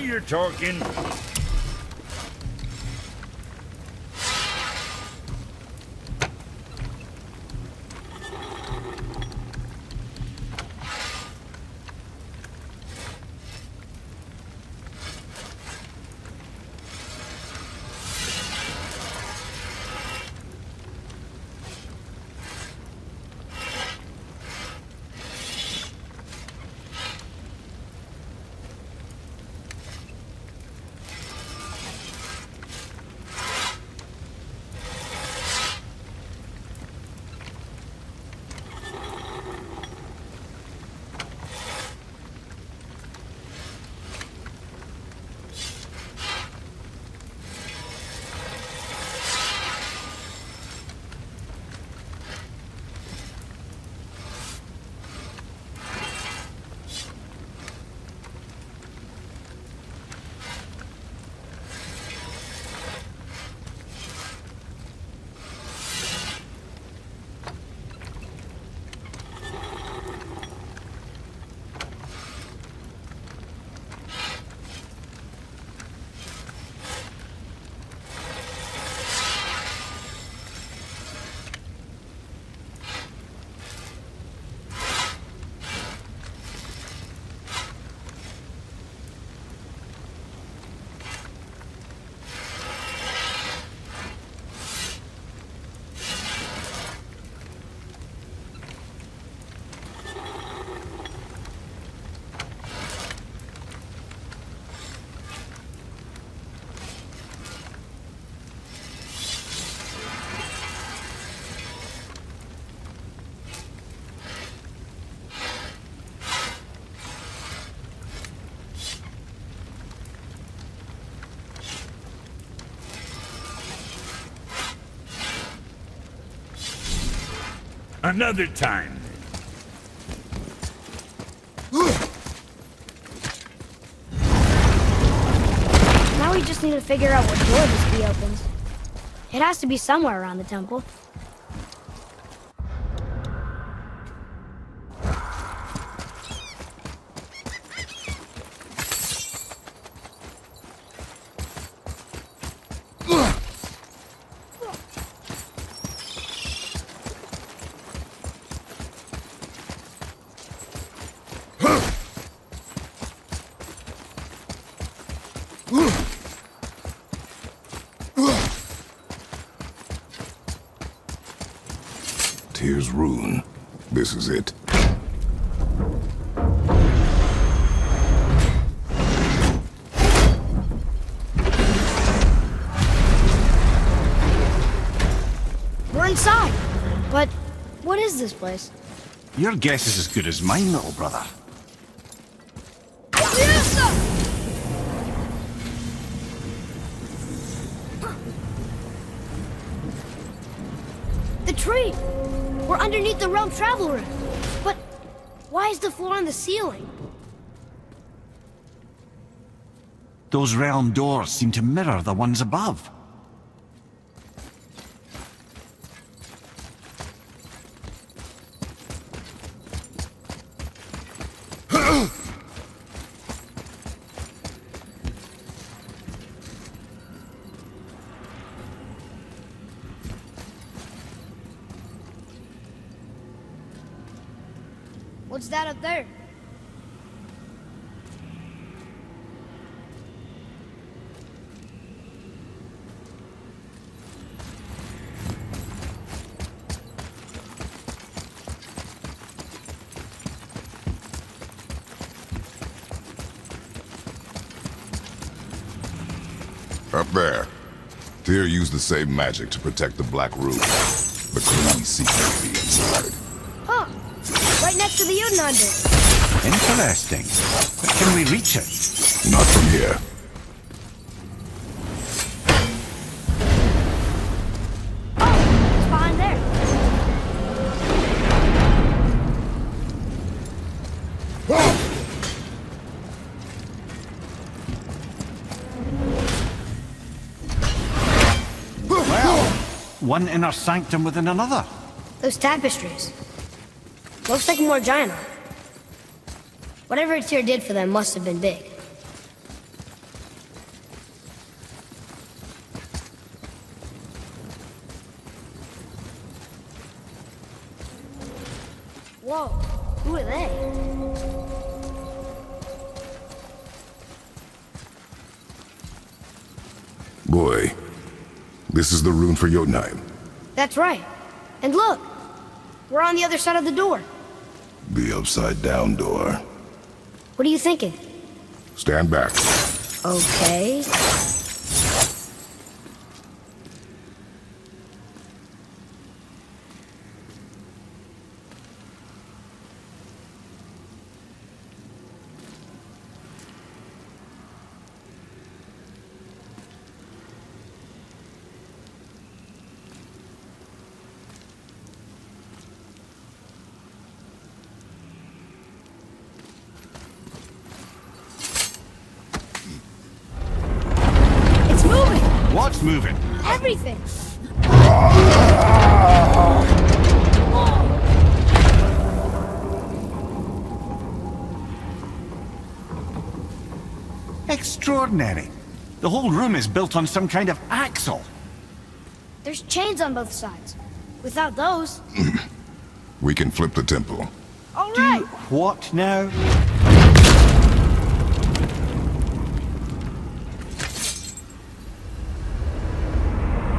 you're talking. Another time. Now we just need to figure out what door this key opens. It has to be somewhere around the temple. Tyr's Rune. This is it. We're inside. But what is this place? Your guess is as good as mine, little brother. The tree! We're underneath the realm travel room. But why is the floor on the ceiling? Those realm doors seem to mirror the ones above. What's that up there? Up there. Tyr used the same magic to protect the Black Room. The Kree secret be inside. Huh. Right next to the Udenonder. Interesting. But can we reach it? Not from here. Oh, it's behind there. One inner sanctum within another. Those tapestries. Looks like more giant art. Whatever Tyr did for them must have been big. Whoa, who are they? Boy, this is the rune for Jotunheim. That's right. And look, we're on the other side of the door. The upside-down door. What are you thinking? Stand back. Okay. It's moving! What's moving? Everything! Extraordinary. The whole room is built on some kind of axle. There's chains on both sides. Without those... We can flip the temple. All right! What now?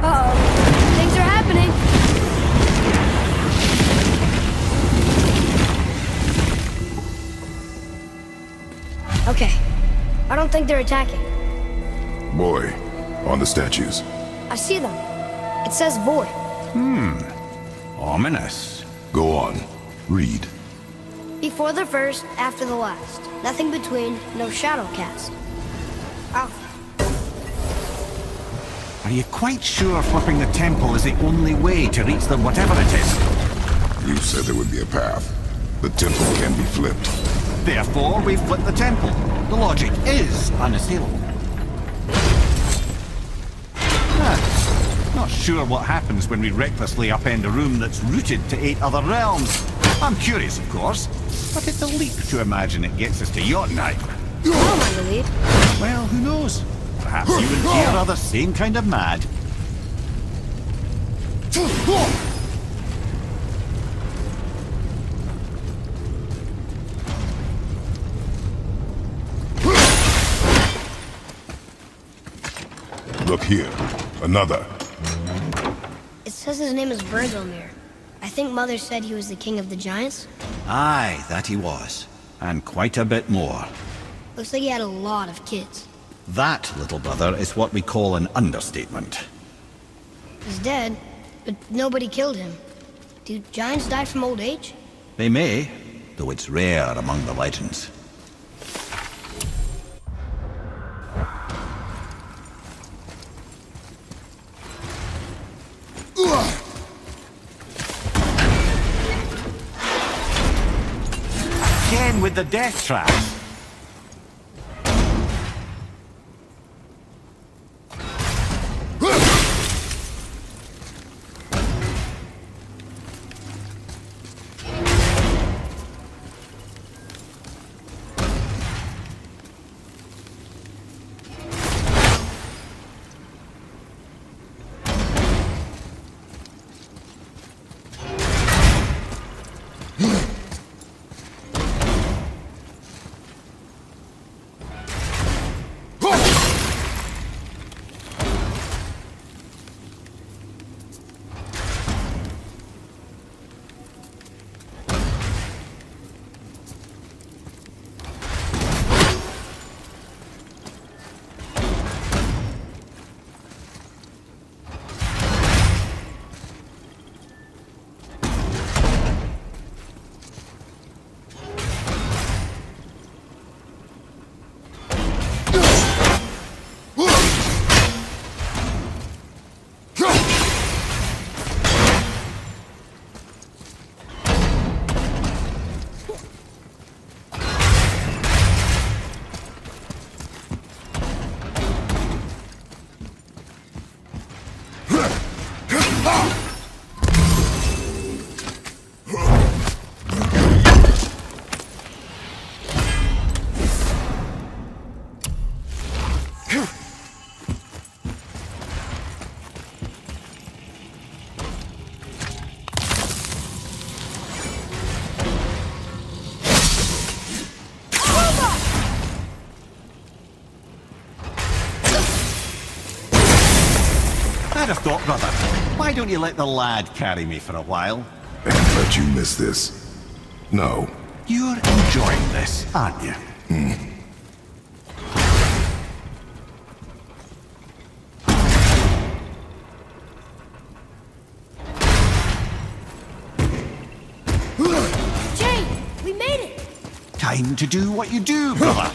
Uh-oh. Things are happening. Okay. I don't think they're attacking. Boy, on the statues. I see them. It says void. Ominous. Go on. Read. Before the first, after the last. Nothing between, no shadow cast. Alpha. Are you quite sure flipping the temple is the only way to reach the whatever it is? You said there would be a path. The temple can be flipped. Therefore, we flip the temple. The logic is unassailable. Not sure what happens when we recklessly upend a room that's rooted to 8 other realms. I'm curious, of course, but it's a leap to imagine it gets us to Jotunheim. How am I the lead? Well, who knows? Perhaps you and Tyr are the same kind of mad. Look here. Another. It says his name is Bergelmir. I think Mother said he was the king of the giants. Aye, that he was. And quite a bit more. Looks like he had a lot of kids. That, little brother, is what we call an understatement. He's dead, but nobody killed him. Do giants die from old age? They may, though it's rare among the legends. Again with the death traps. had a thought, brother. Why don't you let the lad carry me for a while? And let you miss this. No. You're enjoying this, aren't you? Jane, we made it! Time to do what you do, brother.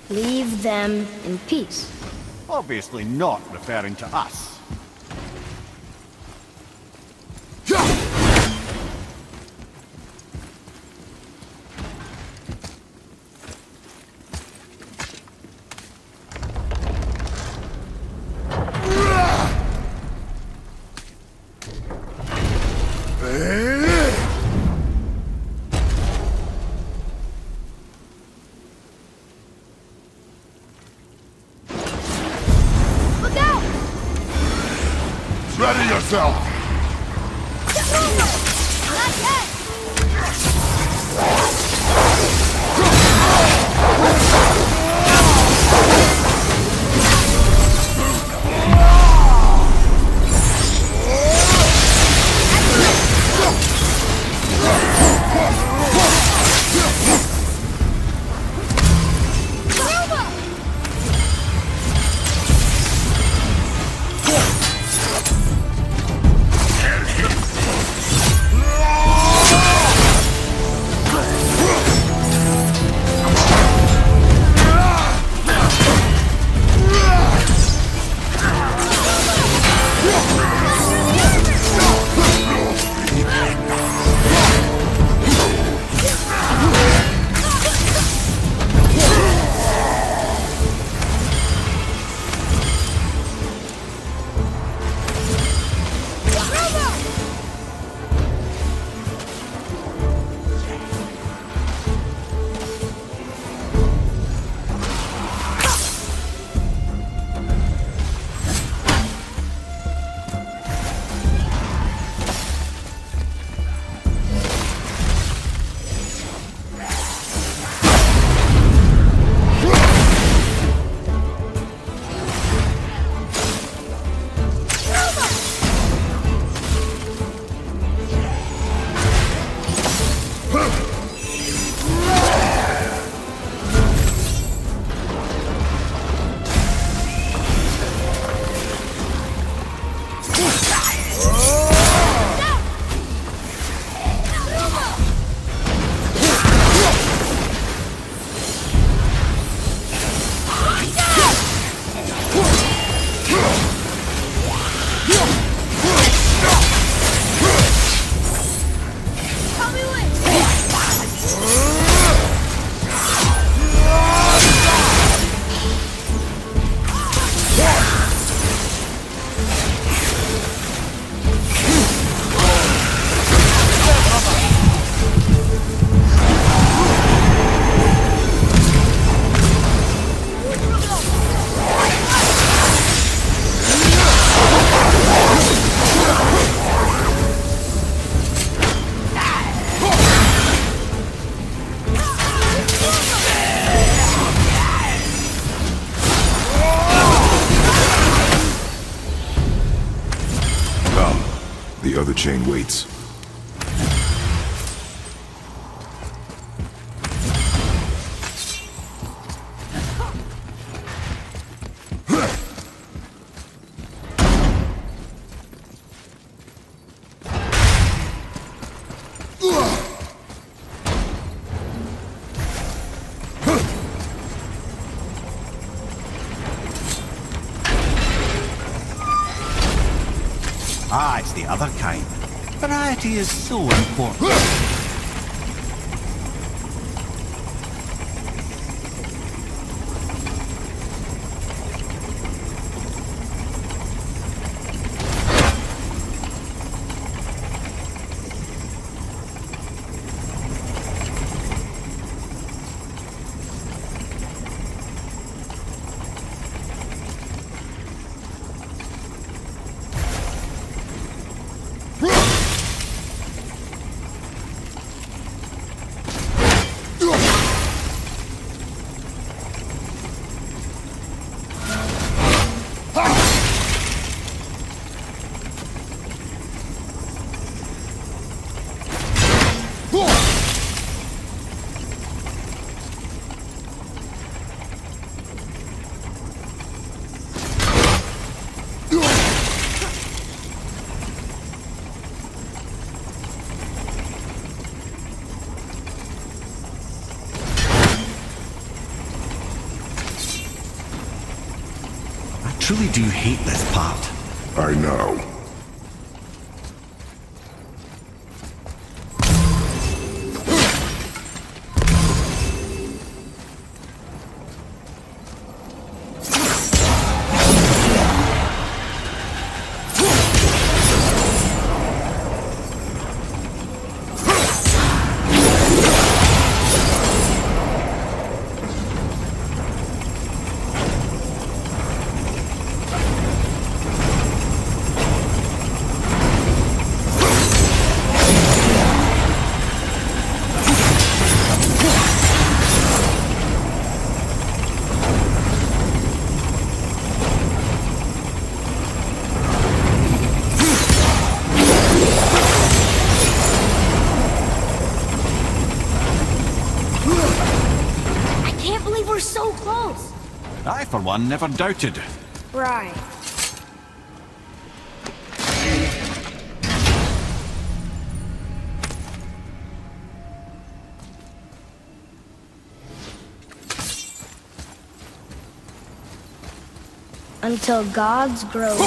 Leave them in peace. Obviously not referring to us. Look out! Ready yourself! Not yet! The other chain waits. Ah, it's the other kind. Variety is so important. truly do hate this part. I know. I can't believe we're so close. I, for one, never doubted. Right. Until gods grow.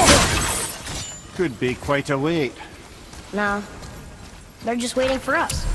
Could be quite a wait. No, they're just waiting for us.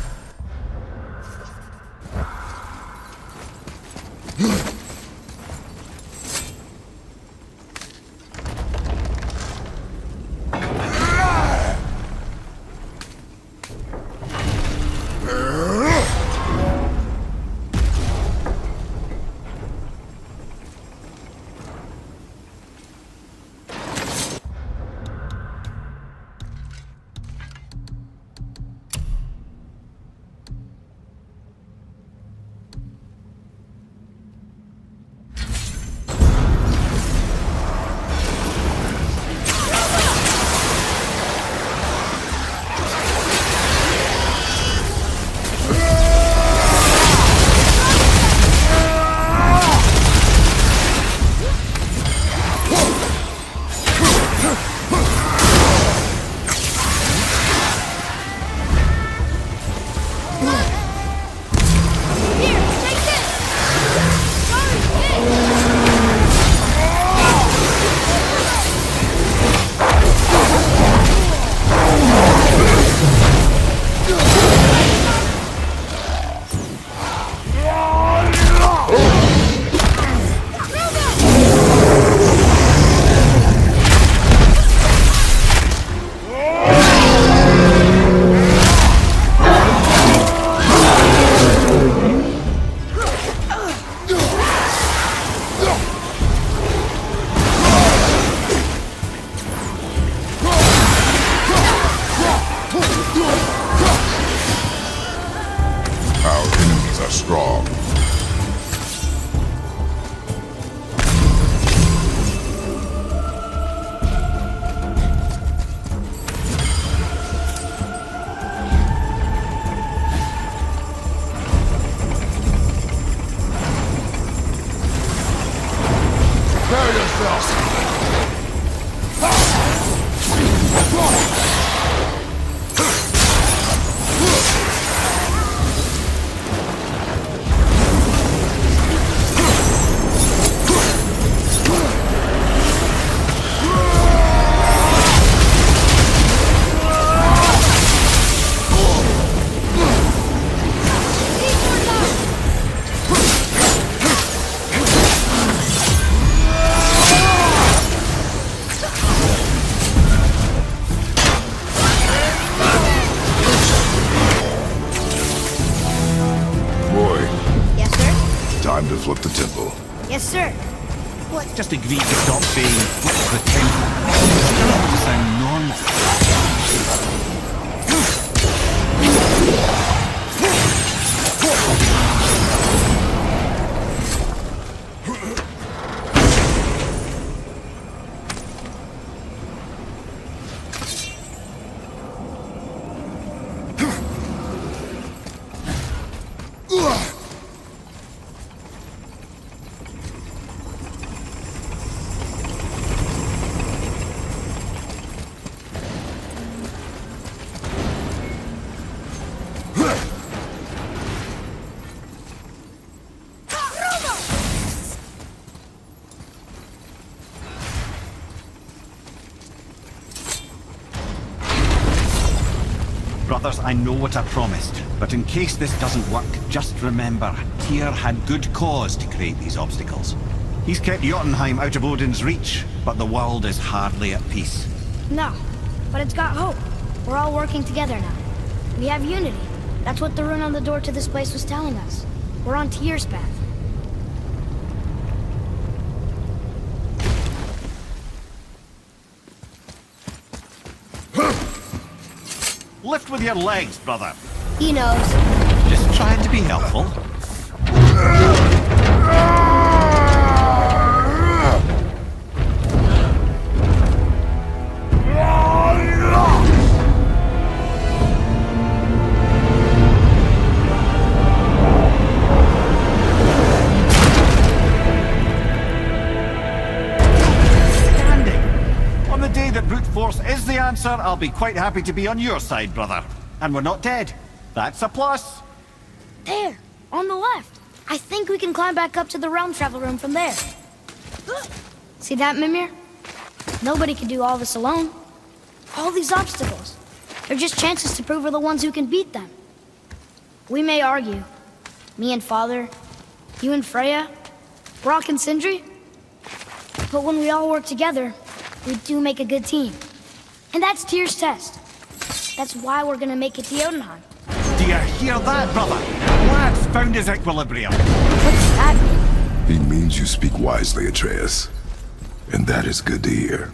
Strong. Prepare yourself. Time to flip the temple. Yes, sir. Let's just agree to stop saying flip the temple. It's to sound normal. brothers, I know what I promised. But in case this doesn't work, just remember, Tyr had good cause to create these obstacles. He's kept Jotunheim out of Odin's reach, but the world is hardly at peace. No, but it's got hope. We're all working together now. We have unity. That's what the rune on the door to this place was telling us. We're on Tyr's path. Lift with your legs, brother. He knows. Just trying to be helpful. On the day that brute force is the answer, I'll be quite happy to be on your side, brother. And we're not dead. That's a plus. There, on the left. I think we can climb back up to the realm travel room from there. See that, Mimir? Nobody can do all this alone. All these obstacles. They're just chances to prove we're the ones who can beat them. We may argue. Me and Father, you and Freya, Brock and Sindri. But when we all work together, we do make a good team. And that's Tyr's test. That's why we're gonna make it to Jotunheim. Do you hear that, brother? Lad's found his equilibrium. What's that mean? He means you speak wisely, Atreus. And that is good to hear.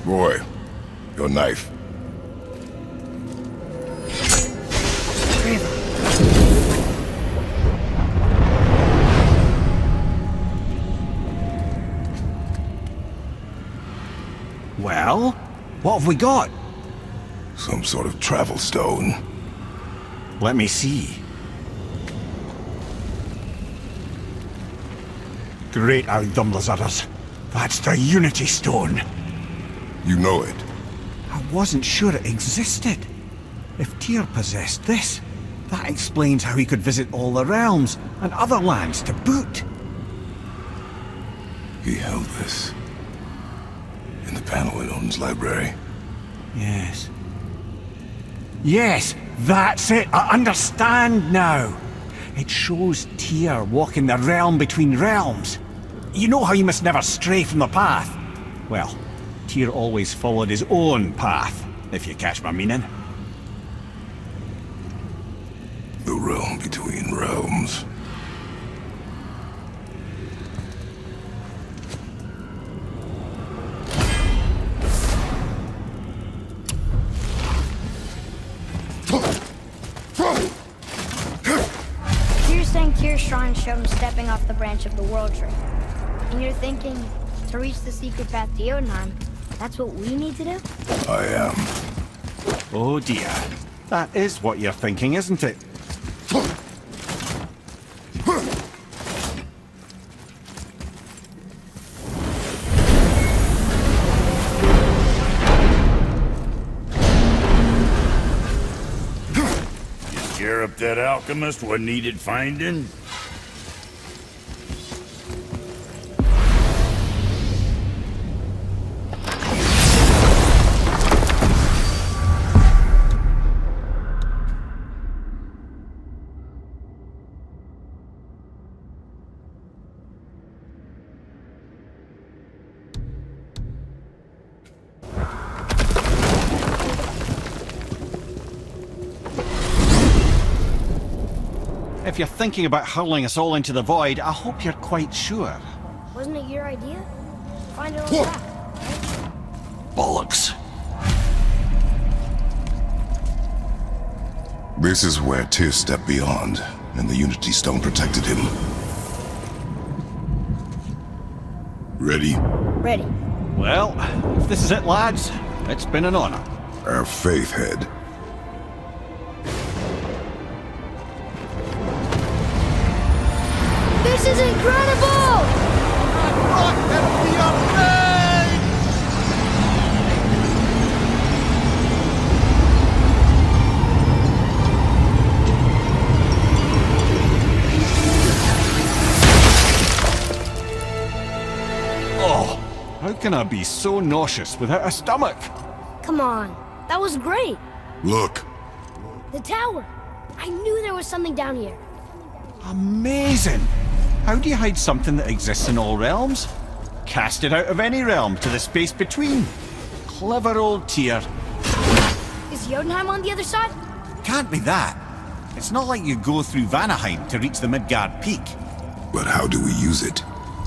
Roy, your knife. Well, what have we got? Some sort of travel stone. Let me see. Great Outdumblers. That's the Unity Stone. You know it. I wasn't sure it existed. If Tyr possessed this, that explains how he could visit all the realms and other lands to boot. He held this in the panel in Odin's library. Yes. Yes, that's it. I understand now. It shows Tyr walking the realm between realms. You know how you must never stray from the path? Well, Tyr always followed his own path, if you catch my meaning. The realm between realms. You're saying Tyr's shrine showed him stepping off the branch of the World Tree. And you're thinking, to reach the secret path to Jotunheim, that's what we need to do? I am. Oh dear. That is what you're thinking, isn't it? You scare up that alchemist what needed finding? If you're thinking about hurling us all into the void, I hope you're quite sure. Wasn't it your idea? Find it on the map. Bollocks. This is where Tyr stepped beyond, and the Unity Stone protected him. Ready? Ready. Well, if this is it, lads, it's been an honor. Our faith head. is incredible! Oh, how can I be so nauseous without a stomach? Come on, that was great. Look, The tower. I knew there was something down here. Amazing! How do you hide something that exists in all realms? Cast it out of any realm to the space between. Clever old Tyr. Is Jotunheim on the other side? Can't be that. It's not like you go through Vanaheim to reach the Midgard Peak. but how do we use it?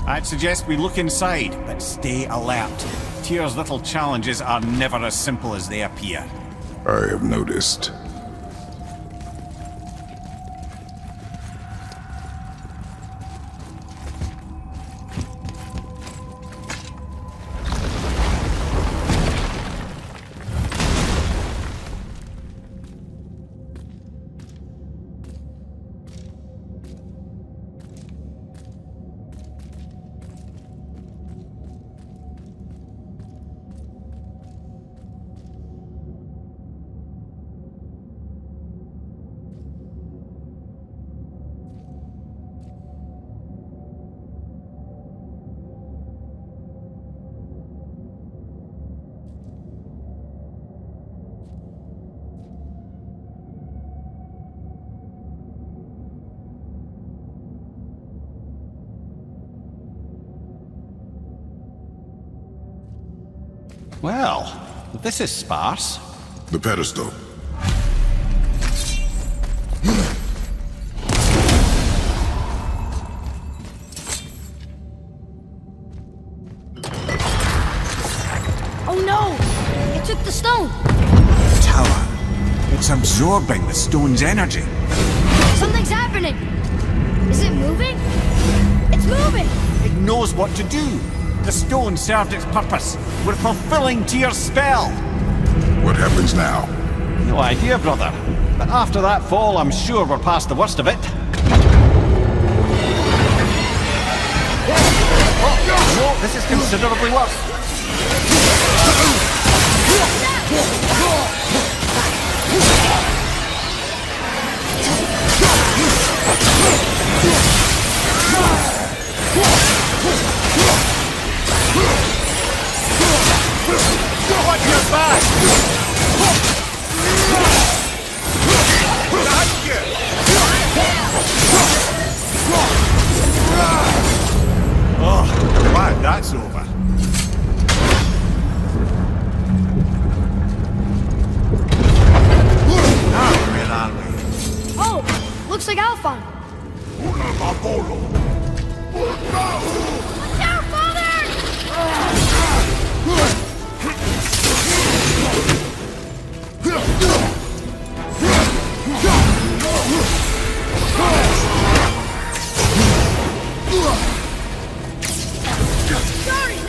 I'd suggest we look inside, but stay alert. Tyr's little challenges are never as simple as they appear. I have noticed. Well, this is sparse. The pedestal. Oh no! It took the stone! Tower. It's absorbing the stone's energy. Something's happening! Is it moving? It's moving! It knows what to do. The stone served its purpose. We're fulfilling Tyr's spell. What happens now? No idea, brother. But after that fall, I'm sure we're past the worst of it. Oh, no, this is considerably worse. Watch your back! Oh, glad that's over. Now, where are we? Oh! Looks like Alphon! Watch out, father! Sorry!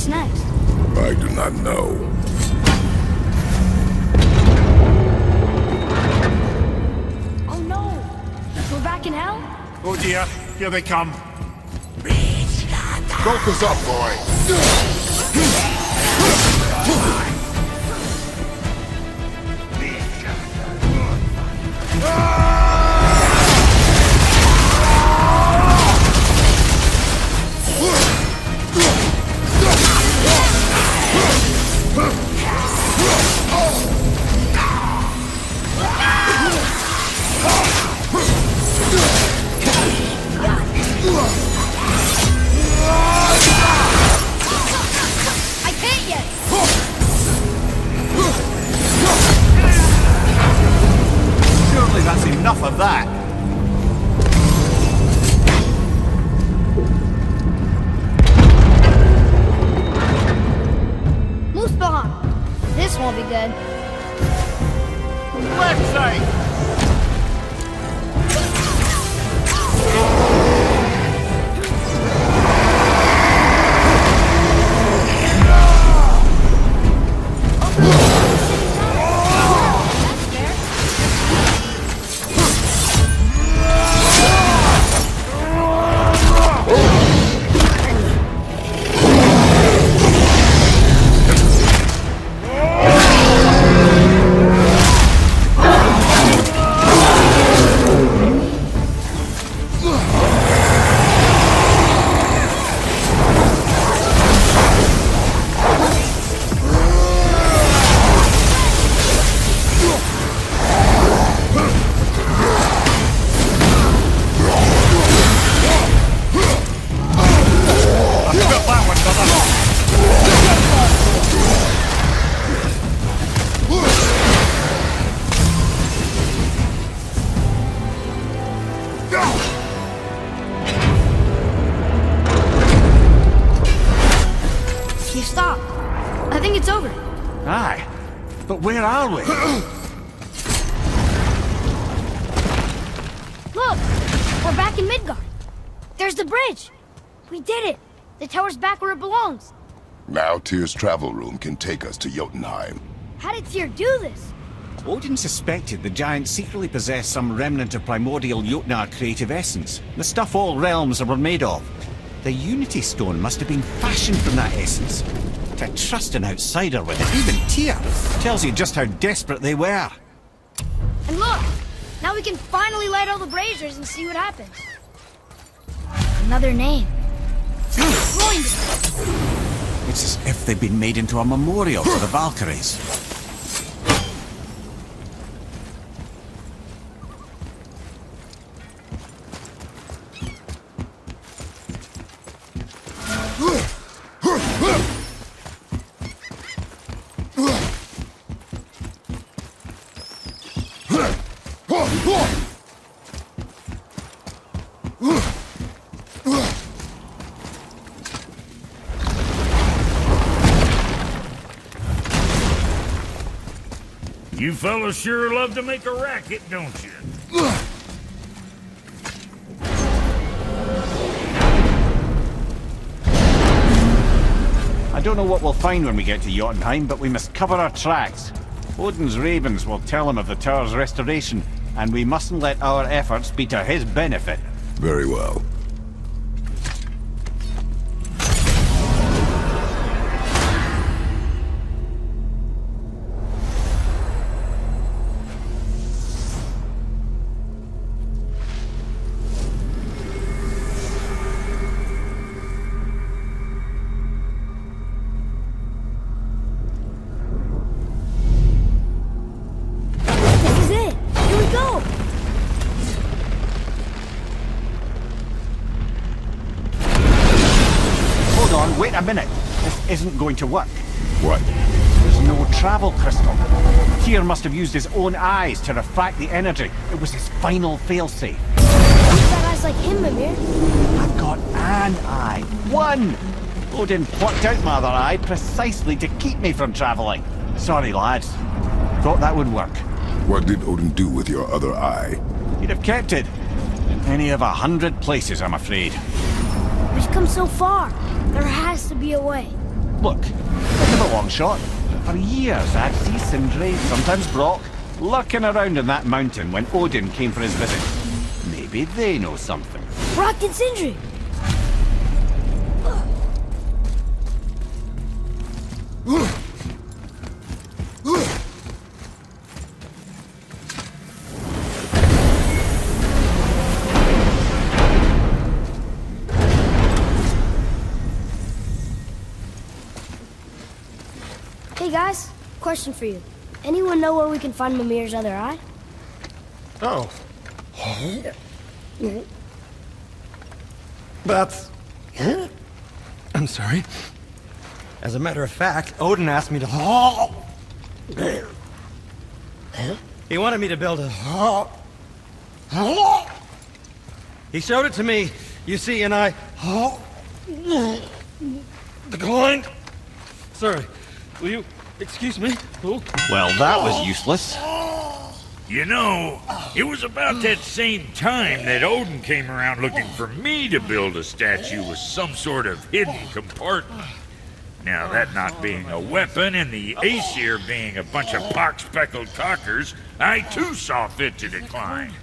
What's next? I do not know. Oh no! We're back in hell? Oh dear, here they come. Focus up, boy! I can't yet! Surely that's enough of that. Muspelheim! This won't be good. Left side! That's fair. You stop. I think it's over. Aye. But where are we? Look! We're back in Midgard. There's the bridge. We did it. The tower's back where it belongs. Now Tyr's travel room can take us to Jotunheim. How did Tyr do this? Odin suspected the giant secretly possessed some remnant of primordial Jotnar creative essence, the stuff all realms were made of. The Unity Stone must have been fashioned from that essence. To trust an outsider with it, even Tyr, tells you just how desperate they were. And look! Now we can finally light all the braziers and see what happens. Another name. Groindr. It's as if they'd been made into a memorial for the Valkyries. You fellas sure love to make a racket, don't you? I don't know what we'll find when we get to Jotunheim, but we must cover our tracks. Odin's ravens will tell him of the tower's restoration, and we mustn't let our efforts be to his benefit. Very well. This is it. Here we go. Hold on, wait a minute. This isn't going to work. What? There's no travel crystal. Tyr must have used his own eyes to refract the energy. It was his final failsafe. You've got eyes like him, Mimir. I've got an eye. One! Odin plucked out my other eye precisely to keep me from traveling. Sorry, lads. Thought that would work. What did Odin do with your other eye? He'd have kept it. In any of 100 places, I'm afraid. We've come so far. There has to be a way. Look, bit of a long shot, but for years I'd see Sindri, sometimes Brock, lurking around in that mountain when Odin came for his visit. Maybe they know something. Brock and Sindri! Hey guys, question for you. Anyone know where we can find Mimir's other eye? Oh. That's... I'm sorry. As a matter of fact, Odin asked me to... He wanted me to build a... He showed it to me, you see, and I... declined. Sorry, will you excuse me? Oh. Well, that was useless. You know, it was about that same time that Odin came around looking for me to build a statue with some sort of hidden compartment. Now, that not being a weapon and the Aesir being a bunch of pock-speckled cockers, I too saw fit to decline.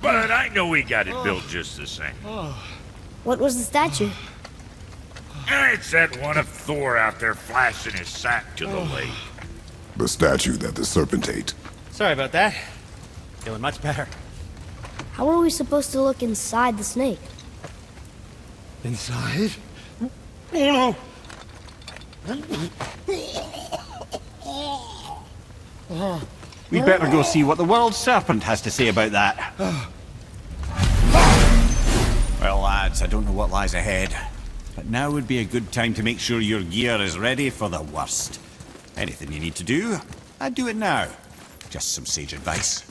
But I know we got it built just the same. What was the statue? It's that one of Thor out there flashing his sack to the lake. The statue that the serpent ate. Sorry about that. Feeling much better. How are we supposed to look inside the snake? Inside? Oh no! We'd better go see what the world serpent has to say about that. Well, lads, I don't know what lies ahead, but now would be a good time to make sure your gear is ready for the worst. Anything you need to do, I'd do it now. Just some sage advice.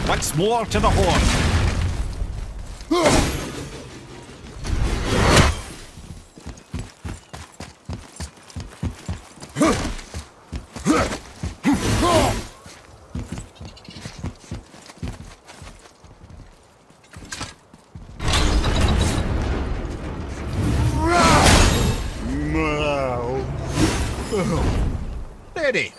Once more to the horn. Ready.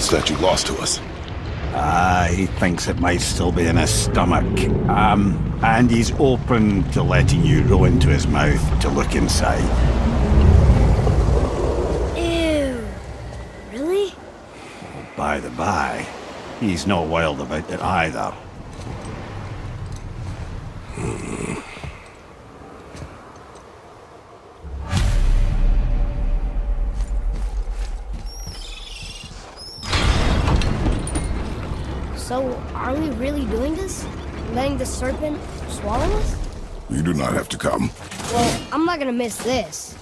Statue lost to us. He thinks it might still be in his stomach. And he's open to letting you roll into his mouth to look inside. Ew. Really? By the by, he's not wild about it either. So, are we really doing this? Letting the serpent swallow us? You do not have to come. Well, I'm not gonna miss this.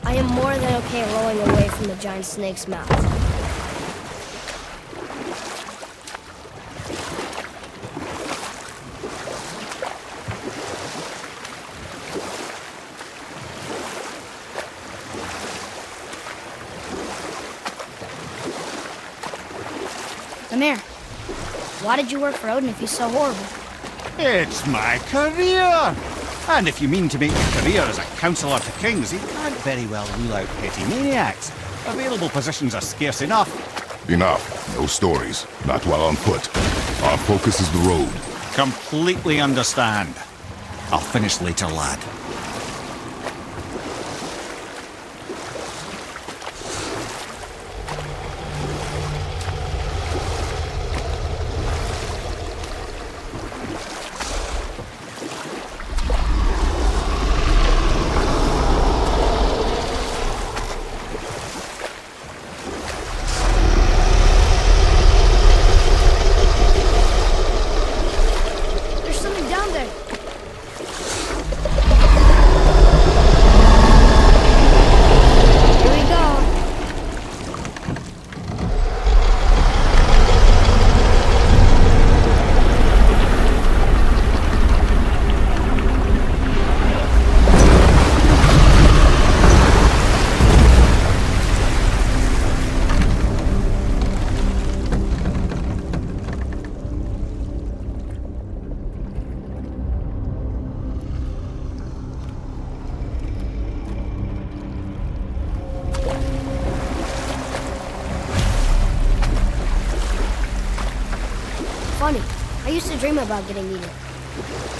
I am more than okay rolling away from the giant snake's mouth. Mimir, why did you work for Odin if he's so horrible? It's my career! And if you mean to make your career as a counsellor to kings, you can't very well rule out petty maniacs. Available positions are scarce enough. Enough. No stories. Not while on foot. Our focus is the road. Completely understand. I'll finish later, lad. dream about getting eaten.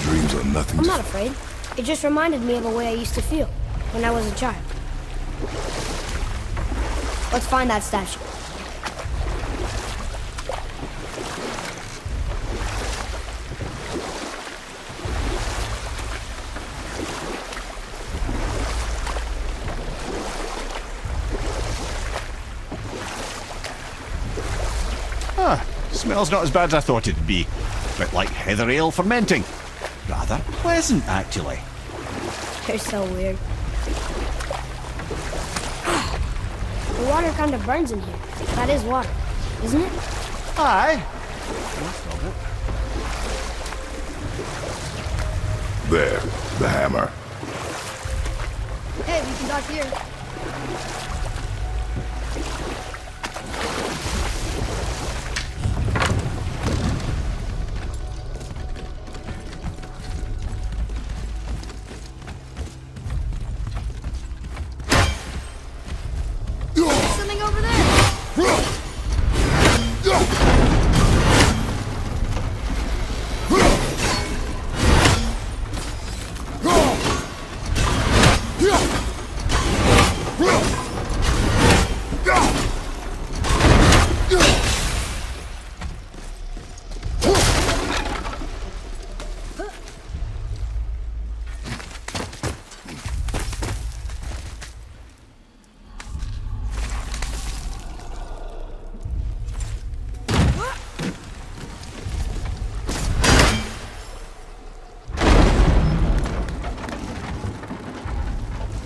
Dreams are nothing I'm to... not afraid. It just reminded me of a way I used to feel when I was a child. Let's find that statue. Smells not as bad as I thought it'd be. Bit like heather ale fermenting. Rather pleasant, actually. You're so weird. The water kind of burns in here. That is water, isn't it? Aye. There, the hammer. Hey, we can dock here. Something over there.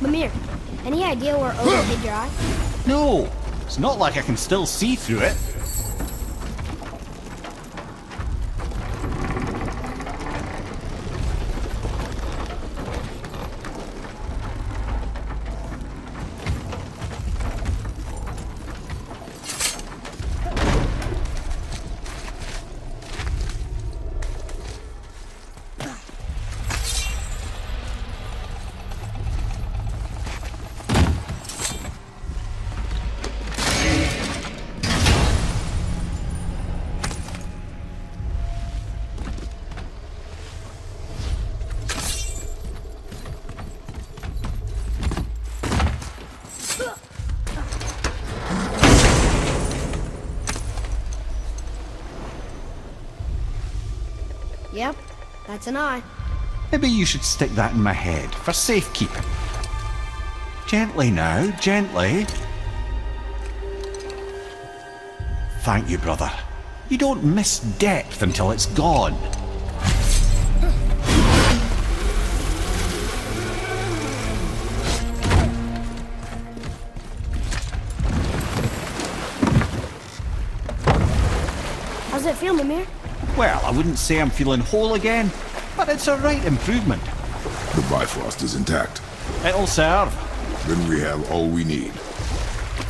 Mimir, any idea where Odin hid your eye? No, it's not like I can still see through it. Yep, that's an eye. Maybe you should stick that in my head for safekeeping. Gently now, gently. Thank you, brother. You don't miss depth until it's gone. How's it feel, Mimir? Well, I wouldn't say I'm feeling whole again, but it's a right improvement. The Bifrost is intact. It'll serve. Then we have all we need.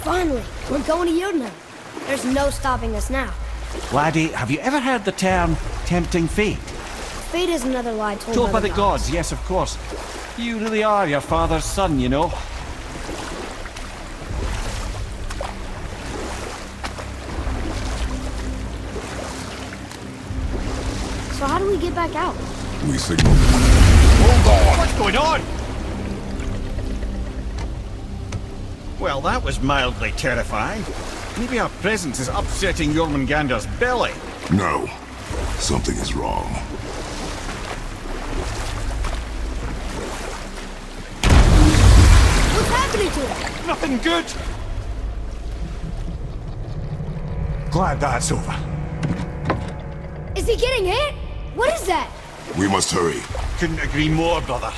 Finally, we're going to Jotunheim. There's no stopping us now. Laddie, have you ever heard the term tempting fate? Fate is another lie Told by the gods, yes, of course. You really are your father's son, you know. So how do we get back out? We signal. Hold on! What's going on? Well, that was mildly terrifying. Maybe our presence is upsetting Jormungandr's belly. No. Something is wrong. What's happening to him? Nothing good. Glad that's over. Is he getting hit? What is that? We must hurry. Couldn't agree more, brother.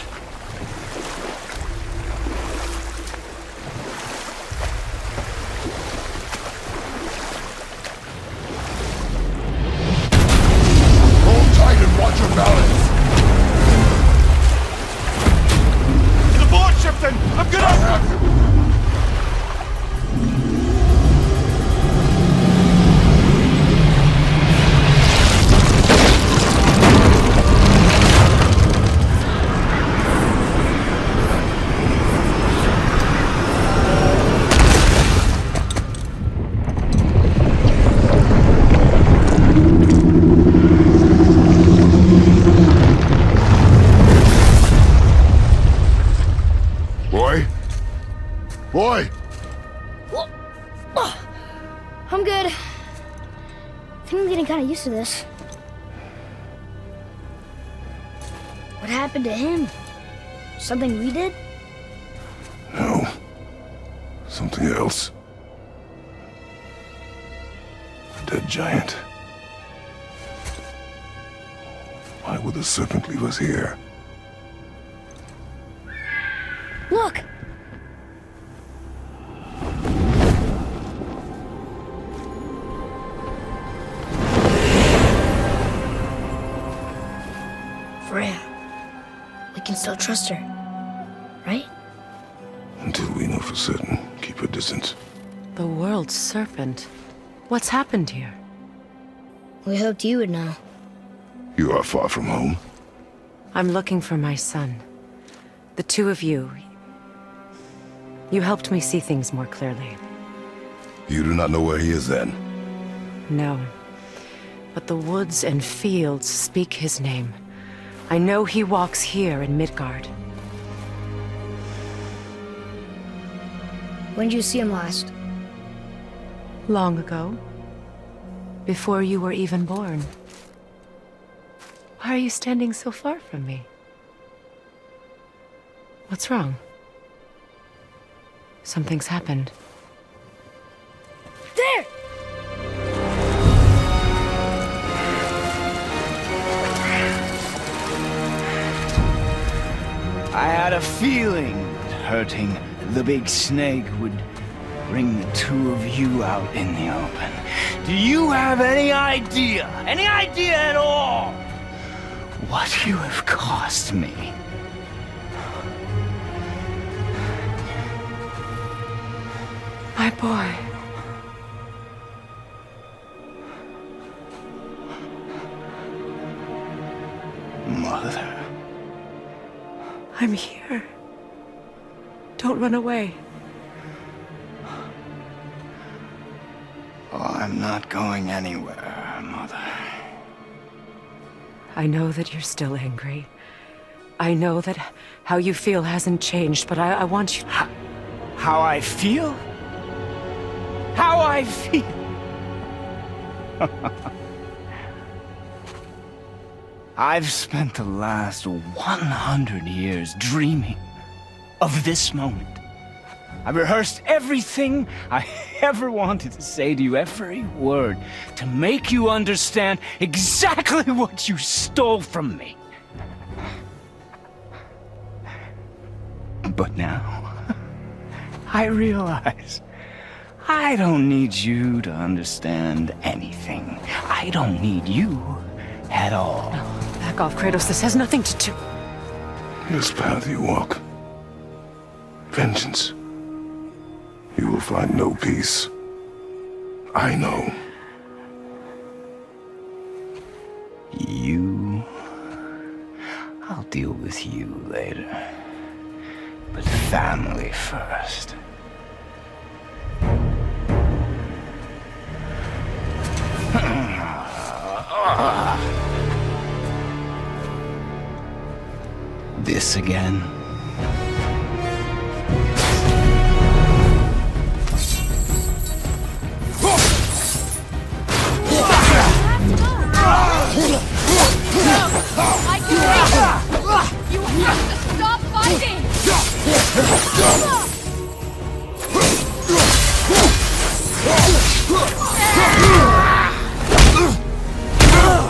Hold tight and watch your balance. The board shifting! I'm gonna... I have him. Boy! I'm good. I think I'm getting kind of used to this. What happened to him? Something we did? No. Something else. A dead giant. Why would the serpent leave us here? Look! Freya. We can still trust her, right? Until we know for certain, keep a distance. The world's serpent. What's happened here? We hoped you would know. You are far from home. I'm looking for my son. The two of you. You helped me see things more clearly. You do not know where he is then? No. But the woods and fields speak his name. I know he walks here in Midgard. When did you see him last? Long ago. Before you were even born. Why are you standing so far from me? What's wrong? Something's happened. There! I had a feeling that hurting the big snake would bring the two of you out in the open. Do you have any idea at all, what you have cost me? My boy. Mother. I'm here. Don't run away. Oh, I'm not going anywhere, Mother. I know that you're still angry. I know that how you feel hasn't changed, but I want you... How I feel? How I feel? I've spent the last 100 years dreaming of this moment. I've rehearsed everything I ever wanted to say to you, every word, to make you understand exactly what you stole from me. But now, I realize I don't need you to understand anything. I don't need you at all. Back off, Kratos. This has nothing to do... This path you walk. Vengeance. You will find no peace. I know. You... I'll deal with you later. But family first. This again? I can't! You have to stop fighting!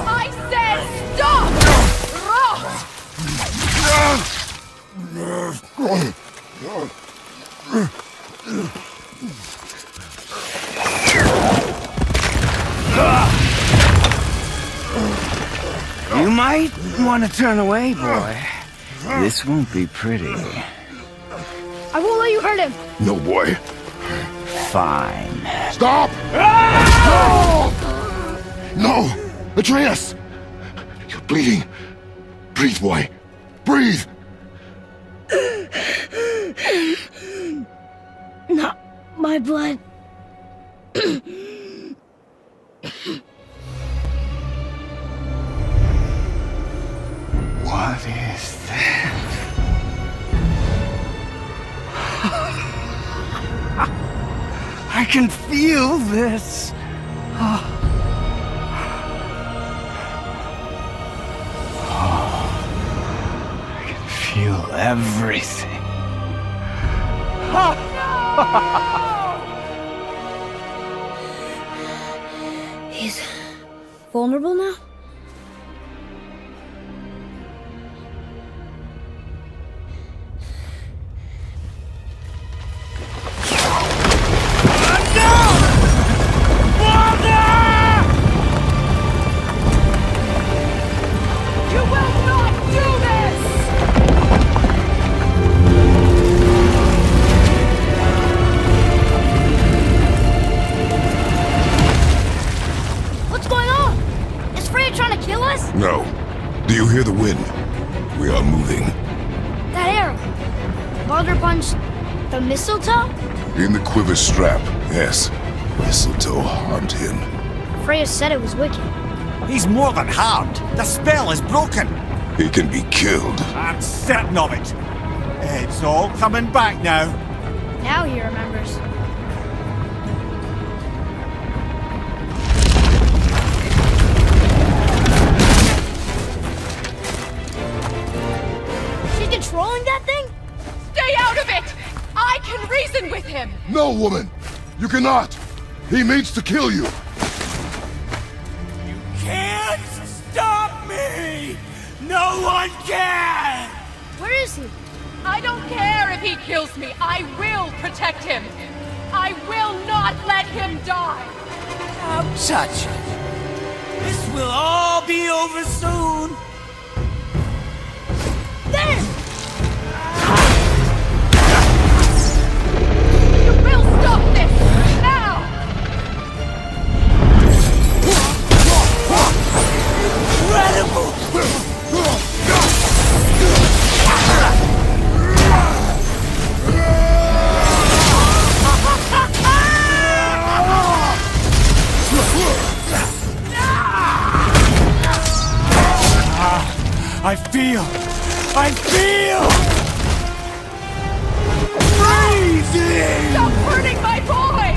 I said stop! You might want to turn away, boy. This won't be pretty. I won't let you hurt him! No, boy. Fine. Stop! No! Atreus! You're bleeding. Breathe, boy. Breathe! Not my blood. What is that? can feel this. I can feel everything. He's vulnerable now? You will not do this! What's going on? Is Freya trying to kill us? No. Do you hear the wind? We are moving. That arrow. Baldur punched the mistletoe? In the quiver strap, yes. Mistletoe harmed him. Freya said it was wicked. He's more than harmed. The spell is broken. He can be killed. I'm certain of it. It's all coming back now. Now he remembers. She's controlling that thing? Stay out of it! I can reason with him! No, woman! You cannot! He means to kill you! Can't stop me! No one can! Where is he? I don't care if he kills me. I will protect him. I will not let him die. Don't touch it. This will all be over soon. There! You will stop this now! I feel freezing! Stop hurting my boy!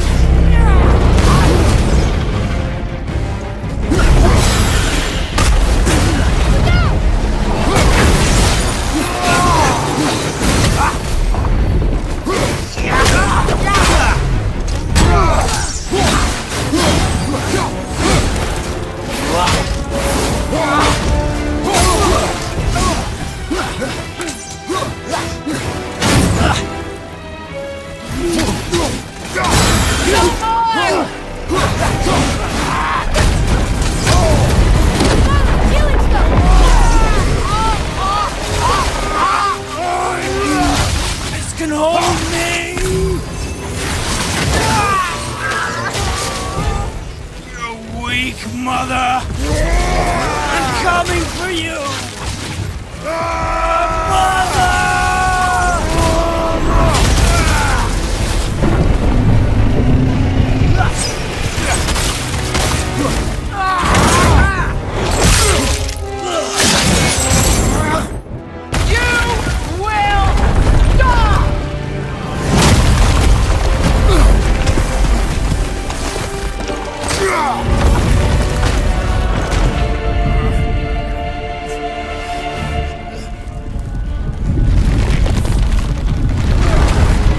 This can hold me. You weak mother. I'm coming for you. Mother!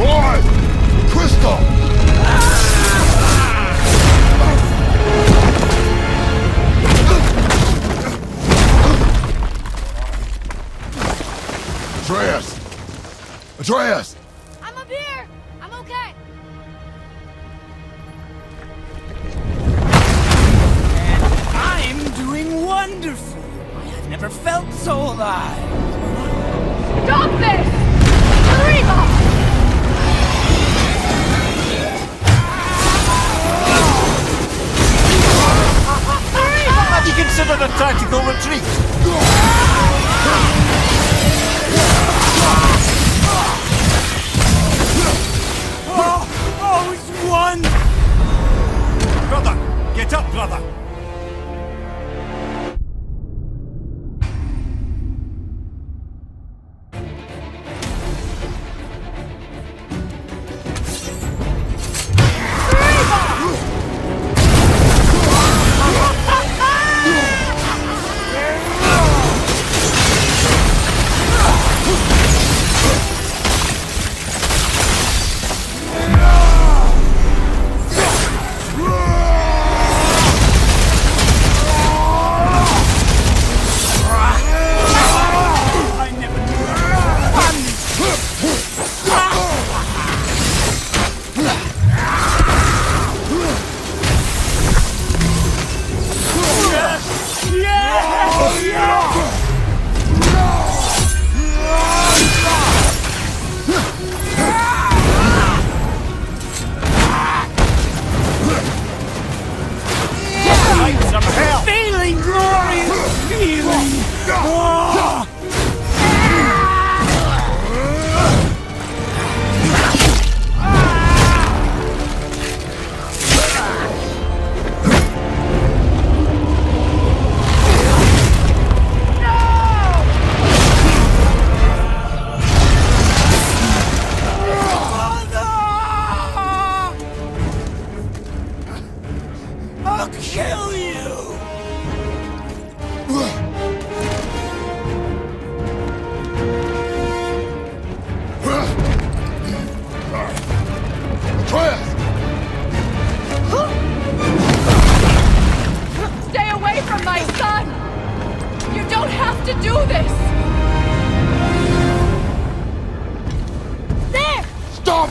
Boy! Crystal! Atreus! Atreus! I'm up here! I'm okay! I'm doing wonderful. I have never felt so alive. Stop this! Reba! Have you considered a tactical retreat? Oh, it's won! Brother, get up, brother!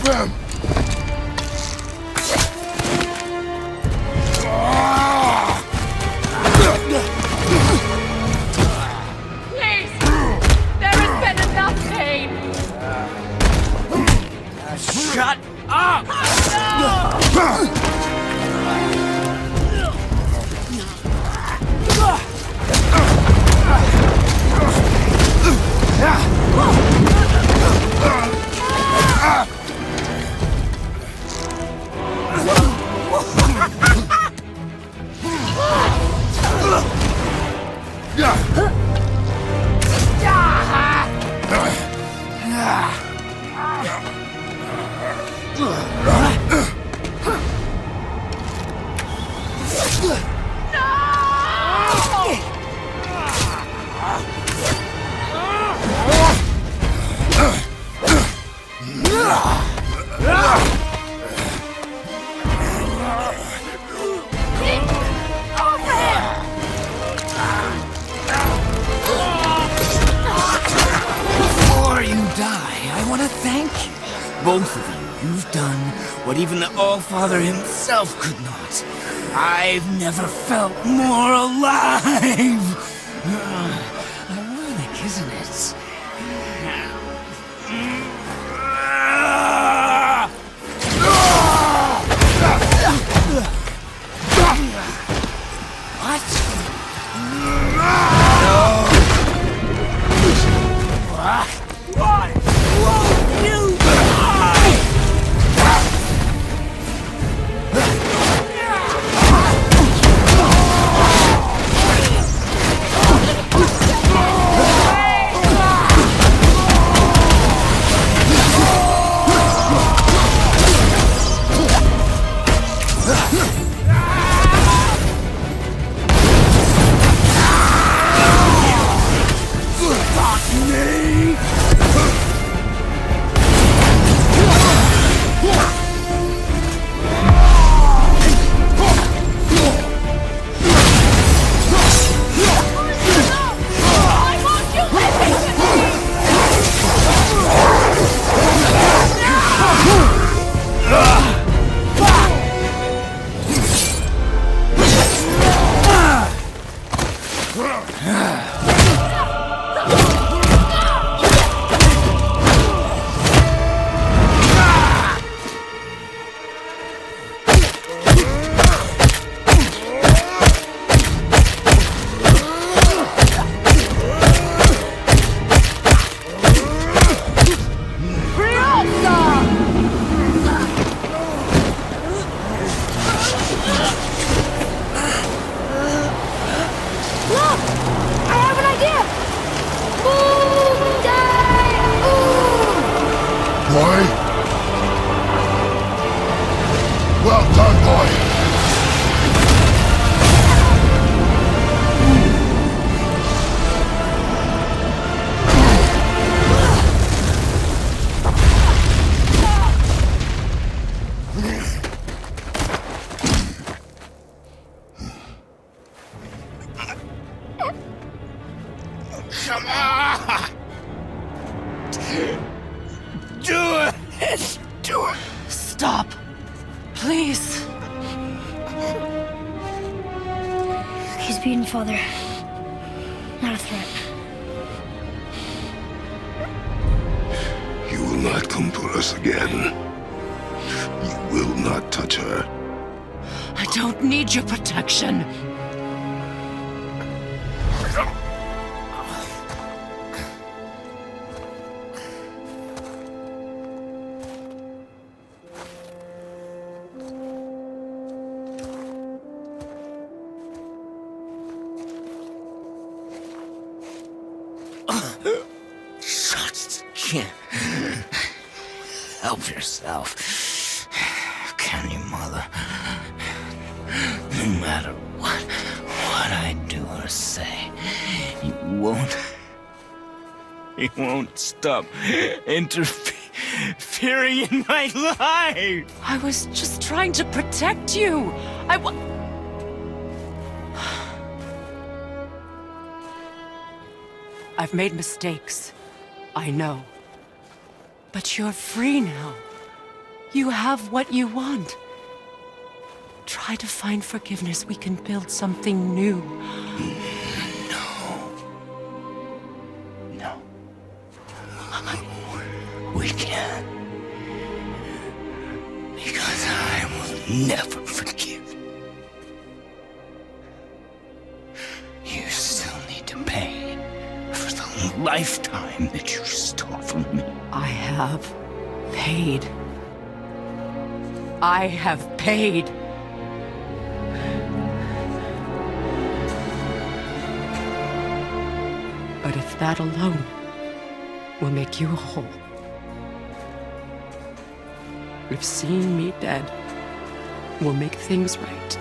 Stop him! Please! There has been enough pain! Shut up! Before you die, I want to thank you. Both of you. You've done what even the All-Father himself could not. I've never felt more alive. Ironic, isn't it? Boy? Well done, boy. Come on! Do it! Do it! Stop. Please. He's beaten, Father. Not a threat. You will not come for us again. You will not touch her. I don't need your protection. Just can't help yourself. Can you, Mother? No matter what I do or say, you won't stop interfering in my life. I was just trying to protect you. I've made mistakes. I know. But you're free now. You have what you want. Try to find forgiveness. We can build something new. No. We can't. Because I will never forgive. You still need to pay for the lifetime that you stole from me. I have paid. I have paid. But if that alone will make you whole, if seeing me dead will make things right,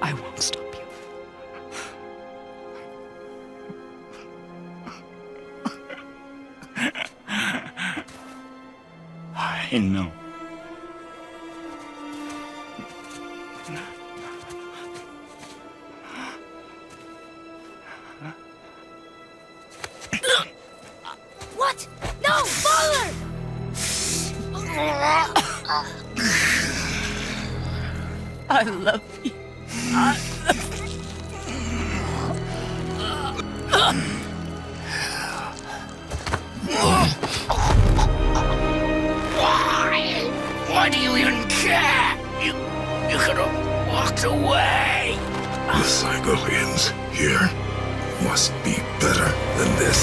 I won't stop you. I know. What? No, Father! I love you. Why do you even care? You could have walked away. The Cygolians here must be better than this.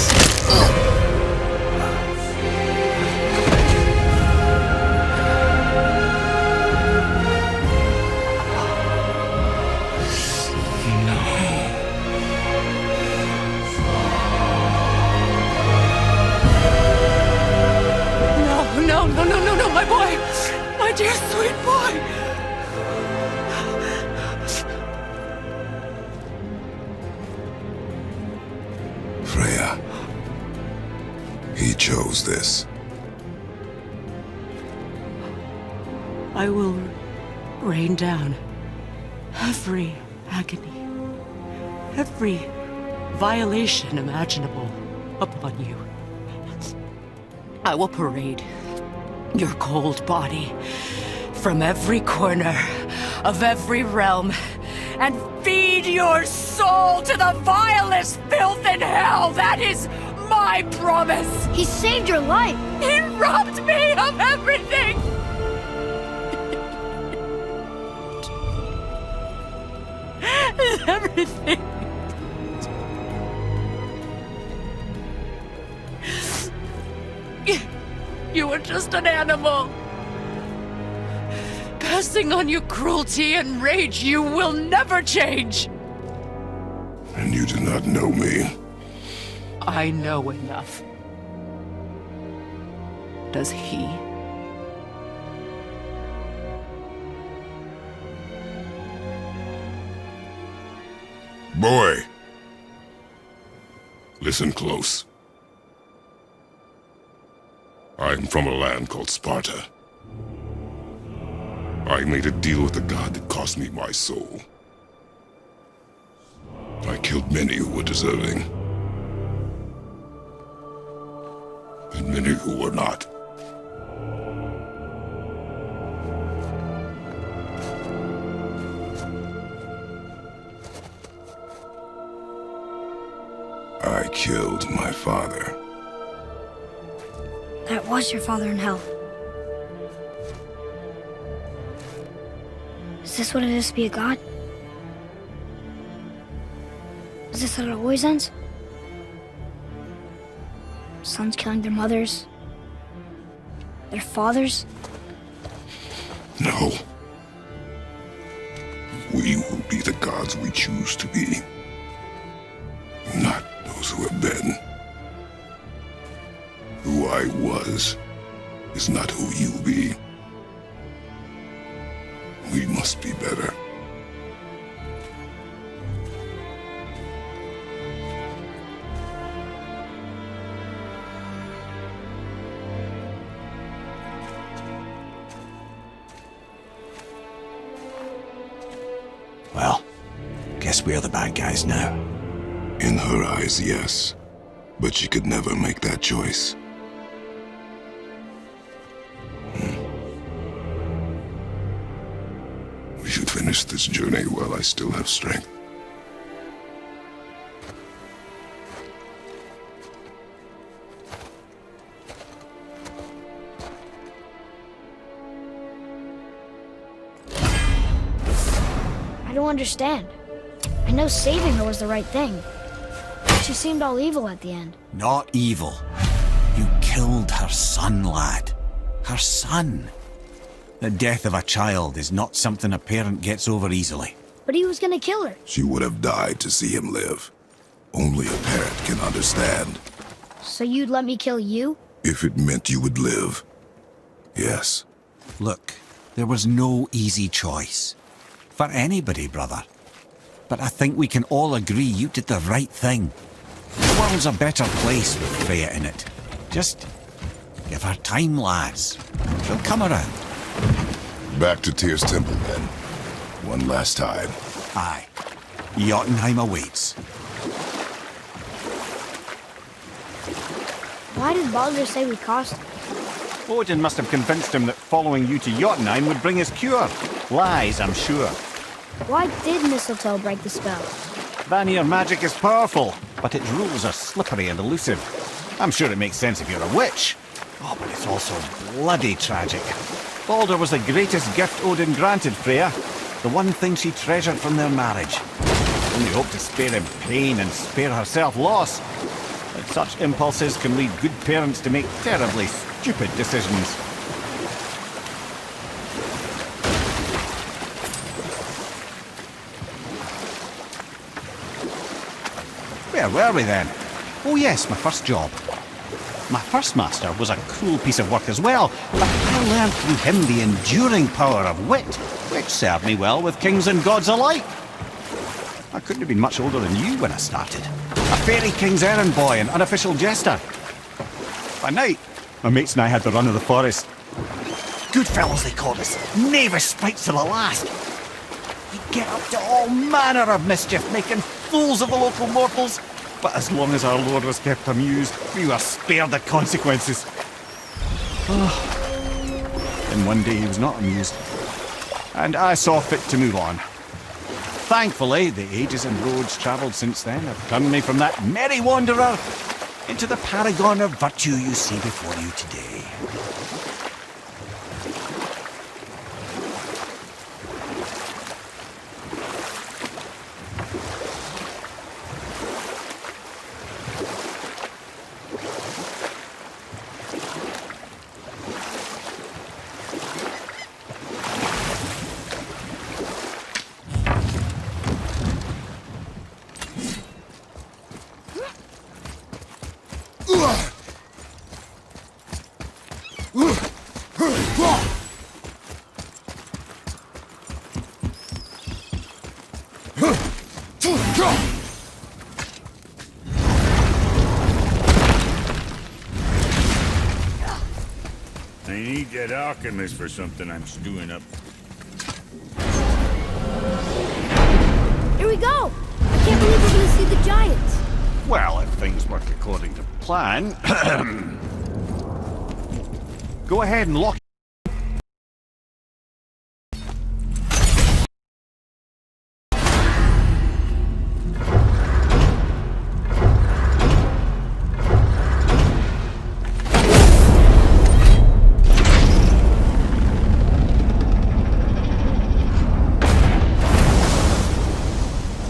No, my boy! My dear sweet boy! Freya. He chose this. I will rain down every agony, every violation imaginable upon you. I will parade your cold body from every corner of every realm and feed your soul to the vilest filth in hell. That is my promise. He saved your life. He robbed me of everything. Everything. You were just an animal. Passing on your cruelty and rage, you will never change. And you do not know me. I know enough. Does he? Boy. Listen close. I'm from a land called Sparta. I made a deal with the god that cost me my soul. I killed many who were deserving. And many who were not. I killed my father. That was your father in hell. Is this what it is to be a god? Is this how it always ends? Sons killing their mothers? Their fathers? No. We will be the gods we choose to be. Not those who have been. Who I was is not who you'll be. We must be better. Well, guess we're the bad guys now. In her eyes, yes. But she could never make that choice. finish this journey while I still have strength. I don't understand. I know saving her was the right thing. But she seemed all evil at the end. Not evil. You killed her son, lad. Her son. The death of a child is not something a parent gets over easily. But he was gonna kill her. She would have died to see him live. Only a parent can understand. So you'd let me kill you? If it meant you would live. Yes. Look, there was no easy choice. For anybody, brother. But I think we can all agree you did the right thing. The world's a better place with Freya in it. Just give her time, lads. She'll come around. Back to Tyr's temple, then. One last time. Aye. Jotunheim awaits. Why did Baldur say we cost him? Odin must have convinced him that following you to Jotunheim would bring his cure. Lies, I'm sure. Why did Mistletoe break the spell? Vanir magic is powerful, but its rules are slippery and elusive. I'm sure it makes sense if you're a witch. Oh, but it's also bloody tragic. Baldur was the greatest gift Odin granted Freya. The one thing she treasured from their marriage. Only hoped to spare him pain and spare herself loss. But such impulses can lead good parents to make terribly stupid decisions. Where were we then? Oh yes, my first job. My first master was a cruel piece of work as well, but I learned through him the enduring power of wit, which served me well with kings and gods alike. I couldn't have been much older than you when I started. A fairy king's errand boy and unofficial jester. By night, my mates and I had the run of the forest. Good fellows they called us, knavish sprites to the last. We'd get up to all manner of mischief, making fools of the local mortals. But as long as our lord was kept amused, we were spared the consequences. Then one day he was not amused, and I saw fit to move on. Thankfully, the ages and roads travelled since then have turned me from that merry wanderer into the paragon of virtue you see before you today. I need that alchemist for something I'm stewing up. Here we go! I can't believe we're gonna see the giants. Well, if things work according to plan... Go ahead and lock...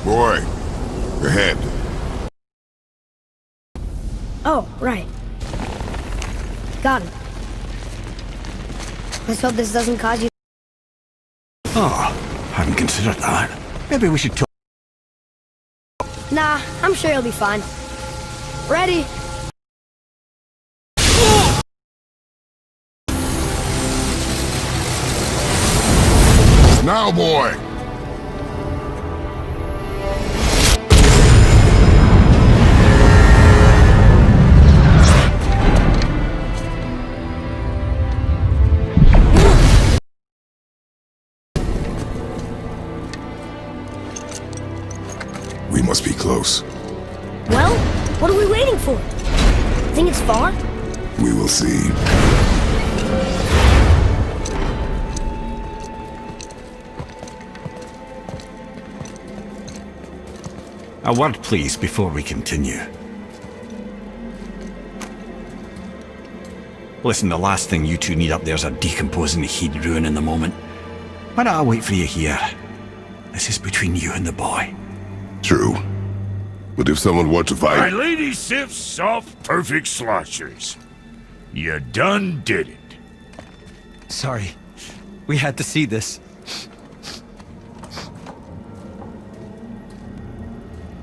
Boy, ahead. Oh, right. Got it. Let's hope this doesn't cause you... Oh, hadn't considered that. Maybe we should talk. Nah, I'm sure you'll be fine. Ready? Now, boy! We must be close. Well, what are we waiting for? Think it's far? We will see. A word, please, before we continue. Listen, the last thing you two need up there's a decomposing heat ruining the moment. Why don't I wait for you here? This is between you and the boy. True. But if someone were to My fight... lady Sif's soft, perfect sloshers. You done did it. Sorry. We had to see this.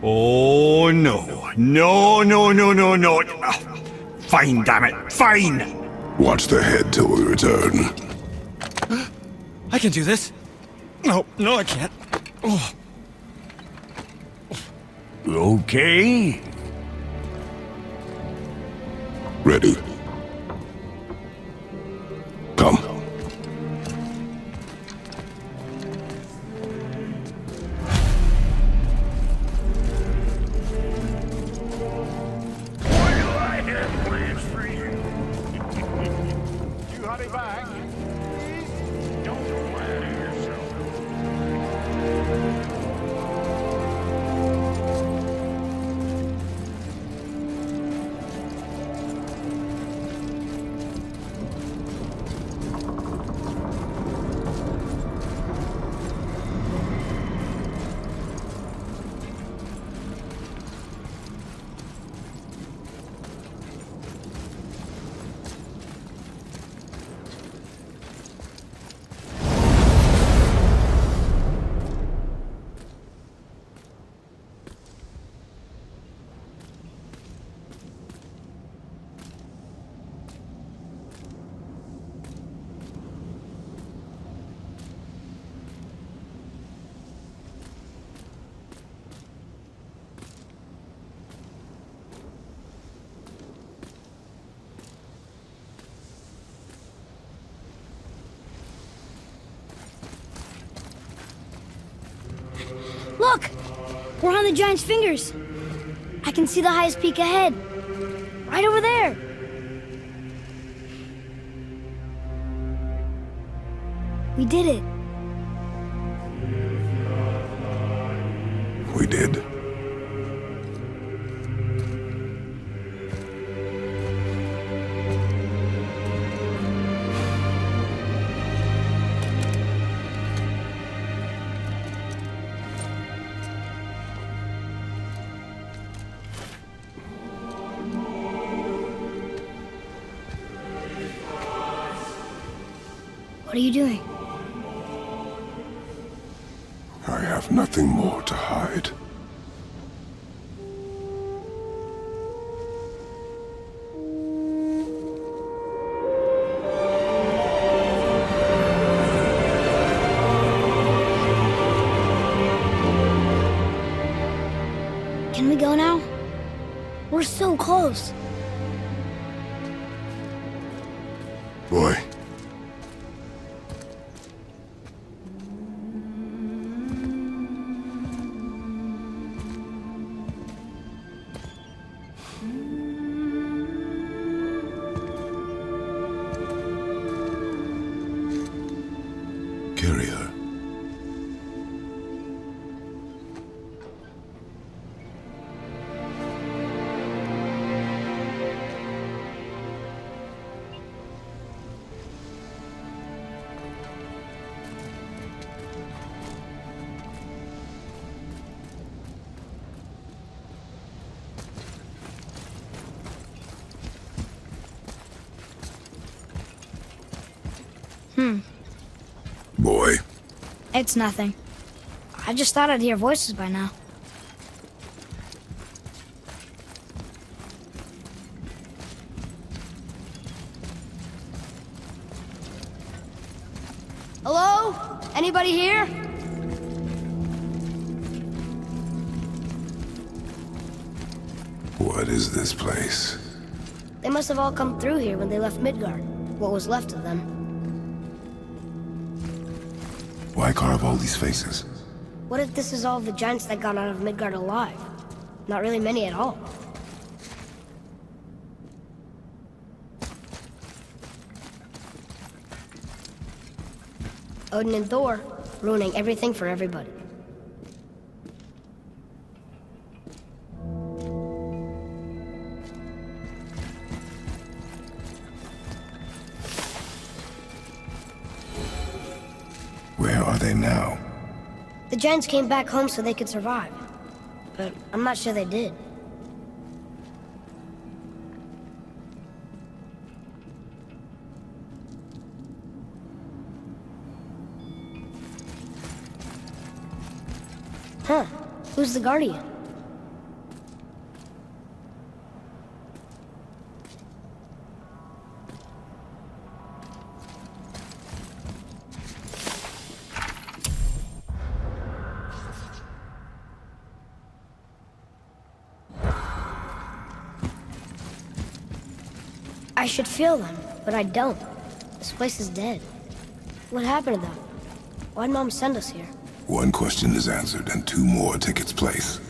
Oh, no. No, no, no, no, no. Fine, damn it. Fine! Watch the head till we return. I can do this. No, I can't. Oh. Okay. Ready. Come. Why do I have plans for you? You hurry back. Don't flatter yourself. Look! We're on the giant's fingers. I can see the highest peak ahead. Right over there. We did it. We did. What are you doing? I have nothing more to hide. Can we go now? We're so close. Boy. Carry her. Boy. It's nothing. I just thought I'd hear voices by now. Hello? Anybody here? What is this place? They must have all come through here when they left Midgard. What was left of them. Why carve all these faces? What if this is all the giants that got out of Midgard alive? Not really many at all. Odin and Thor, ruining everything for everybody. they now? The Giants came back home so they could survive. But I'm not sure they did. Huh. Who's the Guardian? I should feel them, but I don't. This place is dead. What happened to them? Why'd Mom send us here? One question is answered, and two more take its place.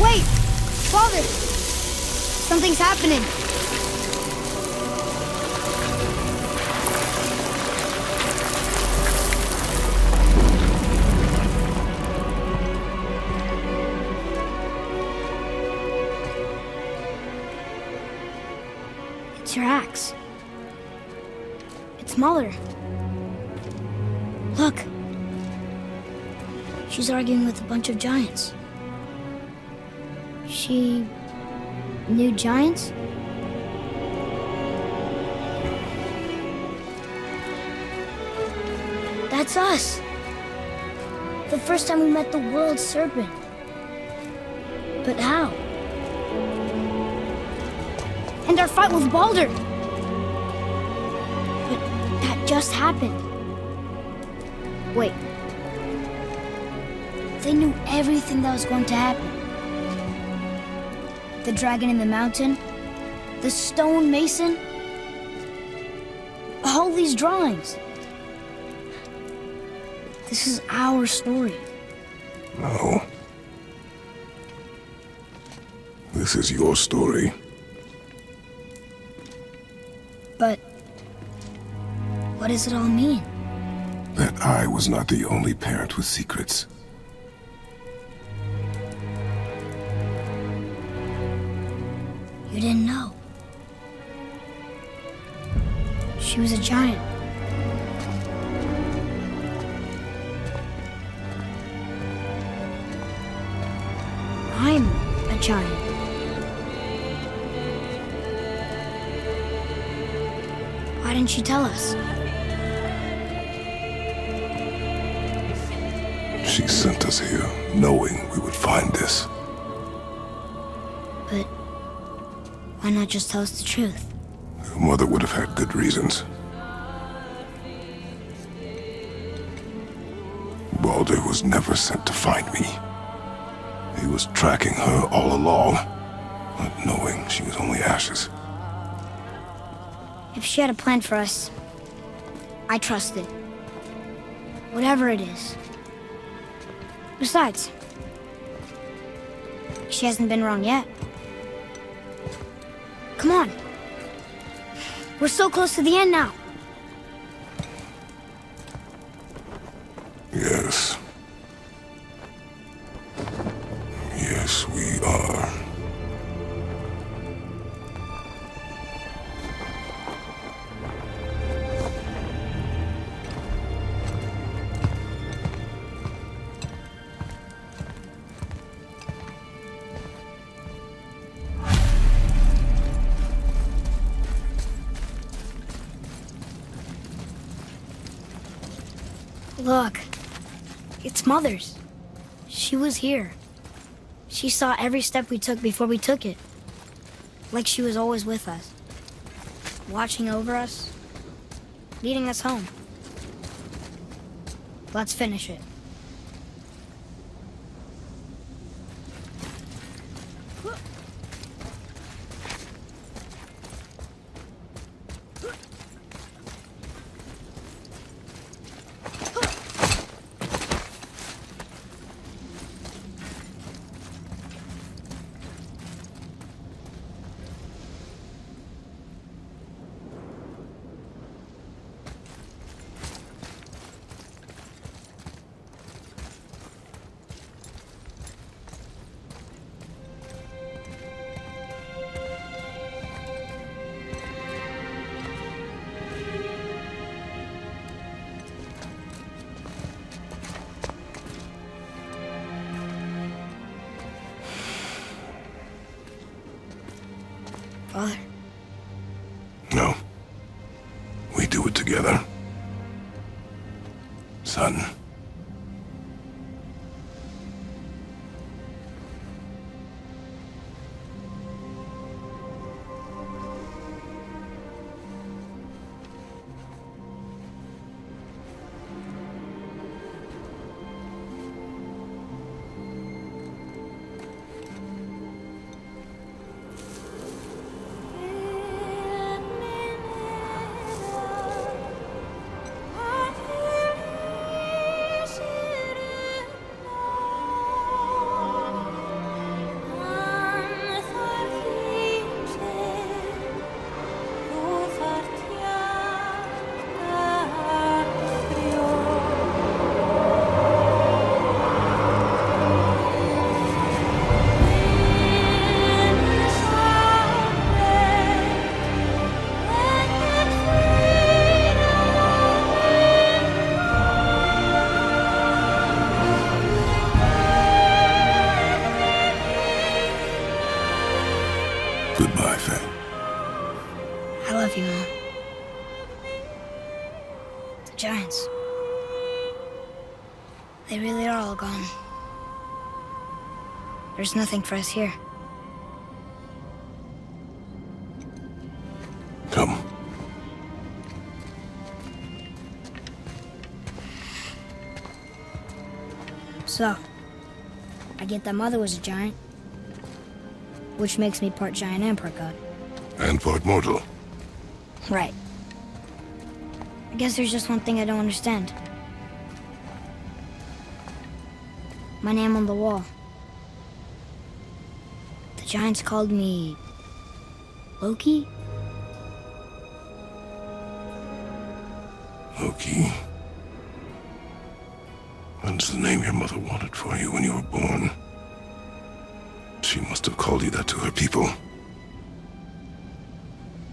Wait! Father! Something's happening! It's your axe. It's Mother. Look. She's arguing with a bunch of giants. She knew giants? That's us. The first time we met the world serpent. But how? And our fight with Baldur. But that just happened. Wait. They knew everything that was going to happen. The dragon in the mountain, the stone mason, all these drawings. This is our story. No. This is your story. But what does it all mean? That I was not the only parent with secrets. You didn't know. She was a giant. I'm a giant. Why didn't she tell us? She sent us here, knowing we would find this. But why not just tell us the truth? Your mother would have had good reasons. Baldur was never sent to find me. He was tracking her all along, not knowing she was only ashes. If she had a plan for us, I trust it. Whatever it is. Besides, she hasn't been wrong yet. Come on. We're so close to the end now. Yes. Yes, we are. Look, it's Mother's. She was here. She saw every step we took before we took it. Like she was always with us. Watching over us. Leading us home. Let's finish it. son. Goodbye, Faye. I love you, Mom. The Giants. They really are all gone. There's nothing for us here. Come. So, I get that Mother was a giant, which makes me part giant and part god. And part mortal. Right. I guess there's just one thing I don't understand. My name on the wall. The Giants called me... Loki? Loki. That's the name your mother wanted for you when you were born. She must have called you that to her people.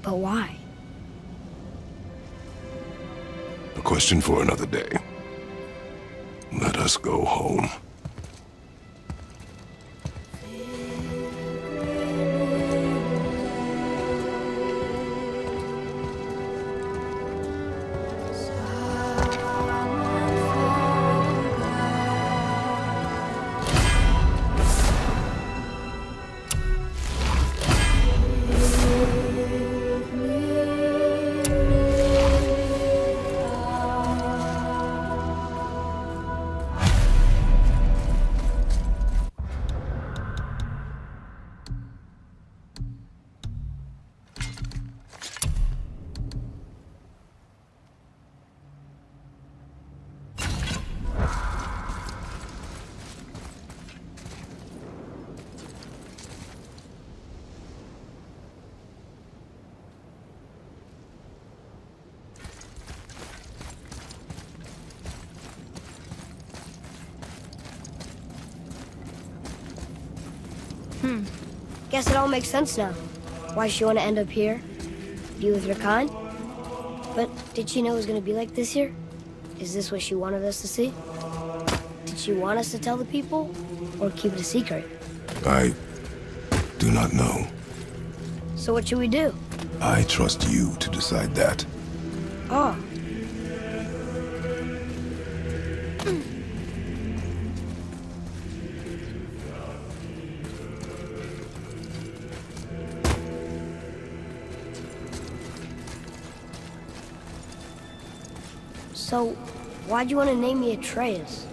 But why? A question for another day. Let us go home. Guess it all makes sense now. Why she want to end up here? Be with her kind? But did she know it was going to be like this here? Is this what she wanted us to see? Did she want us to tell the people? Or keep it a secret? I do not know. So what should we do? I trust you to decide that. Oh. So, why'd you want to name me Atreus?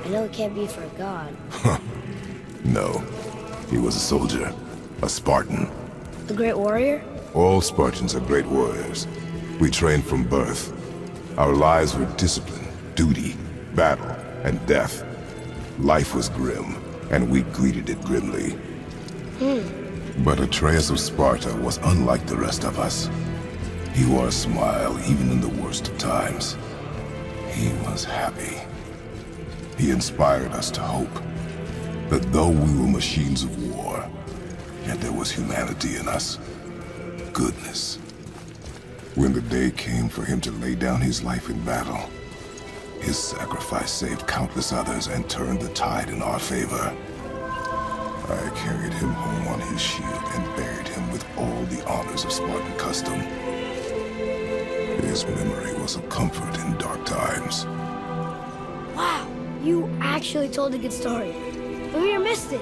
I know it can't be for a god. No. He was a soldier. A Spartan. The Great Warrior? All Spartans are great warriors. We trained from birth. Our lives were discipline, duty, battle, and death. Life was grim, and we greeted it grimly. But Atreus of Sparta was unlike the rest of us. He wore a smile even in the worst of times. He was happy. He inspired us to hope that though we were machines of war, yet there was humanity in us. Goodness. When the day came for him to lay down his life in battle, his sacrifice saved countless others and turned the tide in our favor. I carried him home on his shield and buried him with all the honors of Spartan custom. His memory was a comfort in dark times. You actually told a good story. Mimir missed it.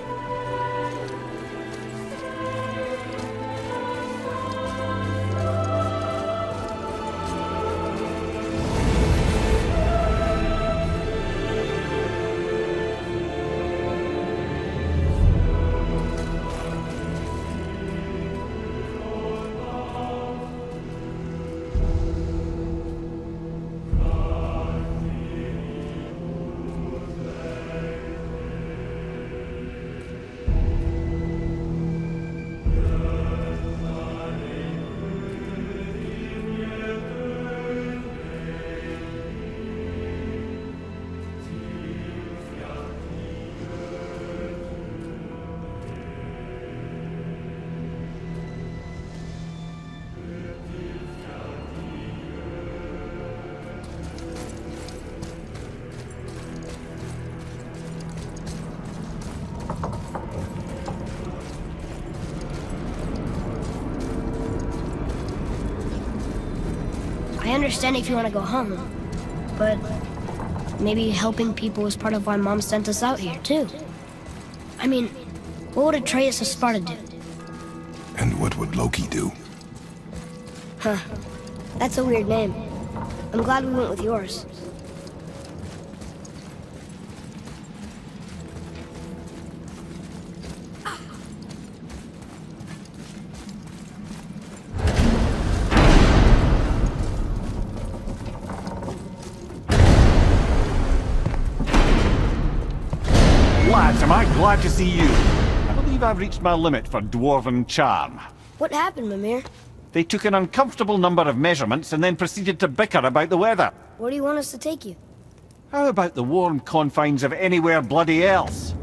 I understand if you want to go home, but maybe helping people is part of why Mom sent us out here, too. I mean, what would Atreus of Sparta do? And what would Loki do? Huh. That's a weird name. I'm glad we went with yours. Lads, am I glad to see you. I believe I've reached my limit for dwarven charm. What happened, Mimir? They took an uncomfortable number of measurements and then proceeded to bicker about the weather. Where do you want us to take you? How about the warm confines of anywhere bloody else?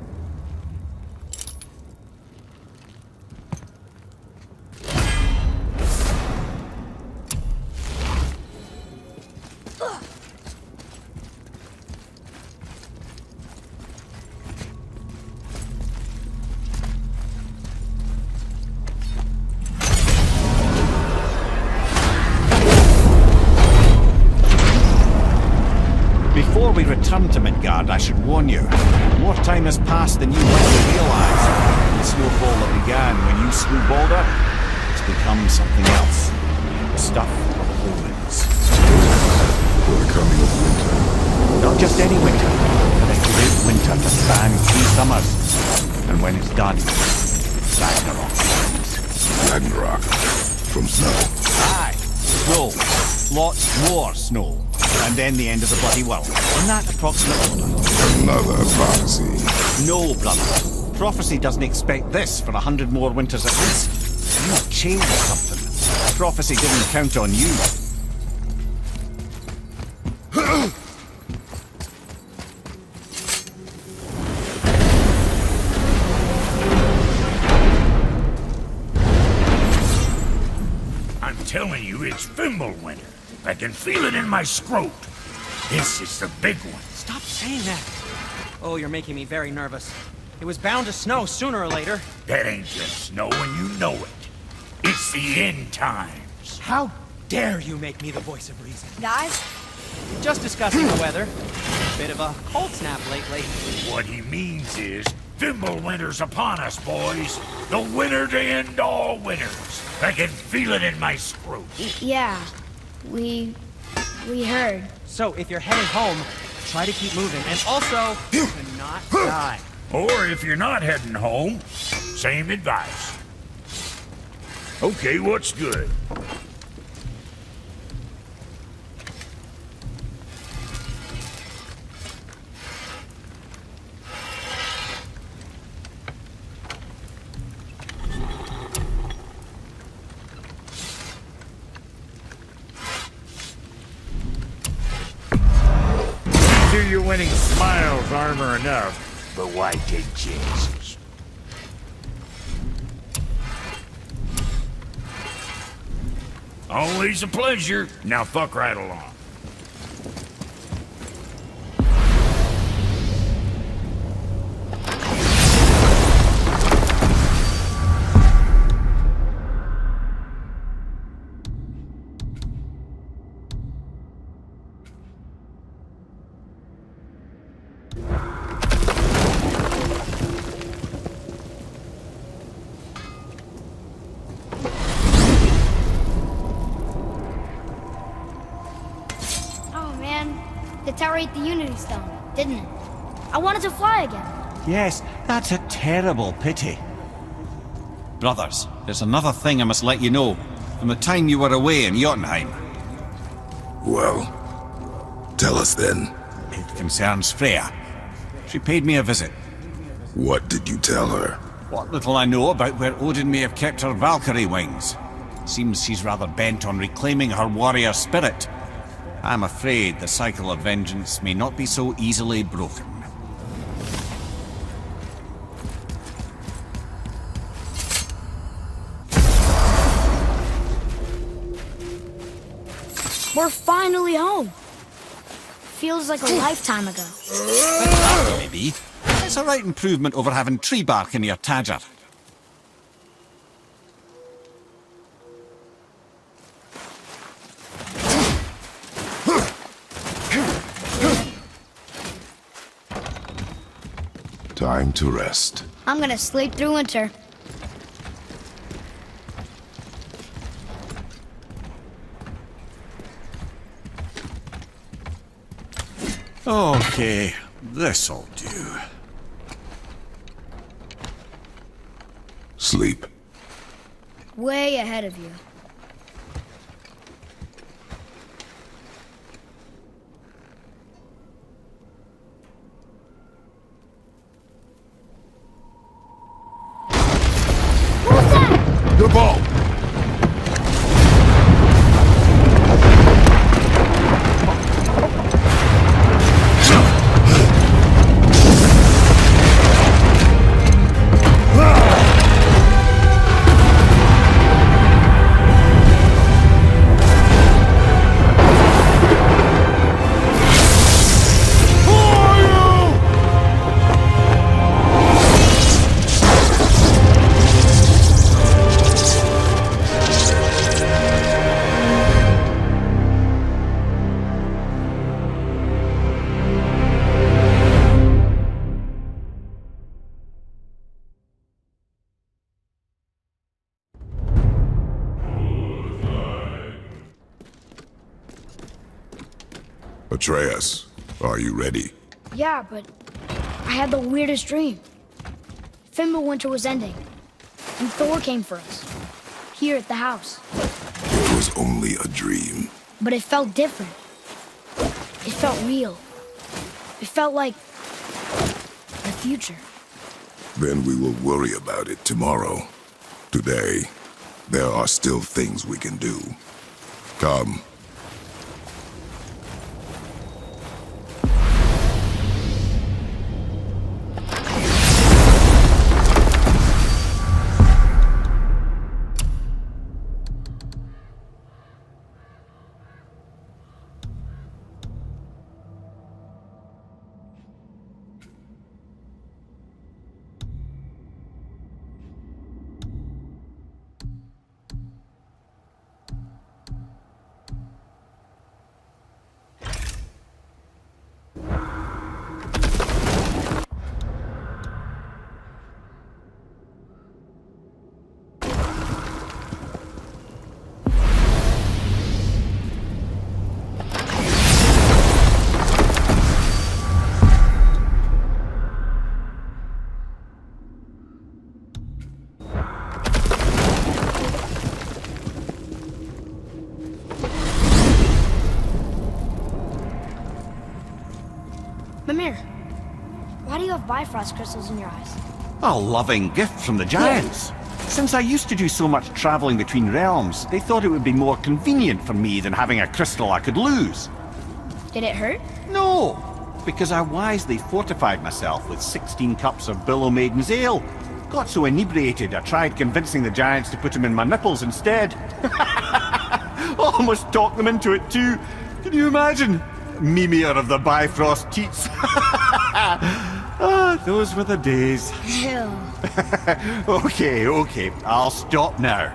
Before we return to Midgard, I should warn you. More time has passed than you likely realize. The snowfall that began when you slew Balder has become something else. The stuff of omens. For the coming of winter. Not just any winter, but a great winter to span 3 summers. And when it's done, Ragnarok begins. Ragnarok. From snow. Aye, snow. Lots more snow. And then the end of the bloody world. In that approximate order. Another prophecy. No, brother. Prophecy doesn't expect this for 100 more winters at least. You've changed something. Prophecy didn't count on you. I'm telling you, it's Fimbulwinter. I can feel it in my scrot. This is the big one. Stop saying that. Oh, you're making me very nervous. It was bound to snow sooner or later. That ain't just snow and you know it. It's the end times. How dare you make me the voice of reason? Guys? Just discussing the weather. Bit of a cold snap lately. What he means is, Fimbulwinter's upon us, boys. The winter to end all winters. I can feel it in my scrot. Yeah. We heard. So, if you're heading home, try to keep moving. And also, to not die. Or if you're not heading home, same advice. Okay, what's good? You're winning smiles, armor enough, but why take chances? Always a pleasure. Now fuck right along. The tower ate the Unity Stone, didn't it? I wanted to fly again. Yes, that's a terrible pity. Brothers, there's another thing I must let you know. From the time you were away in Jotunheim, Well, tell us then. it concerns Freya. She paid me a visit. What did you tell her? What little I know about where Odin may have kept her Valkyrie wings. Seems she's rather bent on reclaiming her warrior spirit. I'm afraid the cycle of vengeance may not be so easily broken. We're finally home. Feels like a lifetime ago. Maybe. It's a right improvement over having tree bark in your tadger. Time to rest. I'm gonna sleep through winter. Okay, this'll do. Sleep. Way ahead of you. The ball! Atreus, are you ready? Yeah, but I had the weirdest dream. Fimbulwinter was ending, and Thor came for us. Here at the house. It was only a dream. But it felt different. It felt real. It felt like the future. Then we will worry about it tomorrow. Today, there are still things we can do. Come. Mimir, why do you have Bifrost crystals in your eyes? A loving gift from the giants. Since I used to do so much traveling between realms, they thought it would be more convenient for me than having a crystal I could lose. Did it hurt? No, because I wisely fortified myself with 16 cups of Billow Maiden's ale. Got so inebriated, I tried convincing the giants to put them in my nipples instead. Almost talked them into it too. Can you imagine? Mimir of the Bifrost teats. Ah, those were the days. Ew. Okay, I'll stop now.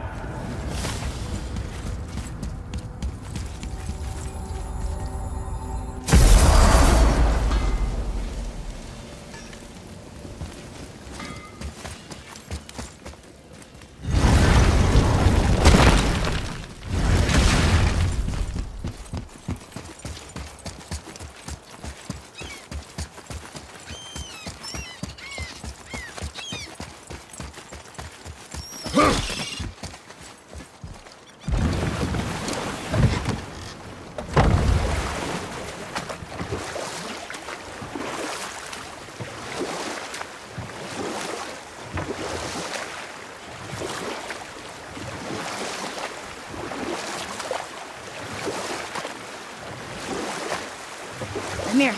Amir,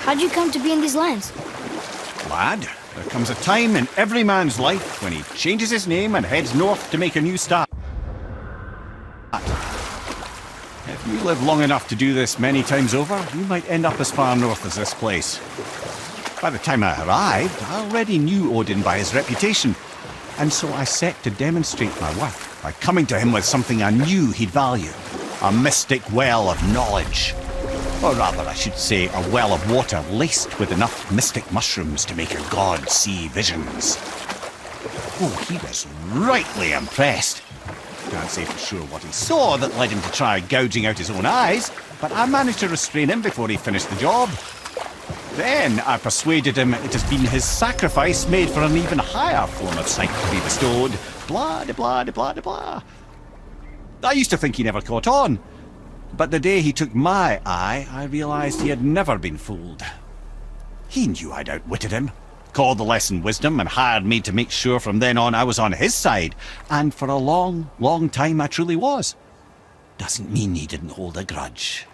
how'd you come to be in these lands? Lad, there comes a time in every man's life when he changes his name and heads north to make a new start. If you live long enough to do this many times over, you might end up as far north as this place. By the time I arrived, I already knew Odin by his reputation, and so I set to demonstrate my worth by coming to him with something I knew he'd value. A mystic well of knowledge. Or rather, I should say, a well of water laced with enough mystic mushrooms to make a god see visions. Oh, he was rightly impressed. Can't say for sure what he saw that led him to try gouging out his own eyes, but I managed to restrain him before he finished the job. Then I persuaded him it has been his sacrifice made for an even higher form of sight to be bestowed. Blah, de blah, de blah, de blah. I used to think he never caught on. But the day he took my eye, I realized he had never been fooled. He knew I'd outwitted him, called the lesson wisdom, and hired me to make sure from then on I was on his side. And for a long, long time I truly was. Doesn't mean he didn't hold a grudge.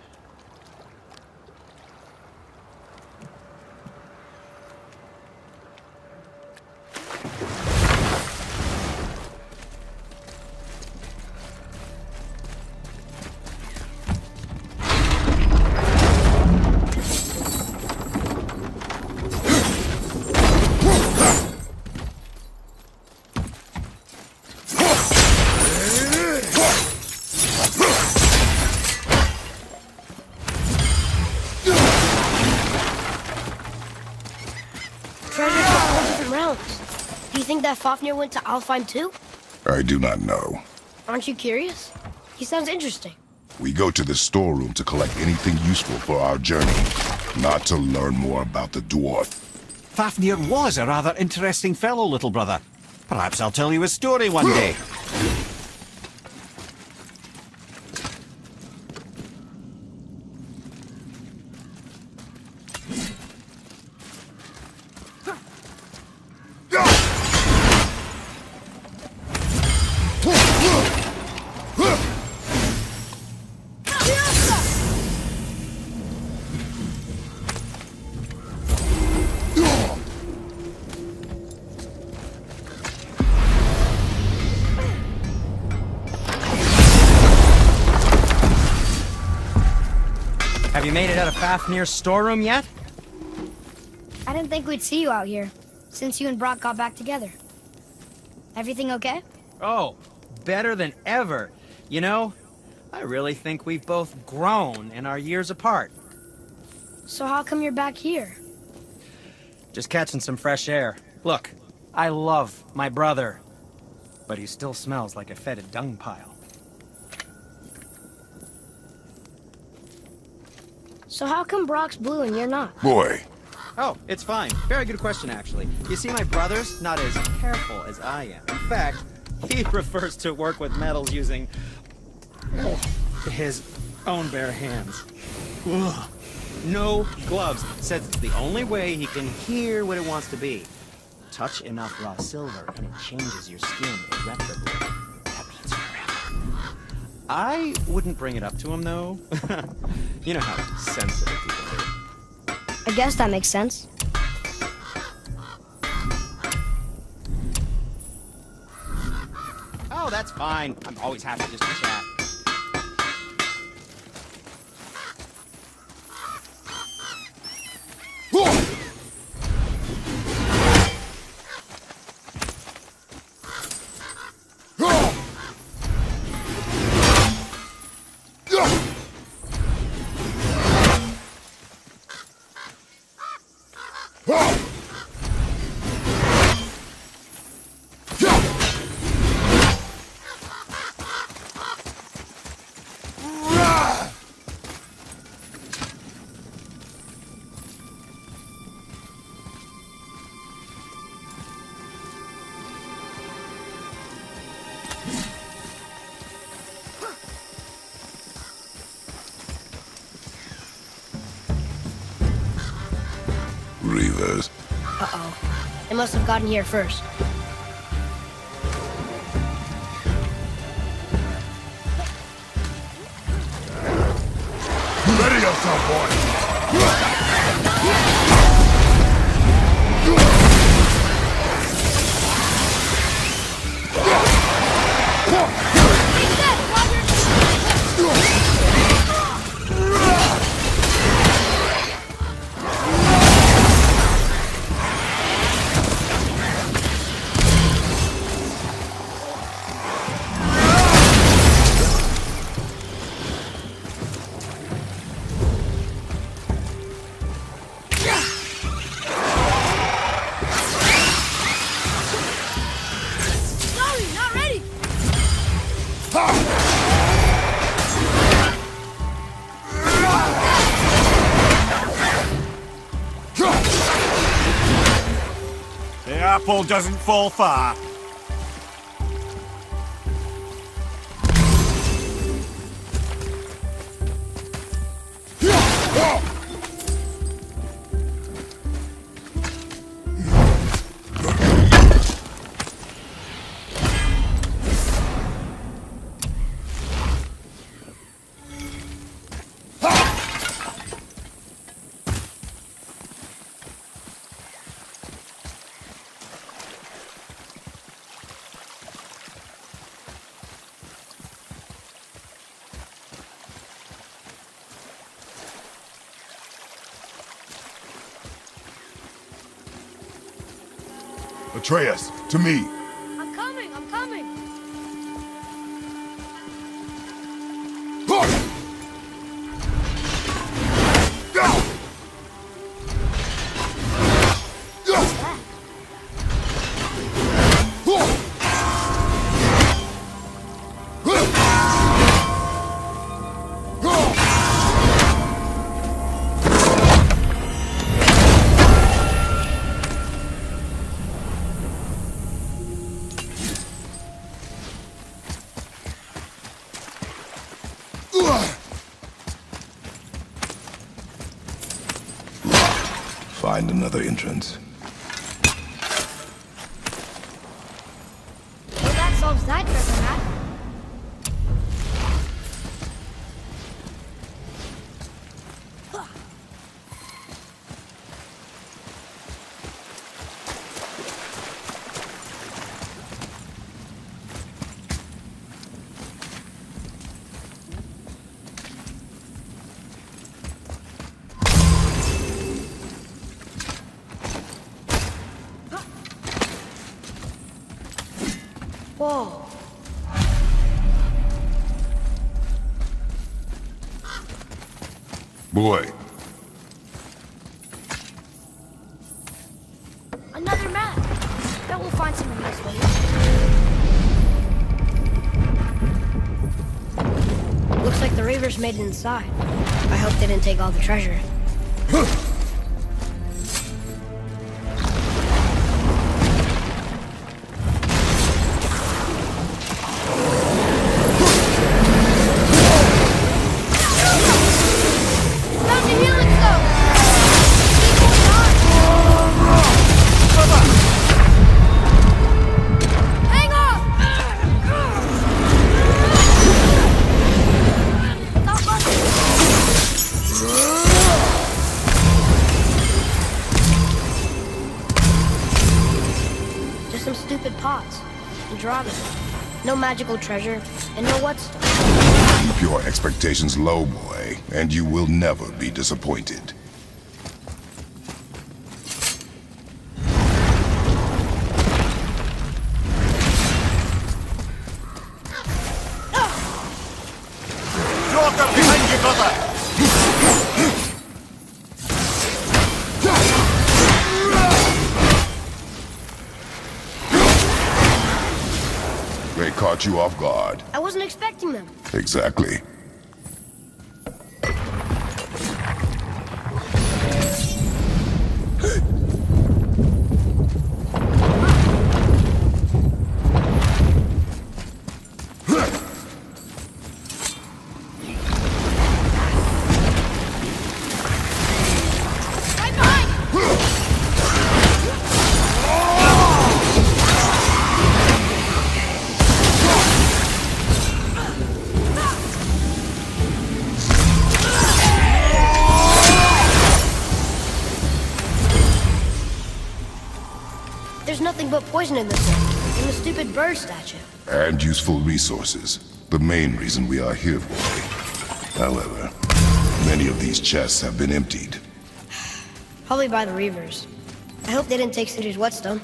Do you think that Fafnir went to Alfheim too? I do not know. Aren't you curious? He sounds interesting. We go to the storeroom to collect anything useful for our journey, not to learn more about the dwarf. Fafnir was a rather interesting fellow, little brother. Perhaps I'll tell you a story one day. Have you made it out of Fafnir's storeroom yet? I didn't think we'd see you out here, since you and Brock got back together. Everything okay? Oh, better than ever. You know, I really think we've both grown in our years apart. So how come you're back here? Just catching some fresh air. Look, I love my brother, but he still smells like a fetid dung pile. So how come Brock's blue and you're not? Boy, Oh, it's fine. Very good question, actually. You see, my brother's not as careful as I am. In fact, he prefers to work with metals using his own bare hands. Ugh. No gloves. Says it's the only way he can hear what it wants to be. Touch enough raw silver and it changes your skin irreparably. That means forever. I wouldn't bring it up to him, though. You know how sensitive people are. I guess that makes sense. Oh, that's fine. I'm always happy just to chat. Reavers. Uh-oh. They must have gotten here first. Ready yourself, boy! Sorry, not ready. The apple doesn't fall far. Atreus, to me. I'm coming, I'm coming. Find another entrance. Well, that solves that treasure map. Whoa. Boy, Another map. Bet we'll find something useful. Looks like the Reavers made it inside. I hope they didn't take all the treasure. Found the healing stone! Keep going on! Hang on! Stop busting! Just some stupid pots and Dragon. No magical treasure and no whetstone. keep your expectations low, boy, and you will never be disappointed. Joker, behind you, brother! They caught you off guard. I wasn't expecting them. Exactly. Right behind! nothing but poison in this one, and the stupid bird statue. And useful resources. The main reason we are here, boy. However, many of these chests have been emptied. Probably by the Reavers. I hope they didn't take City's whetstone.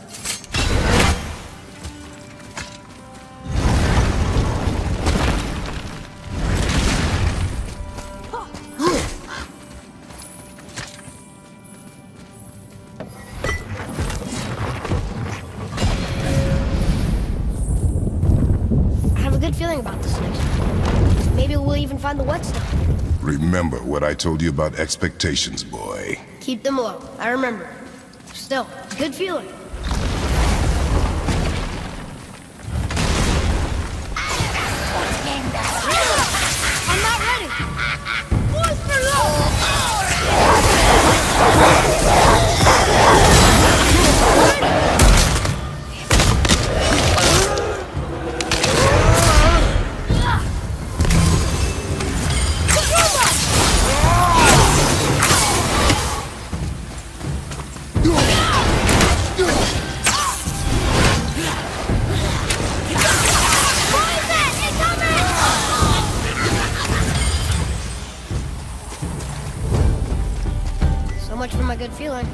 I have a good feeling about this next one. Maybe we'll even find the whetstone. Remember what I told you about expectations, boy. Keep them low. I remember. Still, good feeling. I'm not ready. One for So much for my good feeling.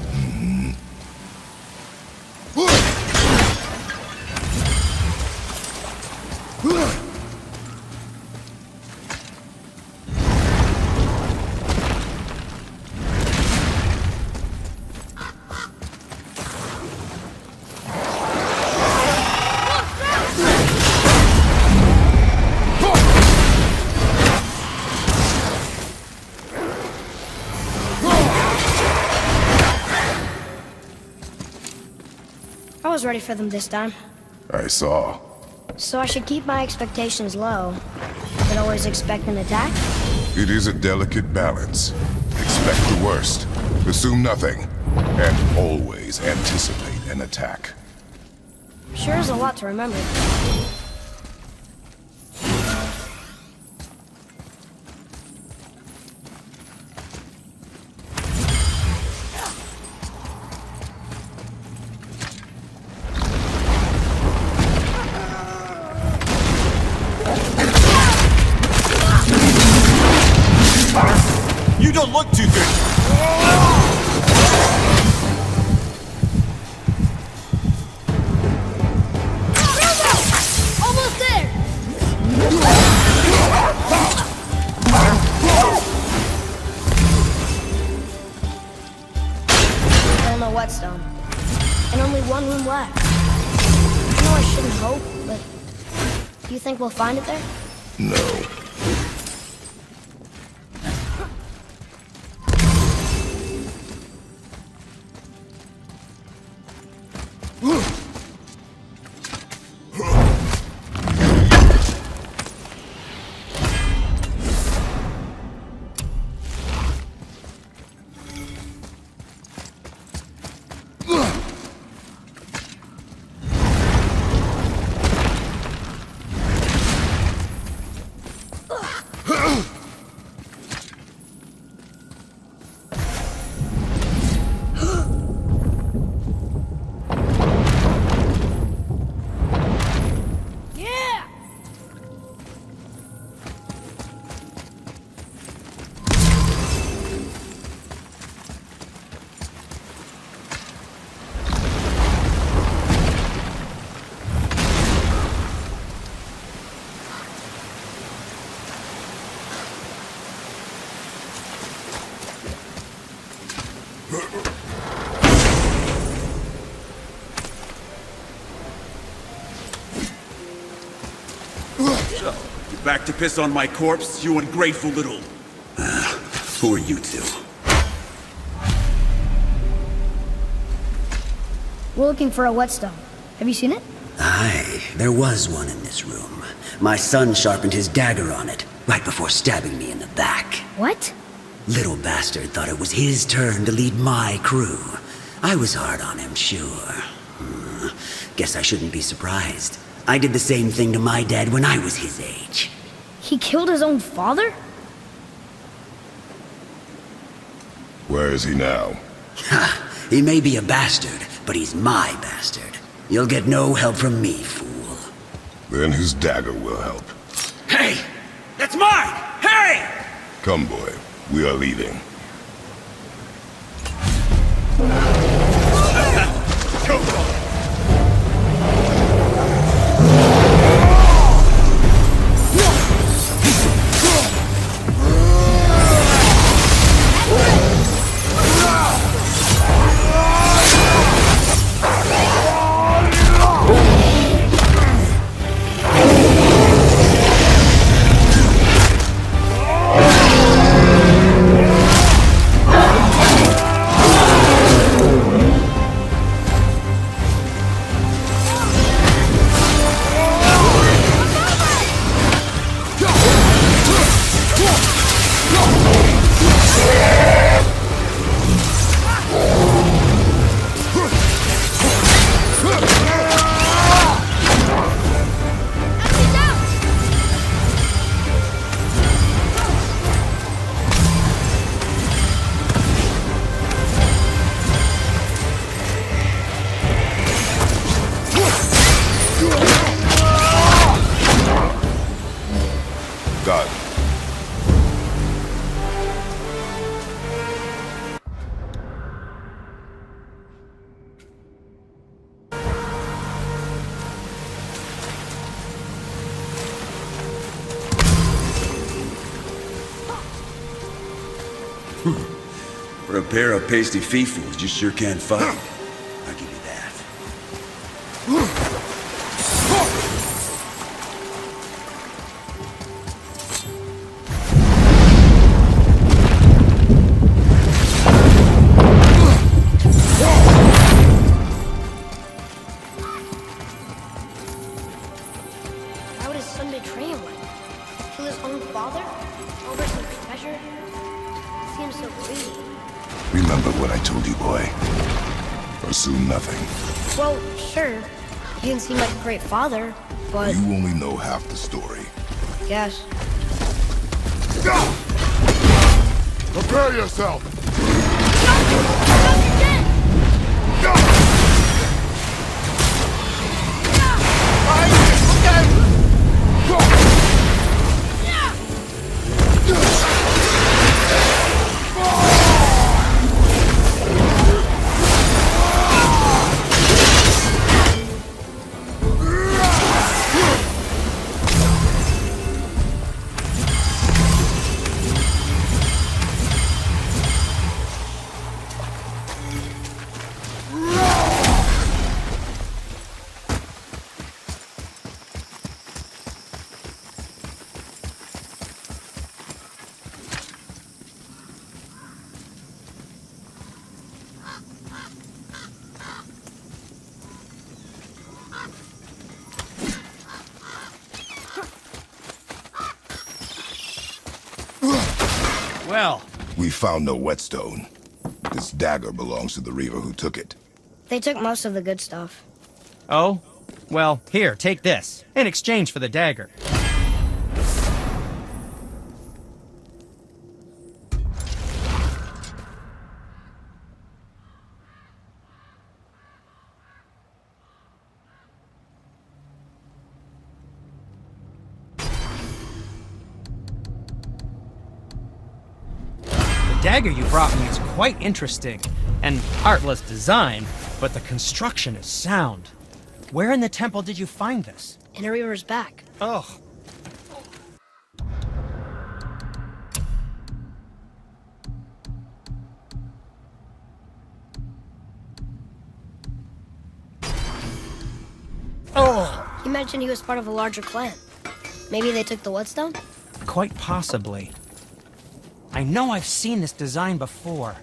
I was ready for them this time. I saw. So I should keep my expectations low, but always expect an attack? It is a delicate balance. Expect the worst, assume nothing, and always anticipate an attack. Sure is a lot to remember. You don't look too good. Almost there! Still no whetstone. And only one room left. I know I shouldn't hope, but do you think we'll find it there? No. So, you back to piss on my corpse, you ungrateful little... who are you two? We're looking for a whetstone. Have you seen it? Aye, there was one in this room. My son sharpened his dagger on it, right before stabbing me in the back. What? Little bastard thought it was his turn to lead my crew. I was hard on him, sure. Guess I shouldn't be surprised. I did the same thing to my dad when I was his age. He killed his own father? Where is he now? Ha! He may be a bastard, but he's my bastard. You'll get no help from me, fool. Then his dagger will help. Hey! That's mine! Hey! Come, boy. We are leaving. God. For a pair of pasty fiefus, you sure can fight. I'll give you that. Why would his son betray him like that? Kill his own father? Over some treasure? Seems so greedy. Remember what I told you, boy. Pursue nothing. Well, sure. He didn't seem like a great father, but... You only know half the story. Yes. Prepare yourself! Well, We found no whetstone. This dagger belongs to the Reaver who took it. They took most of the good stuff. oh? Well, here, take this. In exchange for the dagger. The dagger you brought me is quite interesting. An artless design, but the construction is sound. Where in the temple did you find this? In a Reaver's back. Oh. Oh, He mentioned he was part of a larger clan. Maybe they took the whetstone? quite possibly. I know I've seen this design before.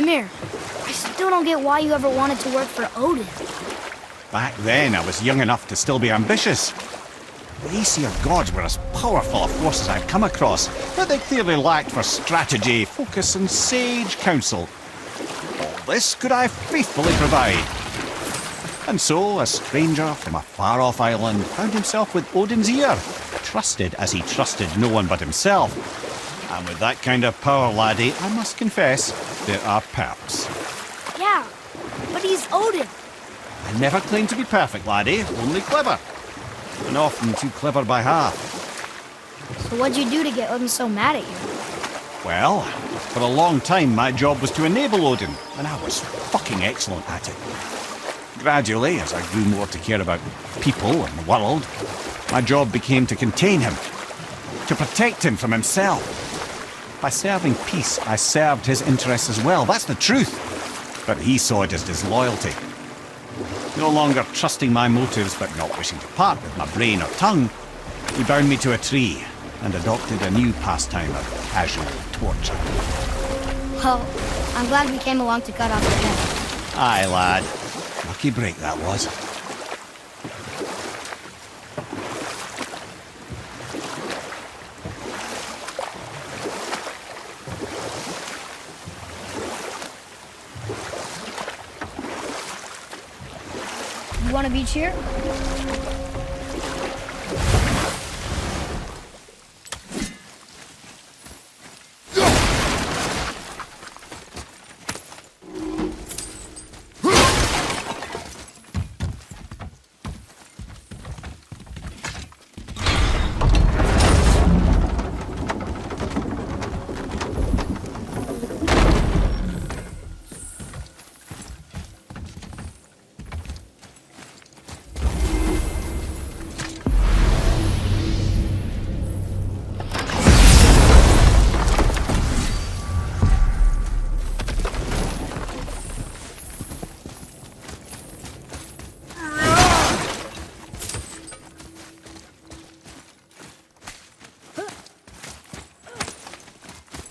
Mimir, I still don't get why you ever wanted to work for Odin. Back then, I was young enough to still be ambitious. The Aesir gods were as powerful a force as I've come across, but they clearly lacked for strategy, focus, and sage counsel. All this could I faithfully provide. And so, a stranger from a far-off island found himself with Odin's ear, trusted as he trusted no one but himself. And with that kind of power, laddie, I must confess, there are perks. Yeah, but he's Odin. I never claimed to be perfect, laddie, only clever. And often too clever by half. So what'd you do to get Odin so mad at you? Well, for a long time my job was to enable Odin, and I was fucking excellent at it. Gradually, as I grew more to care about people and the world, my job became to contain him, to protect him from himself. By serving peace, I served his interests as well, that's the truth. But he saw it as disloyalty. No longer trusting my motives, but not wishing to part with my brain or tongue, he bound me to a tree and adopted a new pastime of casual torture. Well, I'm glad we came along to cut off your head. Aye, lad. Lucky break that was. You want a beach here?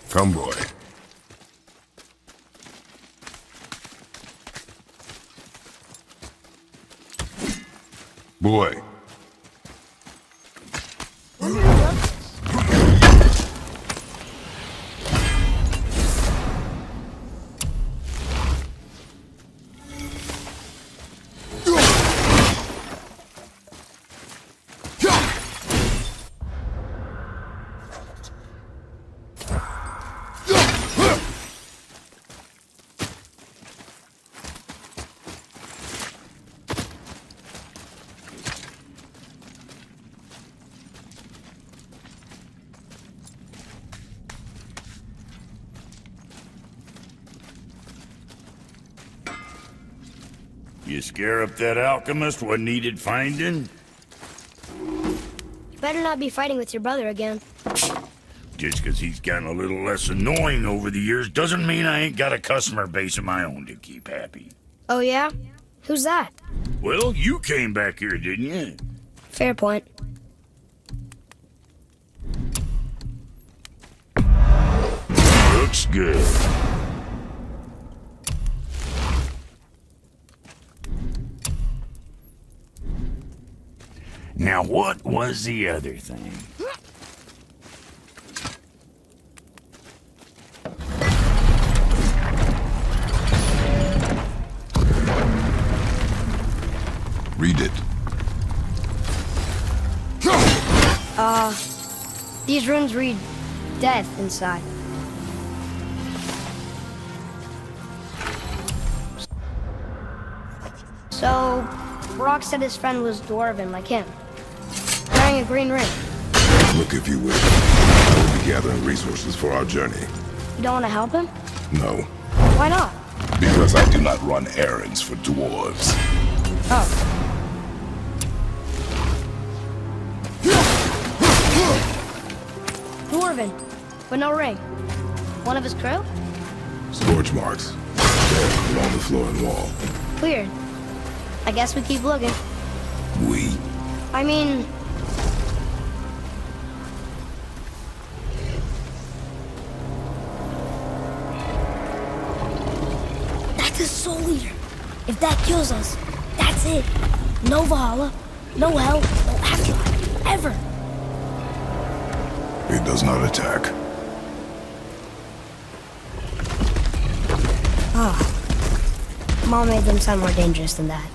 Come, boy. Boy. You scare up that alchemist what needed finding? You better not be fighting with your brother again. Just 'cause he's gotten a little less annoying over the years doesn't mean I ain't got a customer base of my own to keep happy. Oh yeah? Who's that? Well, you came back here, didn't you? Fair point. Looks good. Now, what was the other thing? Read it. These runes read death inside. So, Brock said his friend was dwarven like him, wearing a green ring. Look if you will. I will be gathering resources for our journey. You don't want to help him? No, Why not? because I do not run errands for dwarves. Oh. Dwarven, but no ring. One of his crew? Scorch marks. There, along the floor and wall. Weird. I guess we keep looking. We. I mean... kills us, that's it. No Valhalla, no hell, no afterlife, ever. It does not attack. Mom made them sound more dangerous than that.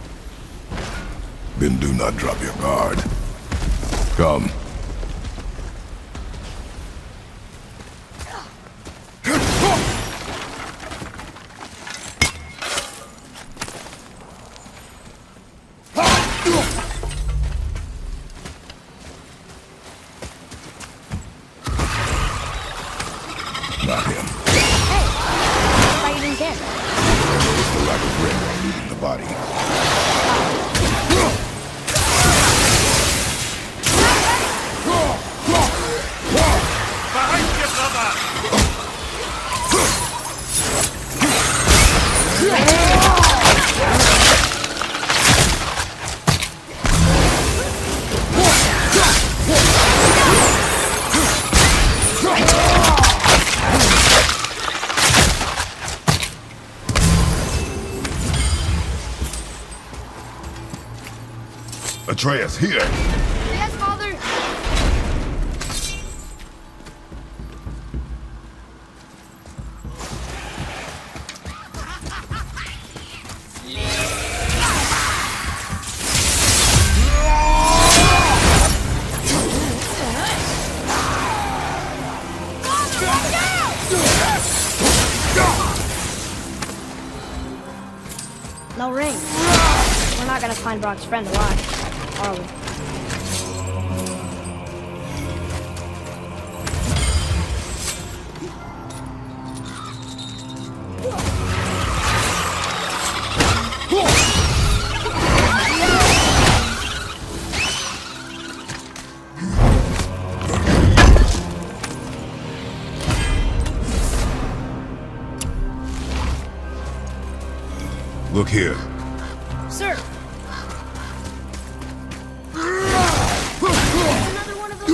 Then do not drop your guard. Come. Not him. Hey, I thought you didn't care. It's the lack of rim while leaving the body. Atreus, here! Yes, Father! No ring. We're not gonna find Brock's friend alive, are we? Look here. Sir! Another one of those.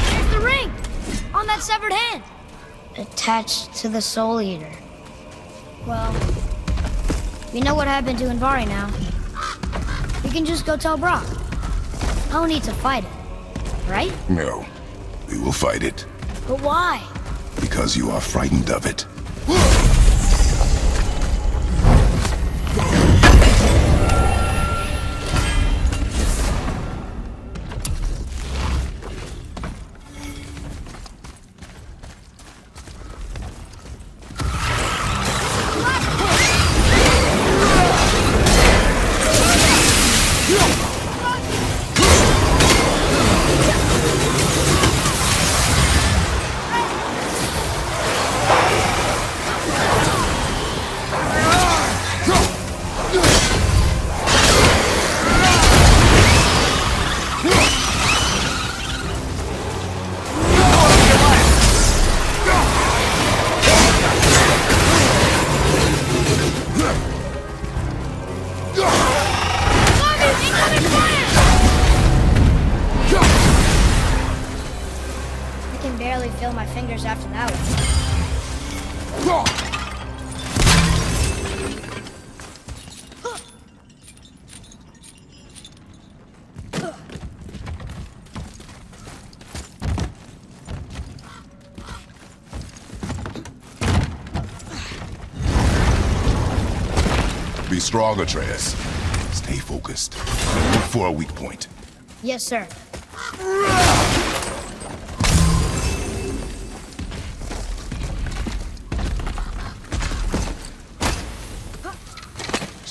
There's the ring! On that severed hand! Attached to the Soul Eater. Well, we know what happened to Invari now. We can just go tell Brock. No need to fight it, right? No. We will fight it. But why? Because you are frightened of it. I can barely feel my fingers after that one. Be strong, Atreus. Stay focused. Look for a weak point. Yes, sir.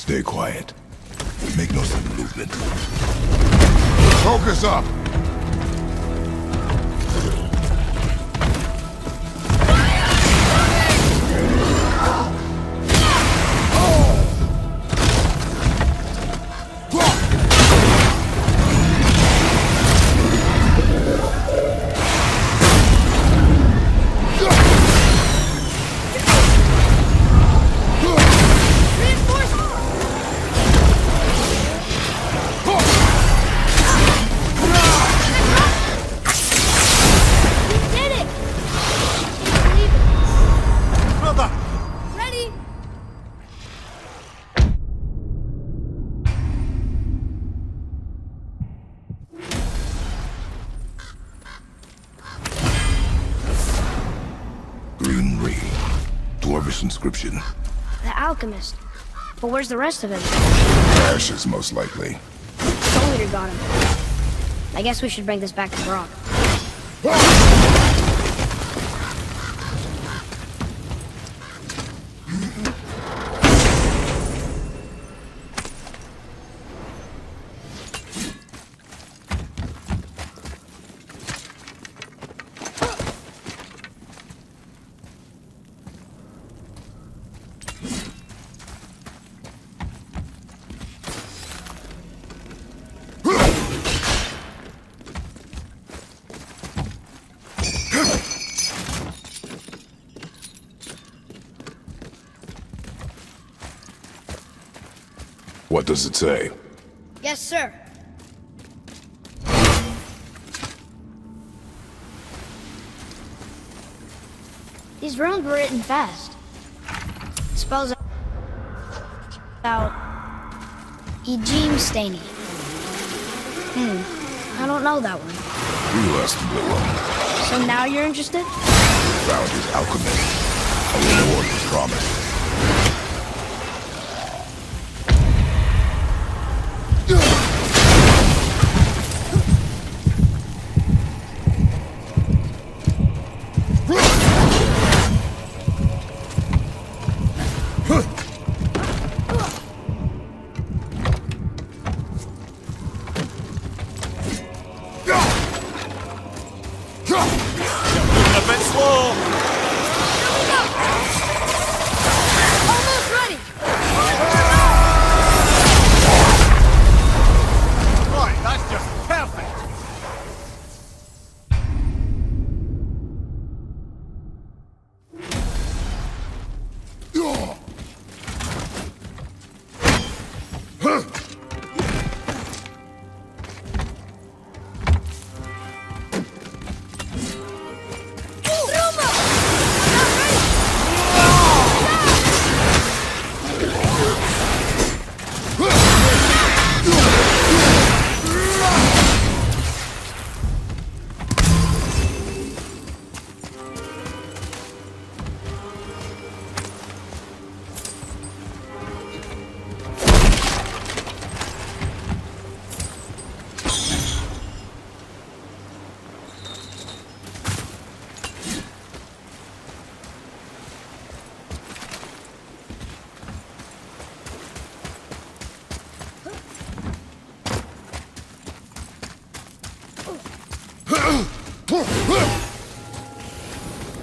Stay quiet. Make no sudden movement. Focus up! Green ring. Dwarvish inscription. The alchemist. But where's the rest of him? Ashes, most likely. Soul Eater got him. I guess we should bring this back to Brock. What does it say? Yes, sir. These runes were written fast. It spells out Ejim Staney. I don't know that one. You asked the blue one. So now you're interested? Found his alchemist. A reward was promised. A bit slow. Almost ready! Right, that's just perfect.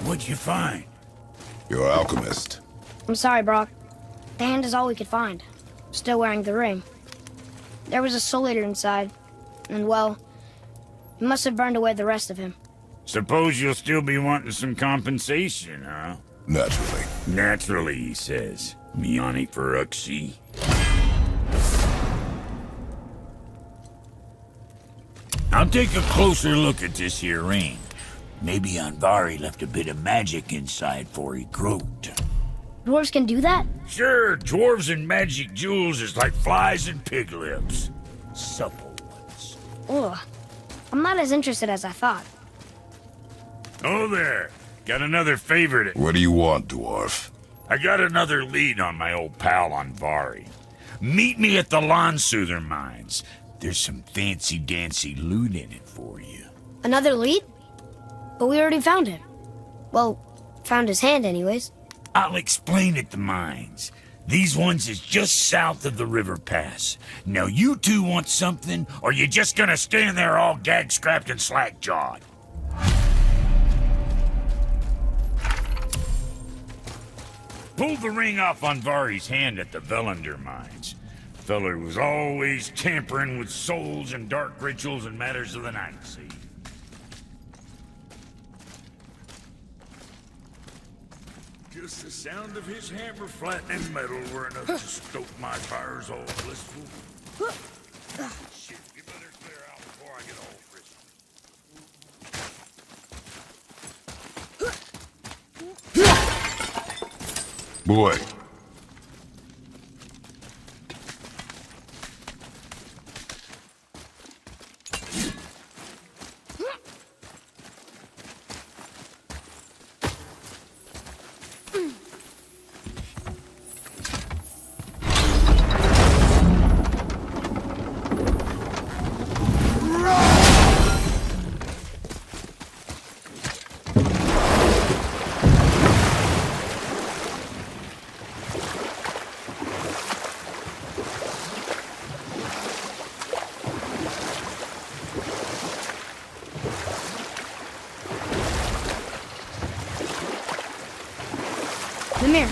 What'd you find? Your alchemist. I'm sorry, Brock. The hand is all we could find. Still wearing the ring. There was a Soul Eater inside. And, well, he must have burned away the rest of him. Suppose you'll still be wanting some compensation, huh? Naturally. Naturally, he says. Miani Feruxi. I'll take a closer look at this here ring. Maybe Anvari left a bit of magic inside for he croaked. Dwarves can do that? Sure, dwarves and magic jewels is like flies and pig lips. Supple ones. Ugh. I'm not as interested as I thought. Oh there, got another favorite. What do you want, dwarf? I got another lead on my old pal Anvari. Meet me at the Lawnsoother mines. There's some fancy-dancy loot in it for you. Another lead? But we already found him. Well, found his hand anyways. I'll explain at the mines. These ones is just south of the river pass. Now you two want something, or you just gonna stand there all gag-scrapped and slack-jawed? Pulled the ring off Anvari's hand at the Velander mines. Feller was always tampering with souls and dark rituals and matters of the night, see? Just the sound of his hammer flattening metal were enough to stoke my fires all blissful. Shit, you better clear out before I get all frisky. Boy. Mimir,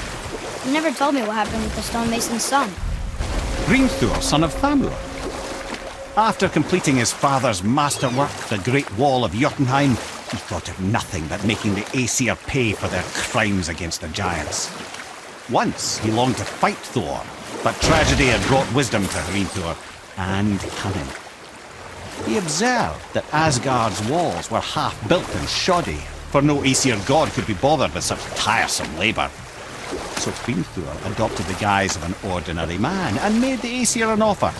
you never told me what happened with the stonemason's son. Hrimthur, son of Thamur. After completing his father's masterwork, the Great Wall of Jotunheim, he thought of nothing but making the Aesir pay for their crimes against the giants. Once he longed to fight Thor, but tragedy had brought wisdom to Hrimthur, and cunning. He observed that Asgard's walls were half-built and shoddy, for no Aesir god could be bothered with such tiresome labour. So Hrimthur adopted the guise of an ordinary man and made the Aesir an offer.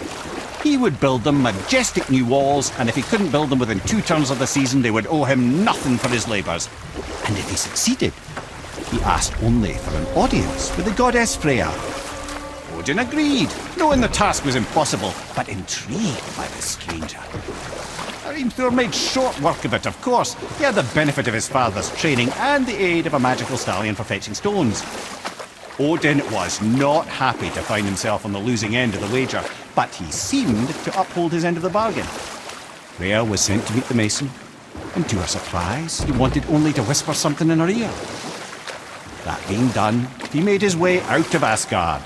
He would build them majestic new walls, and if he couldn't build them within 2 turns of the season, they would owe him nothing for his labours. And if he succeeded, he asked only for an audience with the goddess Freya. Odin agreed, knowing the task was impossible, but intrigued by the stranger. Hrimthur made short work of it, of course. He had the benefit of his father's training and the aid of a magical stallion for fetching stones. Odin was not happy to find himself on the losing end of the wager, but he seemed to uphold his end of the bargain. Freya was sent to meet the mason, and to her surprise, he wanted only to whisper something in her ear. That being done, he made his way out of Asgard.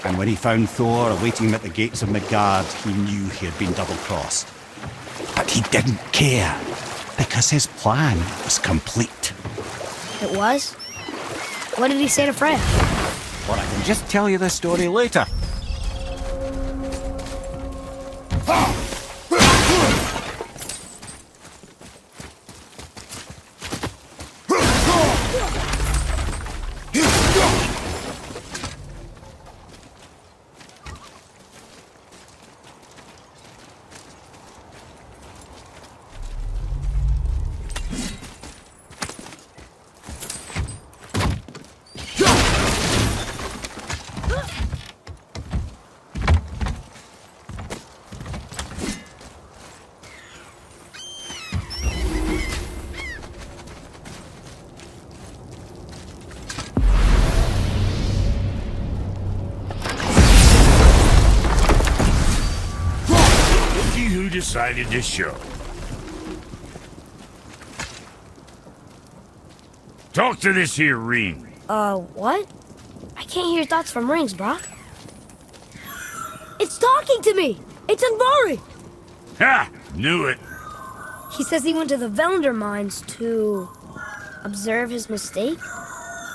And when he found Thor awaiting him at the gates of Midgard, he knew he had been double-crossed. But he didn't care, because his plan was complete. It was? What did he say to Freya? Well, I can just tell you the story later. Who decided to show? Talk to this here ring. What? I can't hear thoughts from rings, Brock. It's talking to me! It's Andvari! Ha! Knew it. He says he went to the Velander mines to observe his mistake,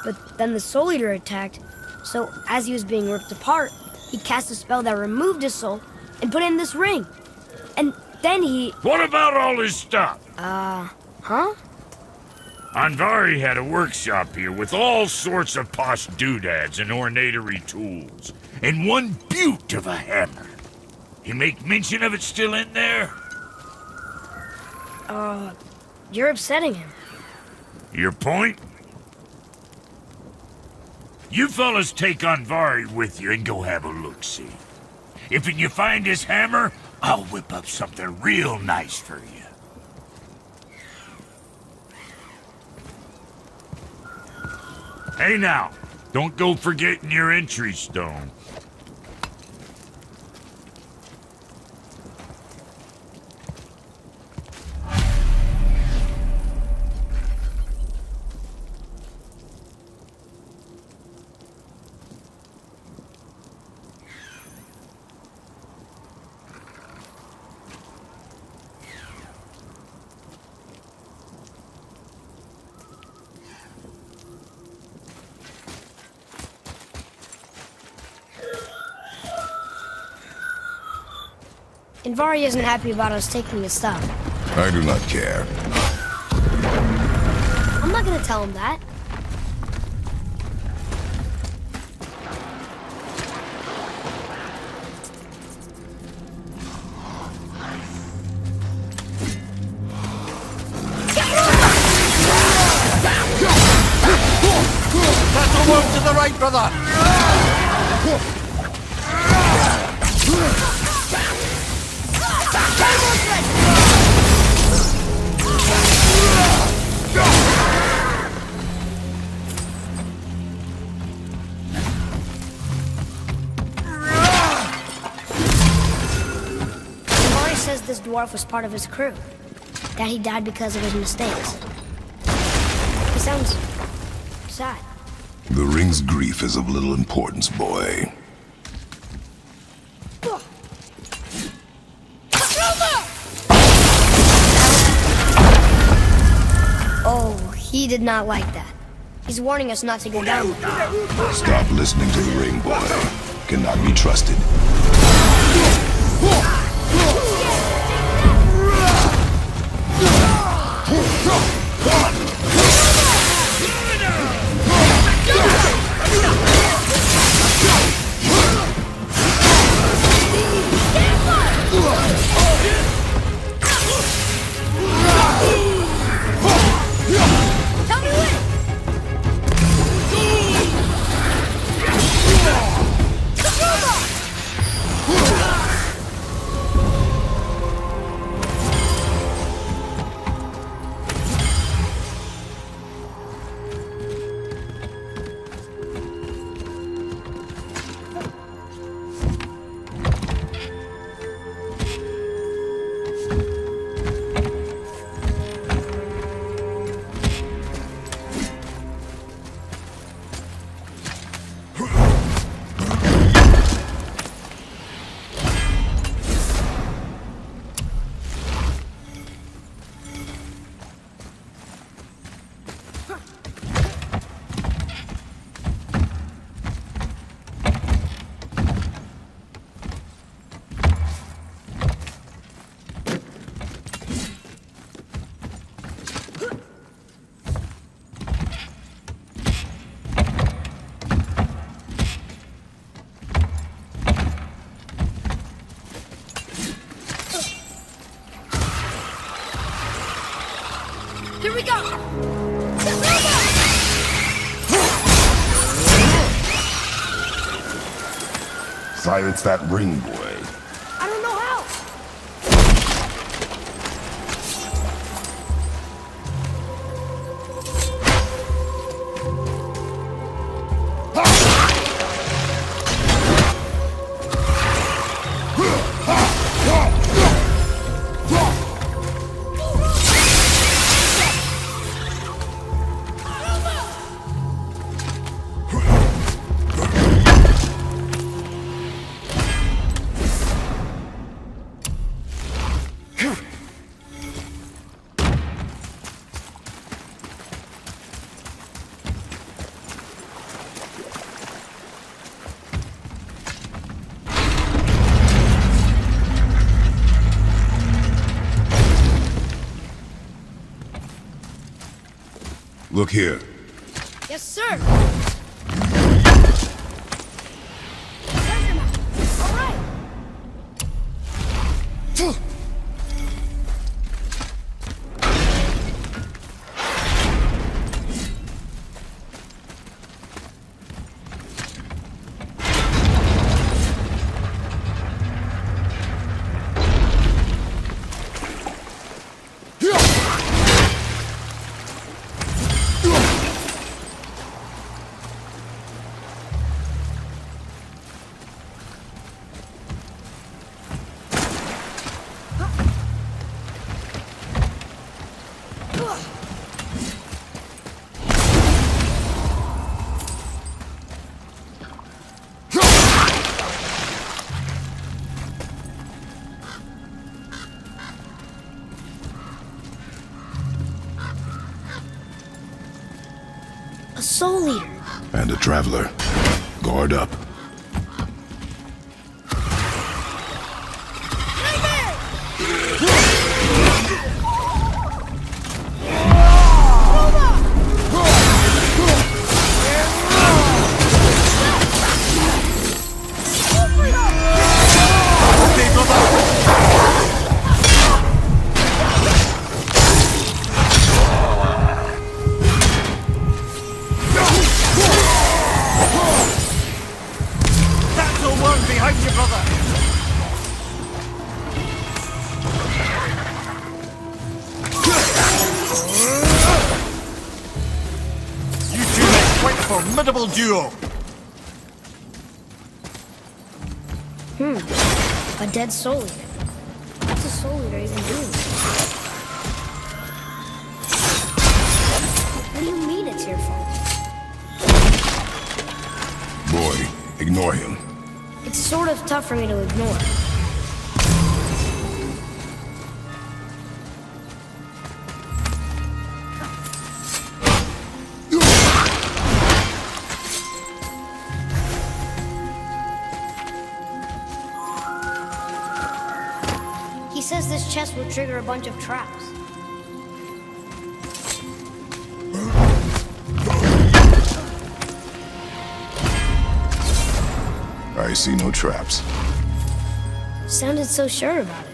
but then the Soul Eater attacked, so as he was being ripped apart, he cast a spell that removed his soul and put in this ring. And then he... What about all his stuff? Huh? Andvari had a workshop here with all sorts of posh doodads and ornatery tools, and one beaut of a hammer. You make mention of it still in there? You're upsetting him. Your point? You fellas take Andvari with you and go have a look-see. If you find his hammer, I'll whip up something real nice for you. Hey now, Don't go forgetting your entry stone. Invari isn't happy about us taking his stuff. I do not care. I'm not gonna tell him that. Battle work to the right, brother! Invari says this dwarf was part of his crew. That he died because of his mistakes. He sounds sad. The ring's grief is of little importance, boy. Oh, he did not like that. He's warning us not to go down there. Stop listening to the ring, boy. Cannot be trusted. Here we go! Silence that ring, boy. I don't know how! Look here. Yes, sir! All right! A soul eater. And a traveler. Guard up. Formidable duo! A dead soul eater. What's a soul eater even do? What do you mean it's your fault? Boy, ignore him. It's sort of tough for me to ignore. He says this chest will trigger a bunch of traps. I see no traps. Sounded so sure about it.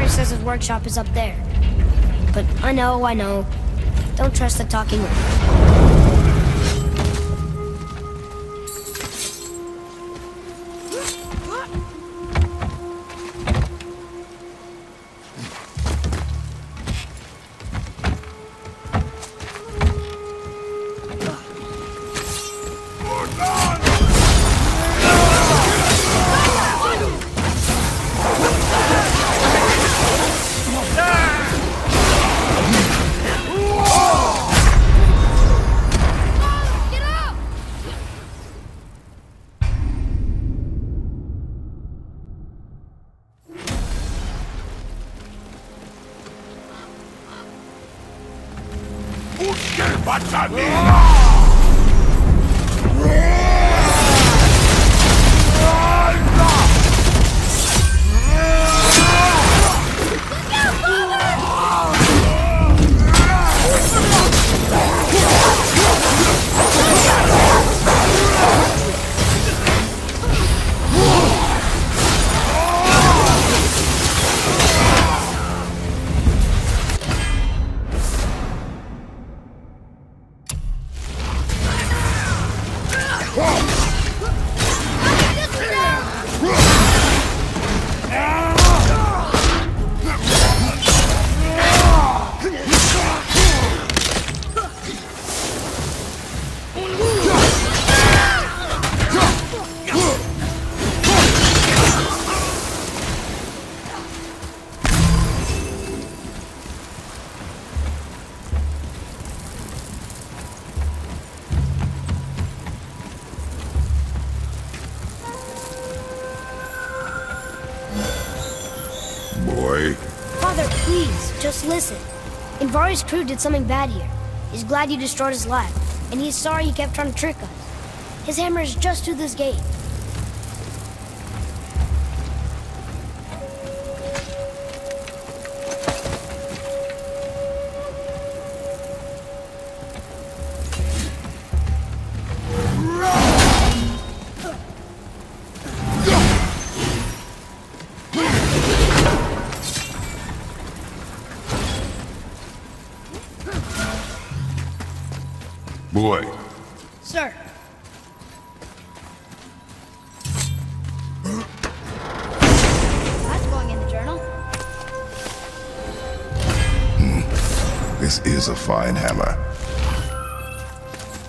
Says his workshop is up there. But I know. Don't trust the talking man. Father, please, just listen. Invari's crew did something bad here. He's glad you destroyed his lab, and he's sorry you kept trying to trick us. His hammer is just through this gate. Boy, Sir. That's going in the journal. this is a fine hammer.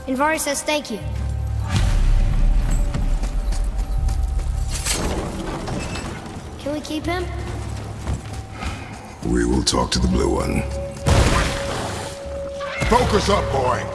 Invari says thank you. Can we keep him? We will talk to the blue one. Focus up, boy!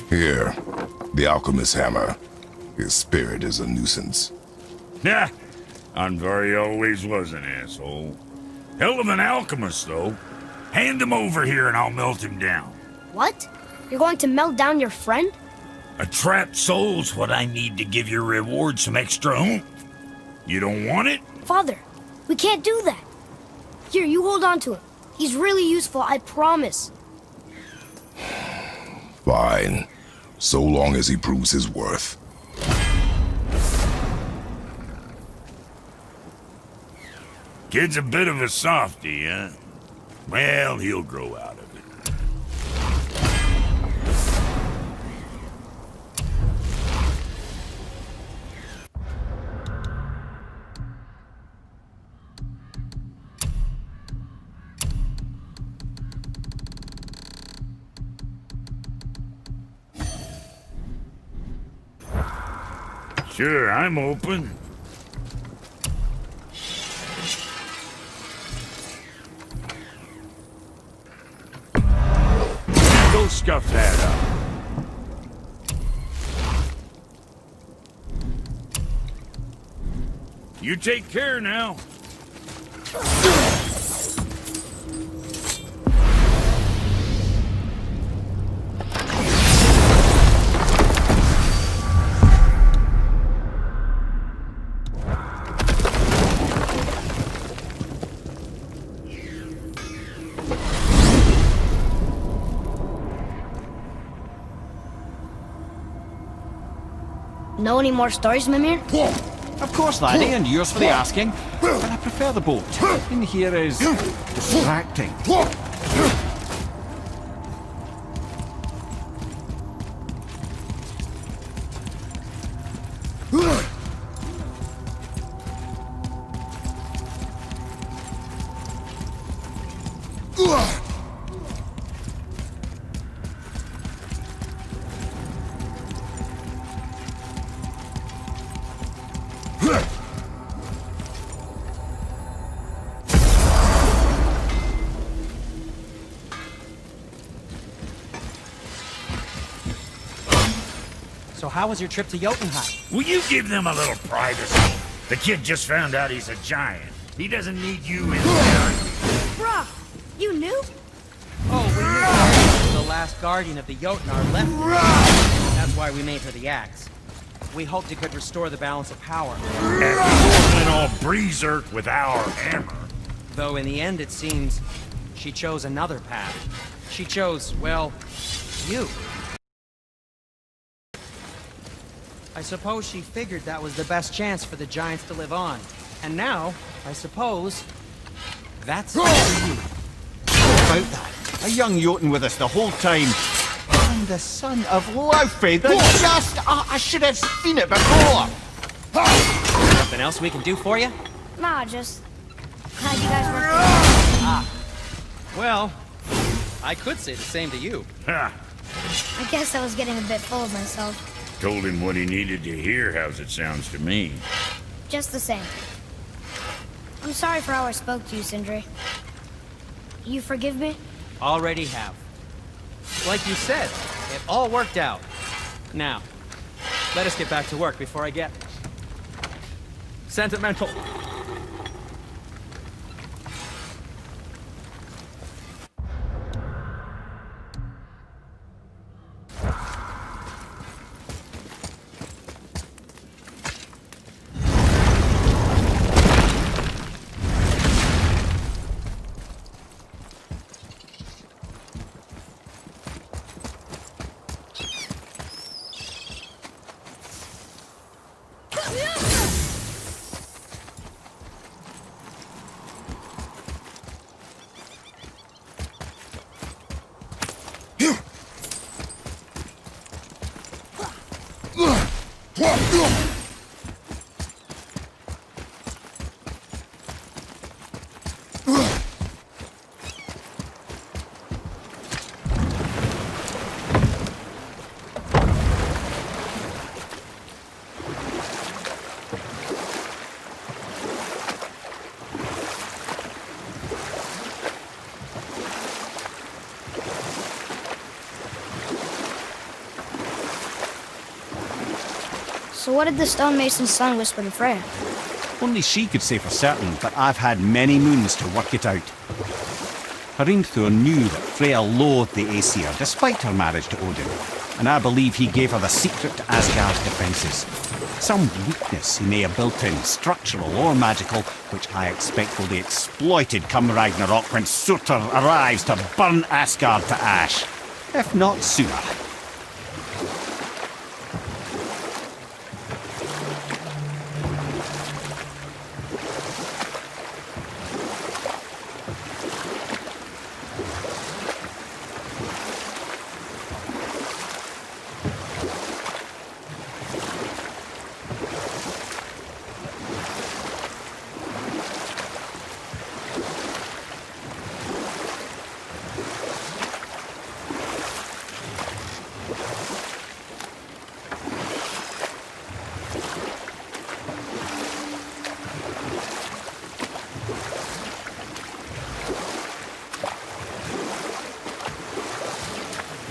Here, the alchemist's hammer. His spirit is a nuisance. Nah, Anvari always was an asshole. Hell of an alchemist, though. Hand him over here and I'll melt him down. What? You're going to melt down your friend? A trapped soul's what I need to give your reward some extra oomph. You don't want it? Father, we can't do that. Here, you hold on to him. He's really useful, I promise. Fine. So long as he proves his worth. Kid's a bit of a softy, huh? Well, he'll grow out of it. Sure, I'm open. Go scuff that up. You take care now. Know any more stories, Mimir? Of course, laddie, and yours for the asking. But I prefer the boat. In here is distracting. So how was your trip to Jotunheim? Will you give them a little privacy? The kid just found out he's a giant. He doesn't need you in there. Bruh, you knew? Oh, we knew she was the last guardian of the Jotnar left. That's why we made her the axe. We hoped it could restore the balance of power. After we went all breezerk with our hammer. Though in the end it seems she chose another path. She chose, well, you. I suppose she figured that was the best chance for the Giants to live on. And now, I suppose, that's for you. About that, a young Jotun with us the whole time. And the son of Laufey, I should have seen it before! Something else we can do for you? Nah, just glad you guys were. Well, I could say the same to you. Ha! I guess I was getting a bit full of myself. Told him what he needed to hear, how's it sounds to me. Just the same. I'm sorry for how I spoke to you, Sindri. You forgive me? Already have. Like you said, it all worked out. Now, let us get back to work before I get sentimental. So what did the stonemason's son whisper to Freya? Only she could say for certain, but I've had many moons to work it out. Hrimthur knew that Freya loathed the Aesir, despite her marriage to Odin, and I believe he gave her the secret to Asgard's defences. Some weakness he may have built in, structural or magical, which I expect will be exploited come Ragnarok when Surtur arrives to burn Asgard to ash. If not sooner.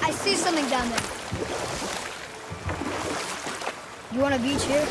I see something down there. You want a beach here?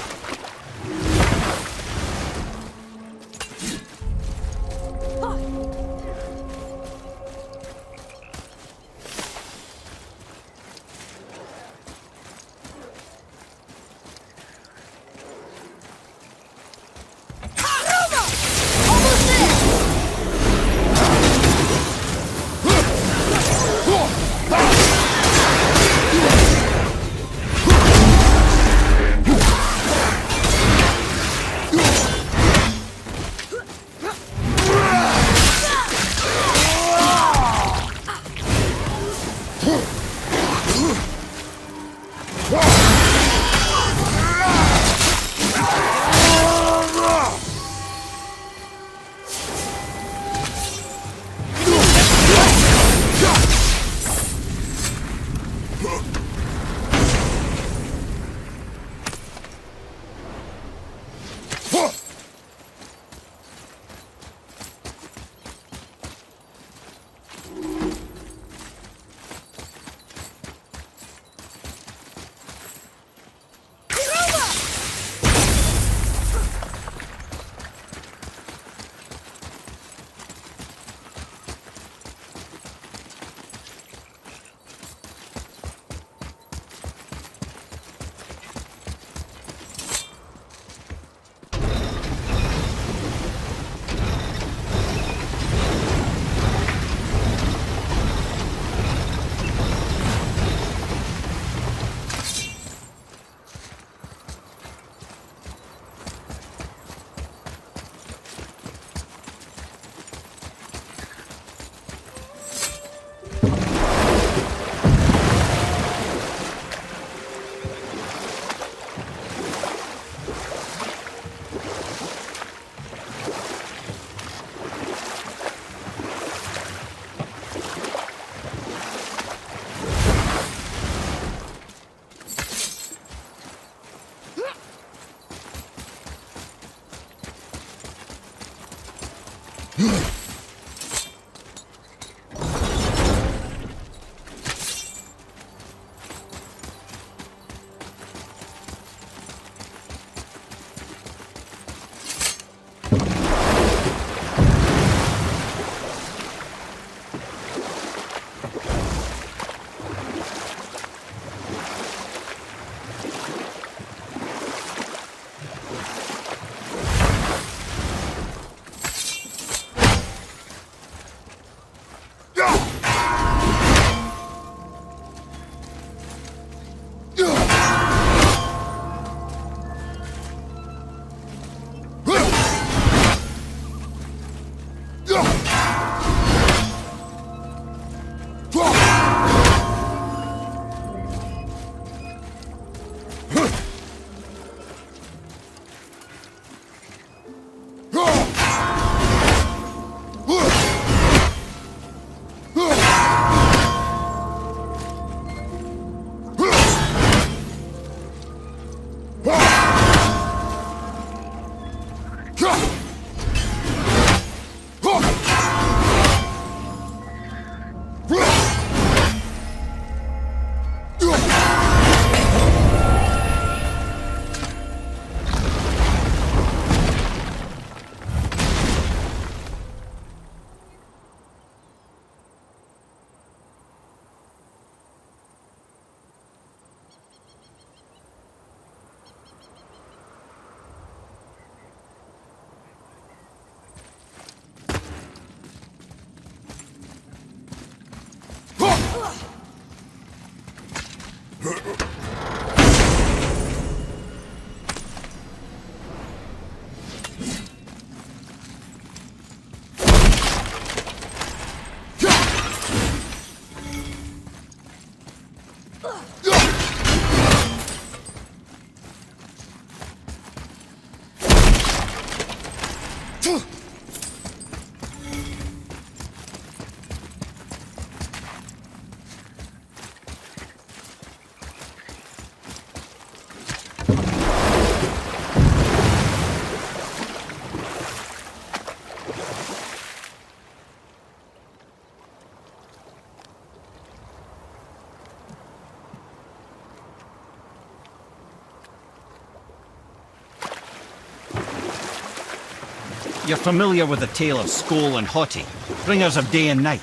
You're familiar with the tale of Skoll and Hati, bringers of day and night?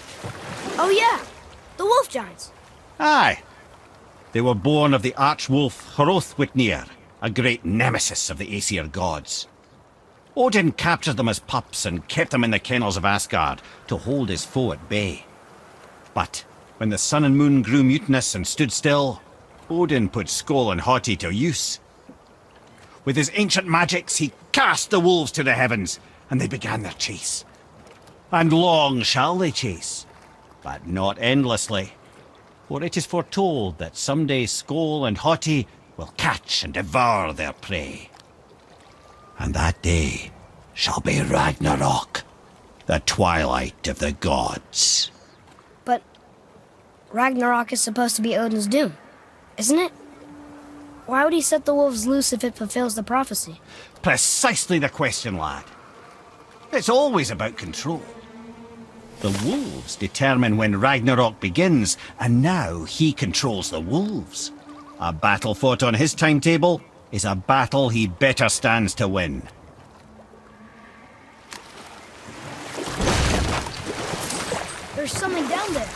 Oh yeah, the wolf giants. Aye. They were born of the arch-wolf Hrothwitnir, a great nemesis of the Aesir gods. Odin captured them as pups and kept them in the kennels of Asgard to hold his foe at bay. But when the sun and moon grew mutinous and stood still, Odin put Skoll and Hati to use. With his ancient magics, he cast the wolves to the heavens, and they began their chase. And long shall they chase, but not endlessly. For it is foretold that someday Skoll and Hati will catch and devour their prey. And that day shall be Ragnarok, the twilight of the gods. But Ragnarok is supposed to be Odin's doom, isn't it? Why would he set the wolves loose if it fulfills the prophecy? Precisely the question, lad. It's always about control. The wolves determine when Ragnarok begins, and now he controls the wolves. A battle fought on his timetable is a battle he better stands to win. There's something down there.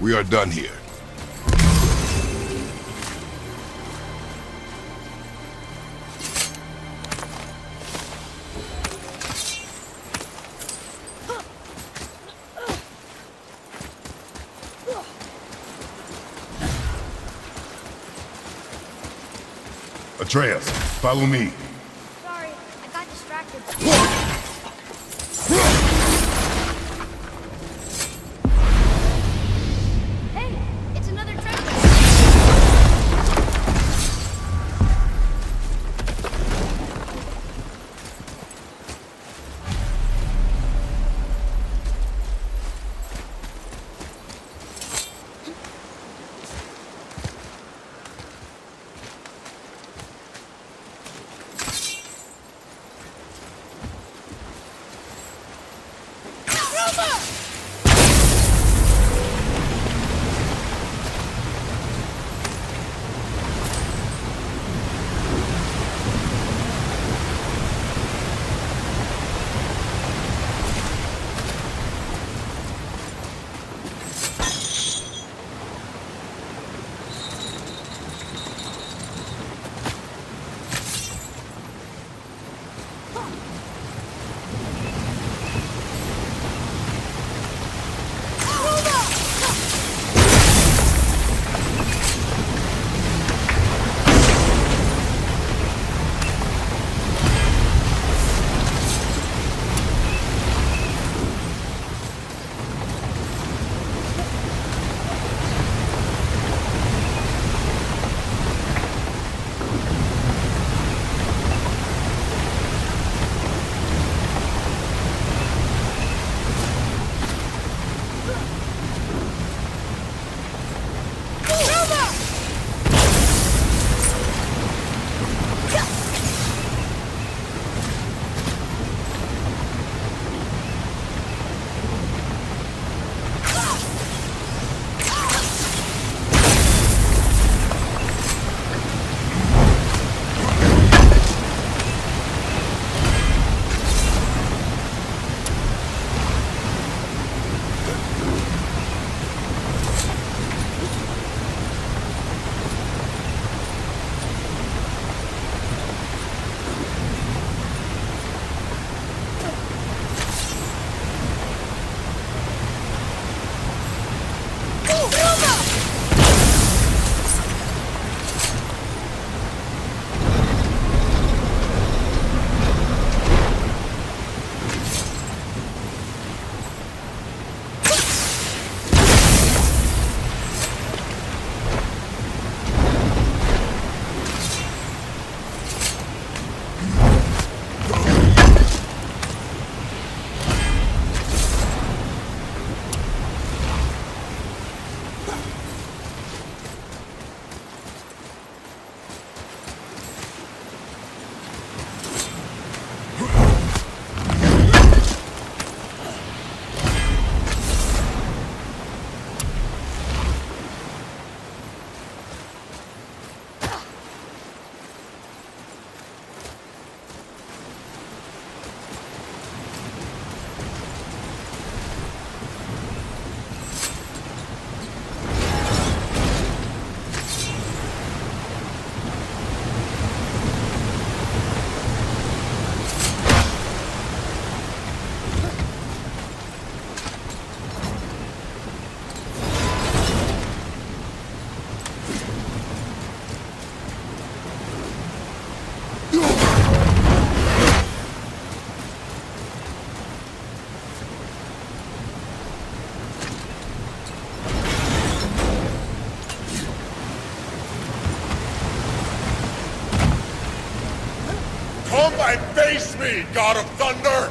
We are done here. Atreus, follow me. Sorry, I got distracted. Hey, it's another treasure. Come and face me, God of Thunder!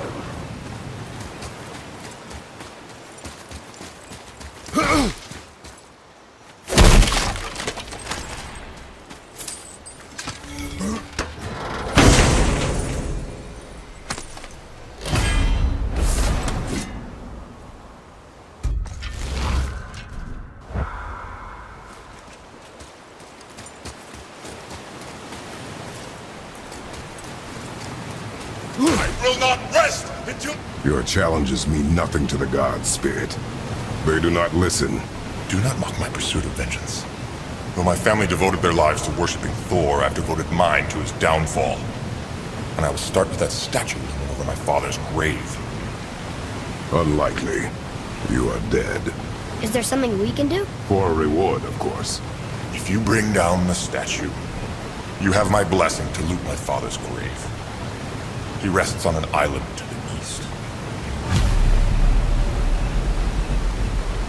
I will not rest until... Your challenges mean nothing to the gods, Spirit. They do not listen. Do not mock my pursuit of vengeance. Though my family devoted their lives to worshipping Thor, I've devoted mine to his downfall. And I will start with that statue hanging over my father's grave. Unlikely. You are dead. Is there something we can do? For a reward, of course. If you bring down the statue, You have my blessing to loot my father's grave. He rests on an island to the east.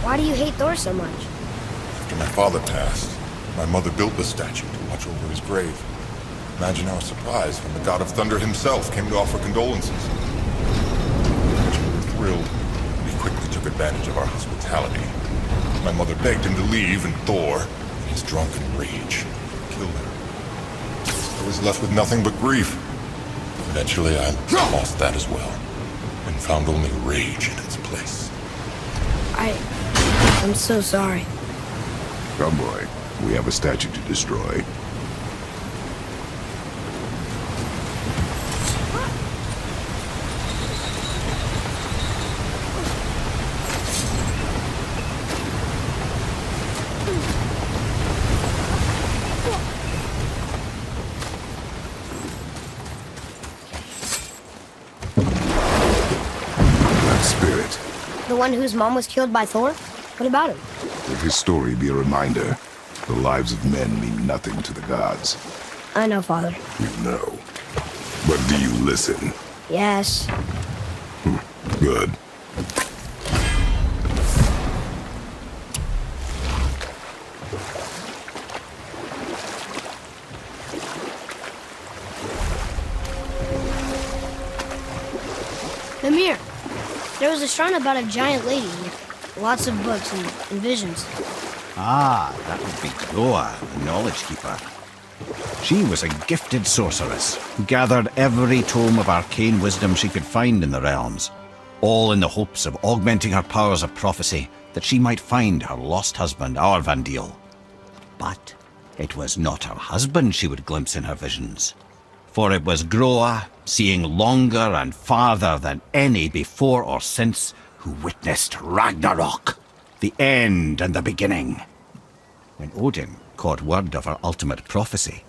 Why do you hate Thor so much? After my father passed, my mother built the statue to watch over his grave. Imagine our surprise when the God of Thunder himself came to offer condolences. We were thrilled. He quickly took advantage of our hospitality. My mother begged him to leave, and Thor, in his drunken rage, killed her. I was left with nothing but grief. Eventually, I lost that as well, and found only rage in its place. I'm so sorry. Come, boy. We have a statue to destroy. That spirit. The one whose mom was killed by Thor? What about him? Let his story be a reminder. The lives of men mean nothing to the gods. I know, Father. You know. But do you listen? Yes. Good. Mimir, there was a shrine about a giant lady with lots of books and visions. Ah, that would be Groa, the Knowledge Keeper. She was a gifted sorceress who gathered every tome of arcane wisdom she could find in the realms, all in the hopes of augmenting her powers of prophecy that she might find her lost husband, Aurvandil. But it was not her husband she would glimpse in her visions, for it was Groa, seeing longer and farther than any before or since, who witnessed Ragnarok, the end and the beginning. When Odin caught word of her ultimate prophecy,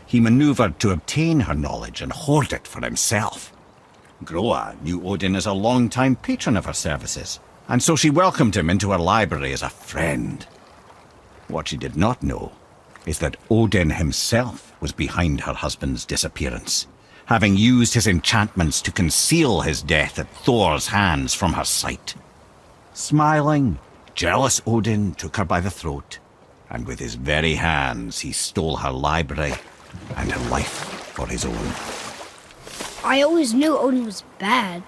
he maneuvered to obtain her knowledge and hoard it for himself. Groa knew Odin as a long-time patron of her services, and so she welcomed him into her library as a friend. What she did not know is that Odin himself was behind her husband's disappearance, having used his enchantments to conceal his death at Thor's hands from her sight. Smiling, jealous Odin took her by the throat, and with his very hands he stole her library and her life for his own. I always knew Odin was bad,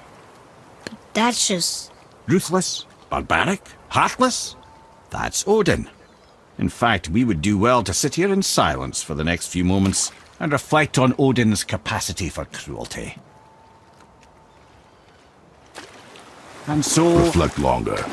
but that's just... Ruthless, barbaric, heartless? That's Odin. In fact, we would do well to sit here in silence for the next few moments and reflect on Odin's capacity for cruelty. And so... Reflect longer.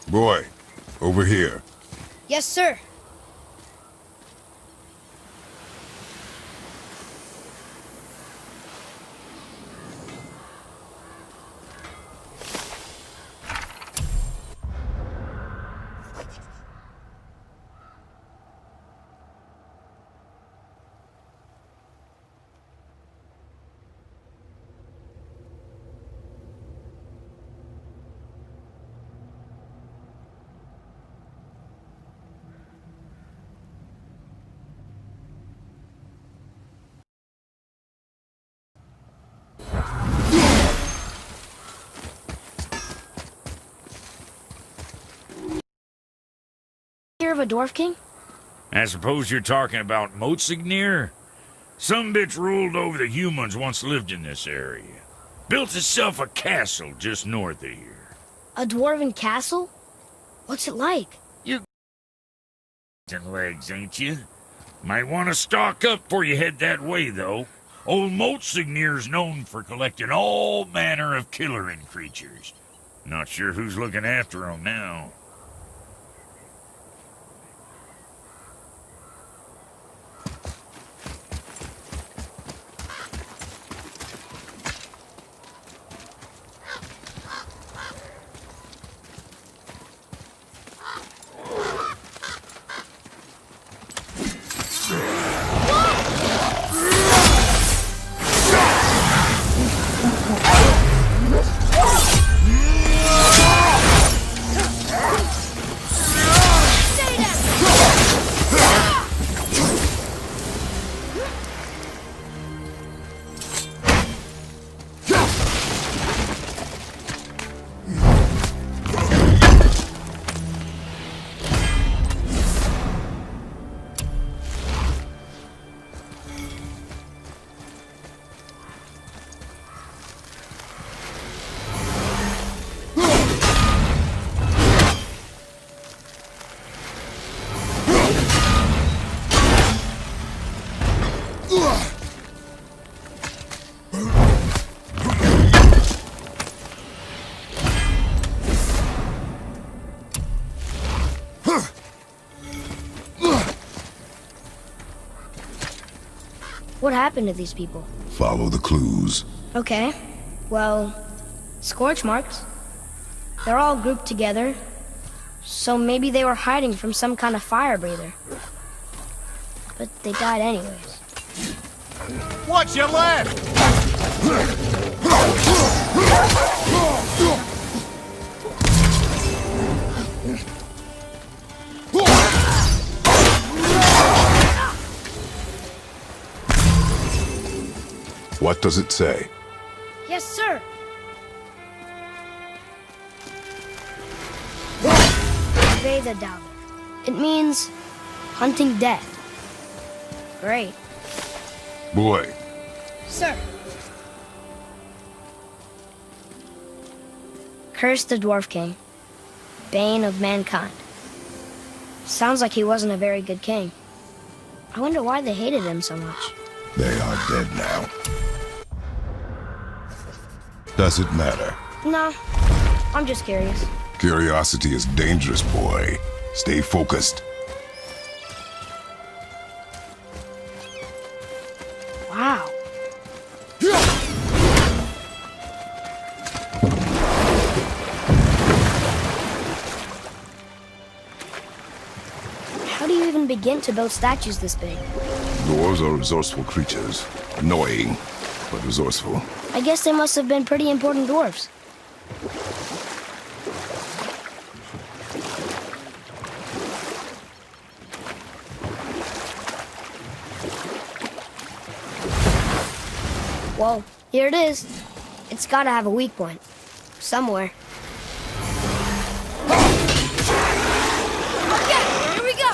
Boy, over here. Yes, sir. Hear of a Dwarf King? I suppose you're talking about Motsignir? Some bitch ruled over the humans once lived in this area. Built itself a castle just north of here. A dwarven castle? What's it like? You legs, ain't you? Might want to stock up before you head that way, though. Old Motsignir's known for collecting all manner of killerin creatures. Not sure who's looking after 'em now. What happened to these people? Follow the clues. Okay. Well, scorch marks. They're all grouped together. So maybe they were hiding from some kind of fire breather. But they died anyways. Watch your left! What does it say? Yes, sir. Vedadalar. It means hunting death. Great. Boy, Sir. Curse the Dwarf King. Bane of mankind. Sounds like he wasn't a very good king. I wonder why they hated him so much. they are dead now. Does it matter? No, I'm just curious. Curiosity is dangerous, boy. Stay focused. Wow. How do you even begin to build statues this big? Dwarves are resourceful creatures. Annoying, but resourceful. I guess they must have been pretty important dwarves. Whoa, here it is. It's gotta have a weak point. Somewhere. Okay, here we go!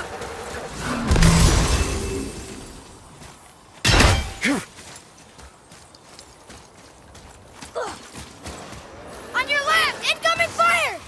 On your left! Incoming fire!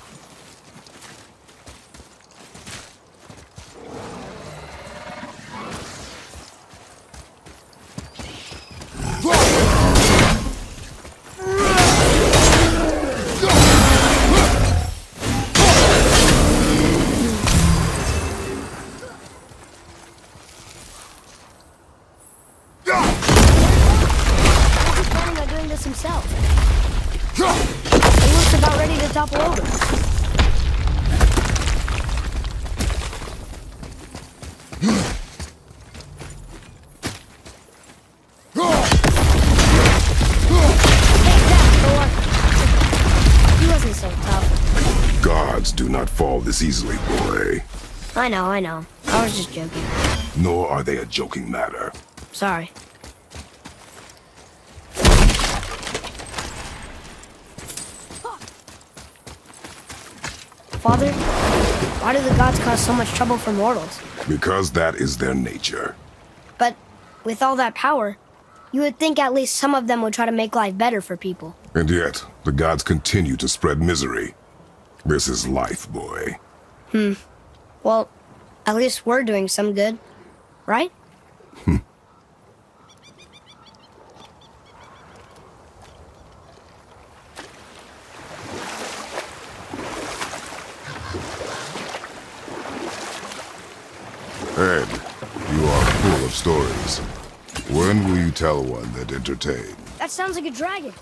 It looks about ready to topple over. He wasn't so tough. Gods do not fall this easily, boy. I know. I was just joking. Nor are they a joking matter. Sorry. Father, why do the gods cause so much trouble for mortals? Because that is their nature. But with all that power, you would think at least some of them would try to make life better for people. And yet, the gods continue to spread misery. This is life, boy. Well, at least we're doing some good, right? Ed, you are full of stories. When will you tell one that entertains? That sounds like a dragon.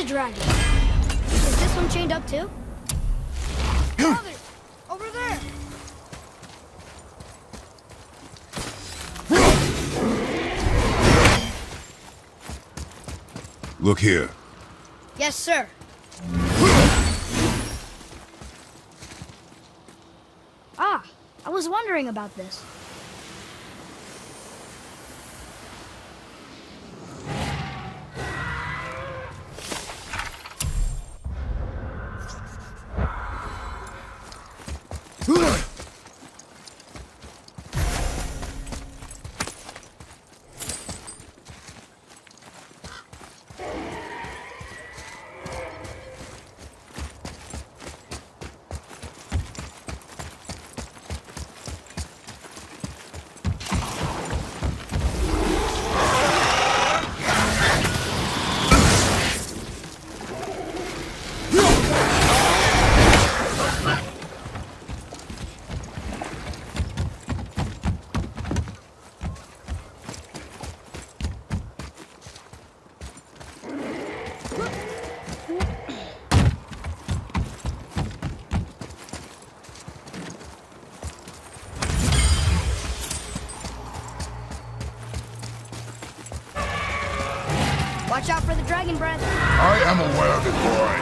Dragon. Is this one chained up too? Father, over there! Look here. Yes, sir. Ah, I was wondering about this. Watch out for the dragon breath. I am aware of it, boy.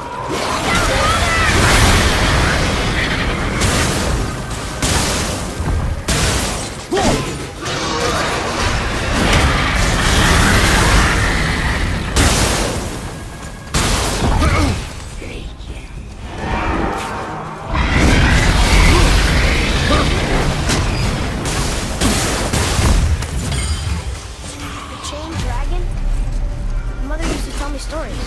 The chained dragon? My mother used to tell me stories.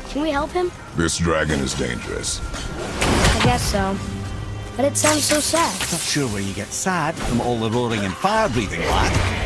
Can we help him? This dragon is dangerous. I guess so. But it sounds so sad. Not sure where you get sad from all the roaring and fire breathing, lad.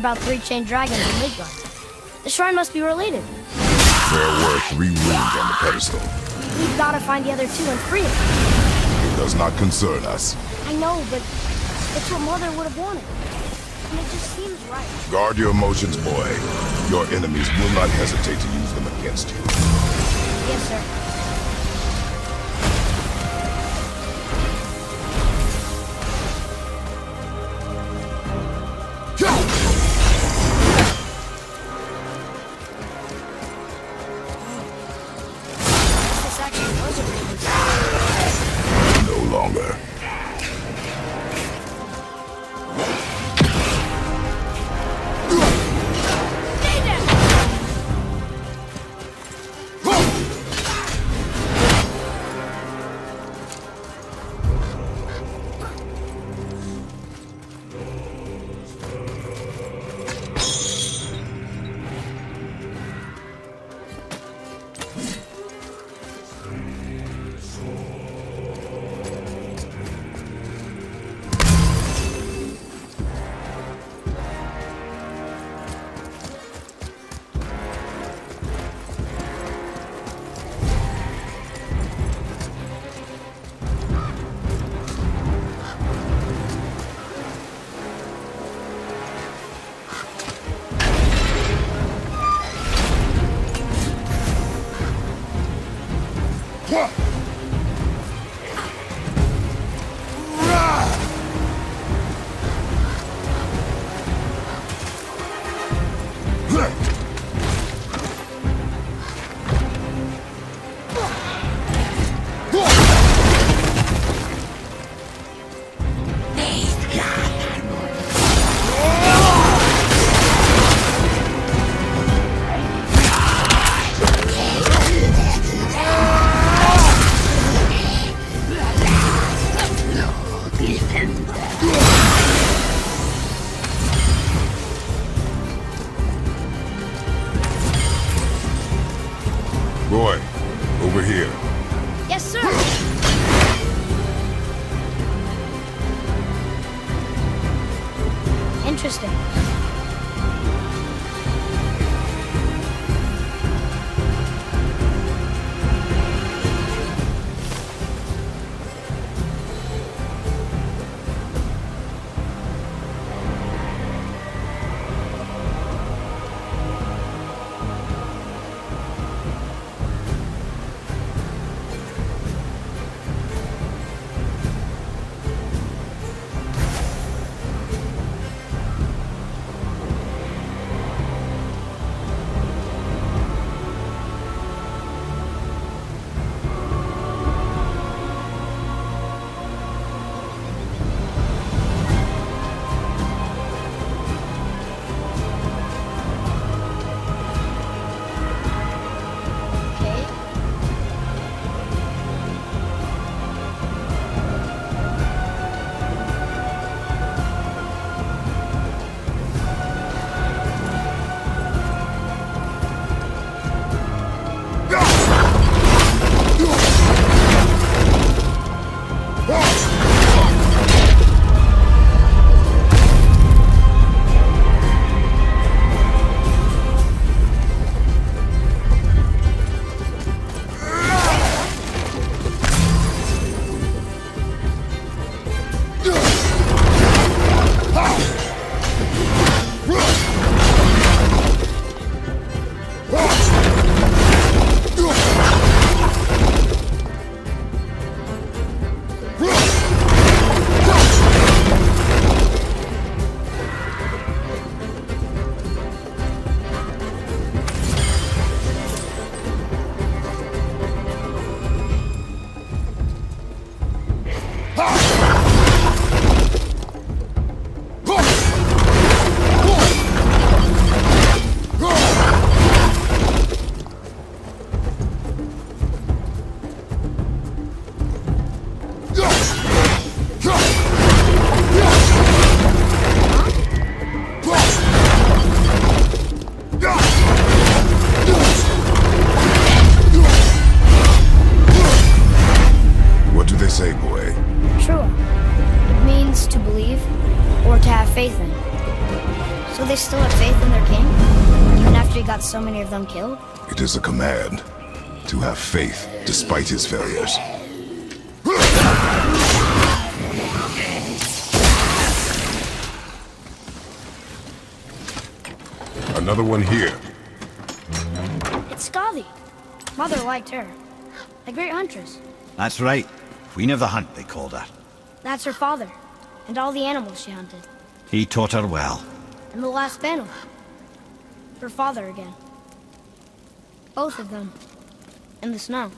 about 3 chained dragons in Midgard. The shrine must be related. There were 3 runes on the pedestal. We've got to find the other 2 and free them. It does not concern us. I know, but it's what Mother would have wanted. And it just seems right. Guard your emotions, boy. Your enemies will not hesitate to use them against you. Yes, sir. This actually was a really No longer. Boy, over here. Yes, sir. Interesting. become their king? Even after he got so many of them killed? It is a command to have faith despite his failures. Another one here. It's Skadi. Mother liked her. A great huntress. That's right. Queen of the Hunt, they called her. That's her father. And all the animals she hunted. He taught her well. In the last battle. Her father again. Both of them. In the snow.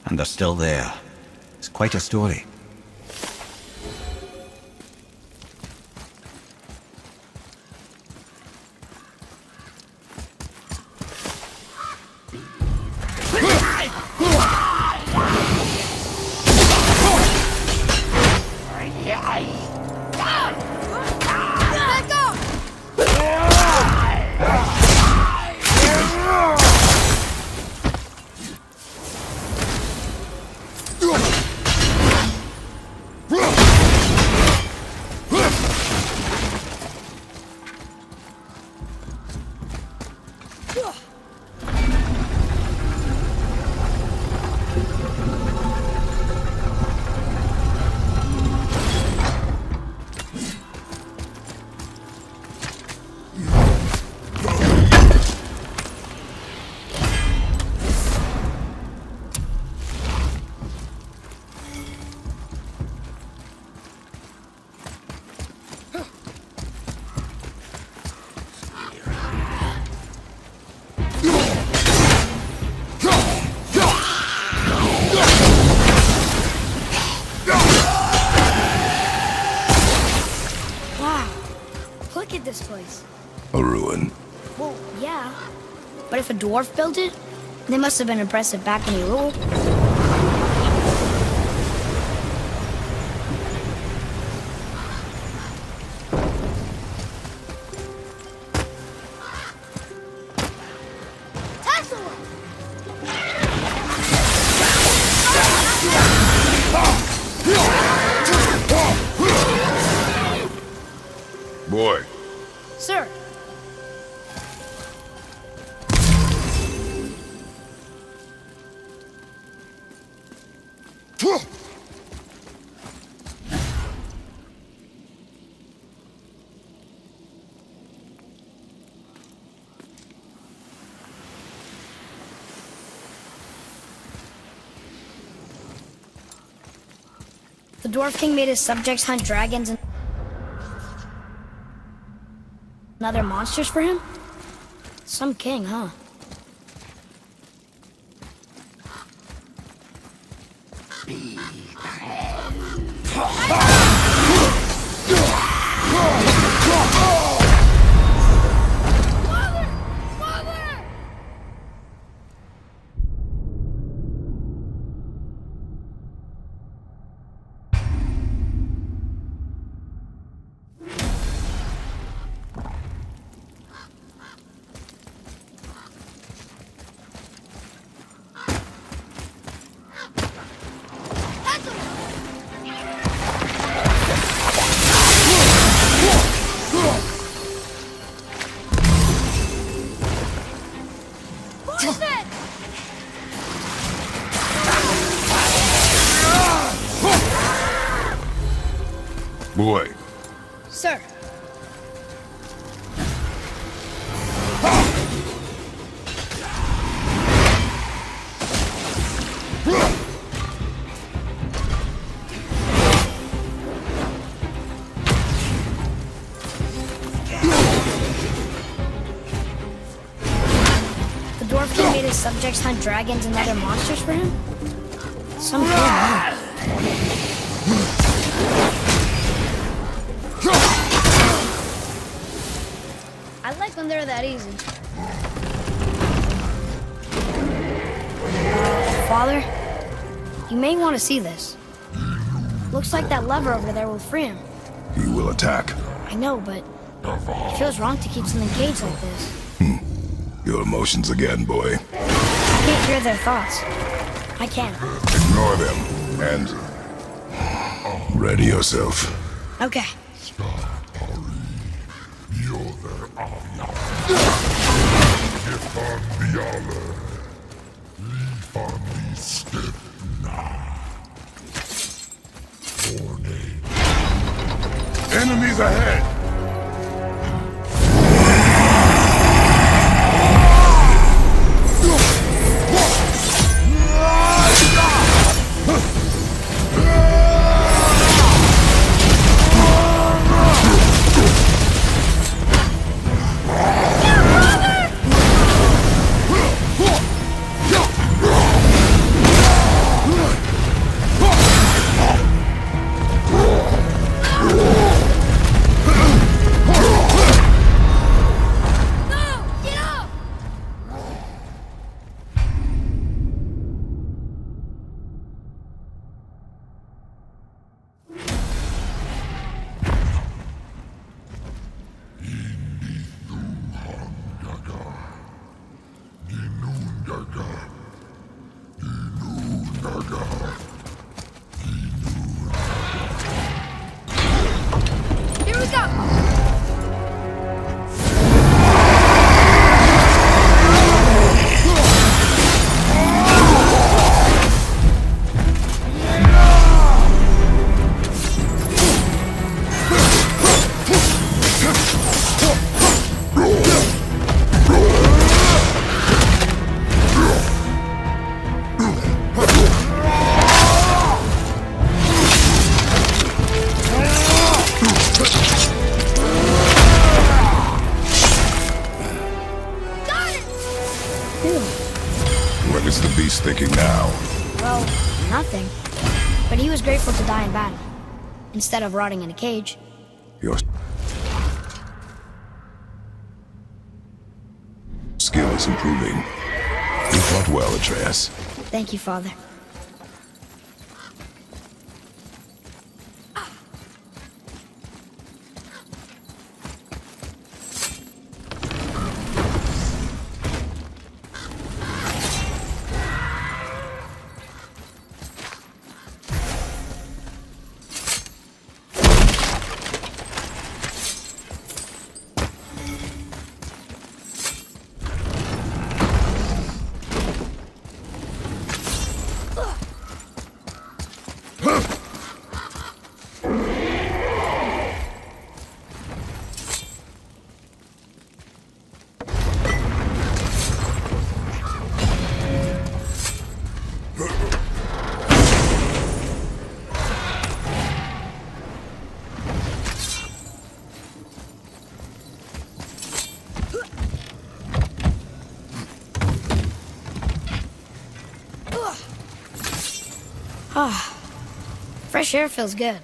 And they're still there. It's quite a story. Look at this place. A ruin. Well, yeah. But if a dwarf built it, they must have been impressive back when he ruled. Boy. Sir. The Dwarf King made his subjects hunt dragons and other monsters for him? Some king, huh? Boy. Sir. The Dwarf King made his subjects hunt dragons and other monsters for him? Some king, huh? I like when they're that easy. Father, you may want to see this. Looks like that lever over there will free him. He will attack. I know, but it feels wrong to keep something caged like this. Your emotions again, boy. I can't hear their thoughts. I can't. Ignore them and ready yourself. Okay. You're Enemies ahead! Here we go! What is the beast thinking now? Well, nothing. But he was grateful to die in battle, instead of rotting in a cage. Your skill is improving. You fought well, Atreus. Thank you, Father. Ah, fresh air feels good.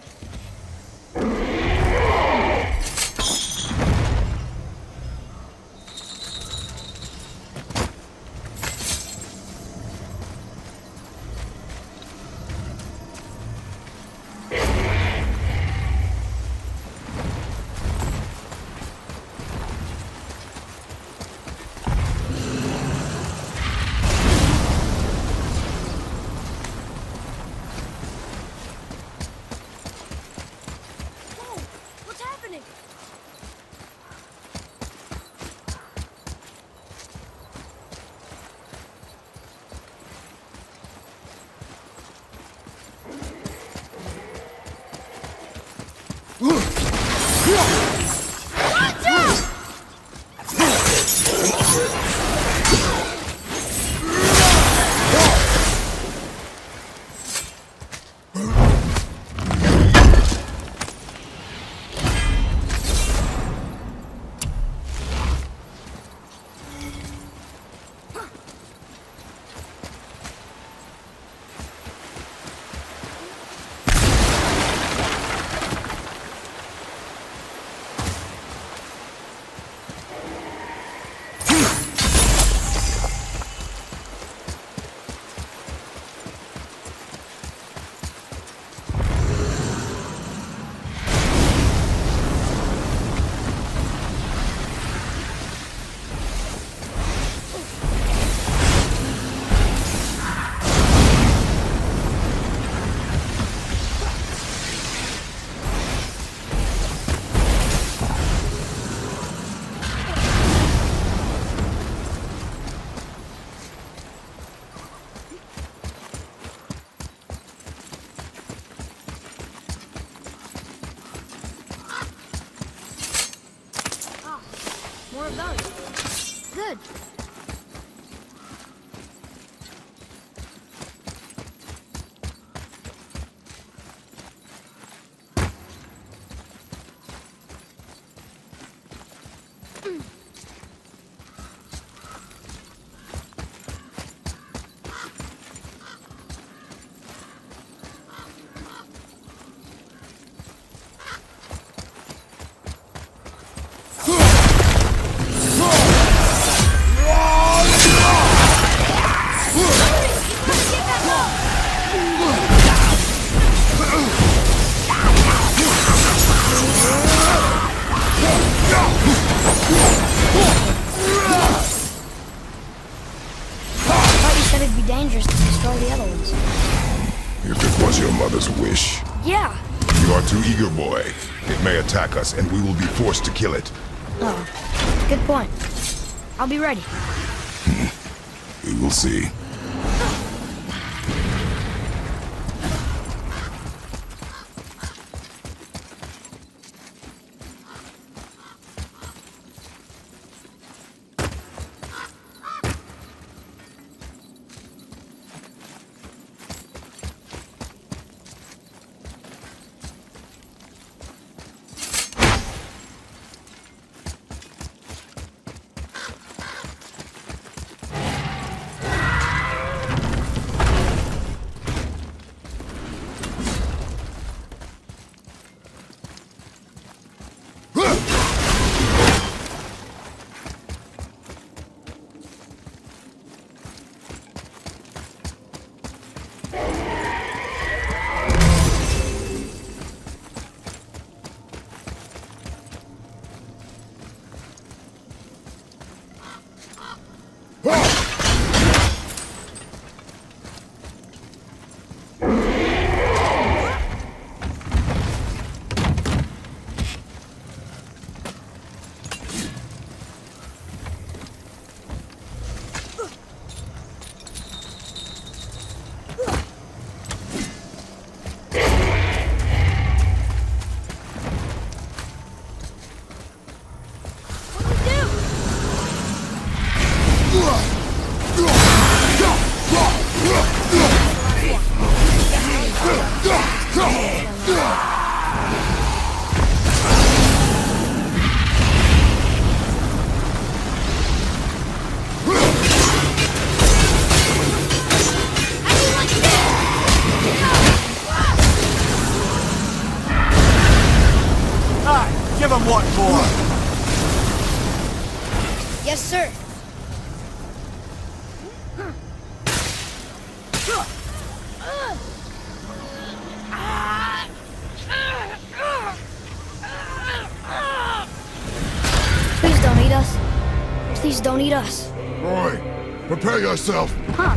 What's happening? good. It'd be dangerous to destroy the other ones. If it was your mother's wish. Yeah. You are too eager, boy. It may attack us, and we will be forced to kill it. Oh, good point. I'll be ready. We will see. Give him what for? Yes, sir. Please don't eat us. Please don't eat us. Roy, prepare yourself. Huh.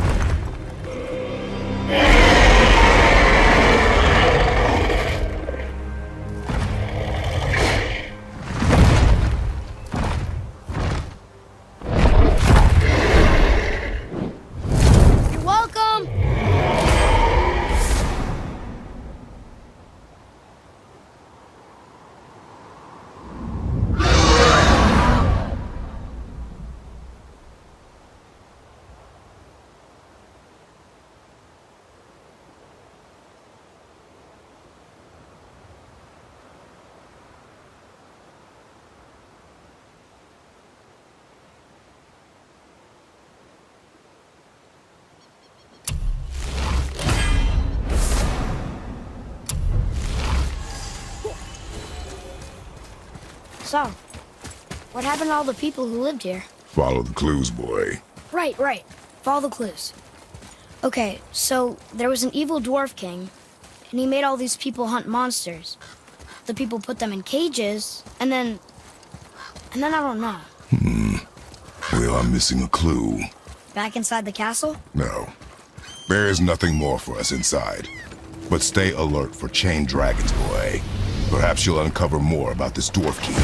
You're welcome. So, what happened to all the people who lived here? Follow the clues, boy. Right. Follow the clues. Okay, so there was an evil dwarf king, and he made all these people hunt monsters. The people put them in cages, and then I don't know. We are missing a clue. Back inside the castle? No. There is nothing more for us inside. But stay alert for chained dragons, boy. Perhaps you'll uncover more about this dwarf king.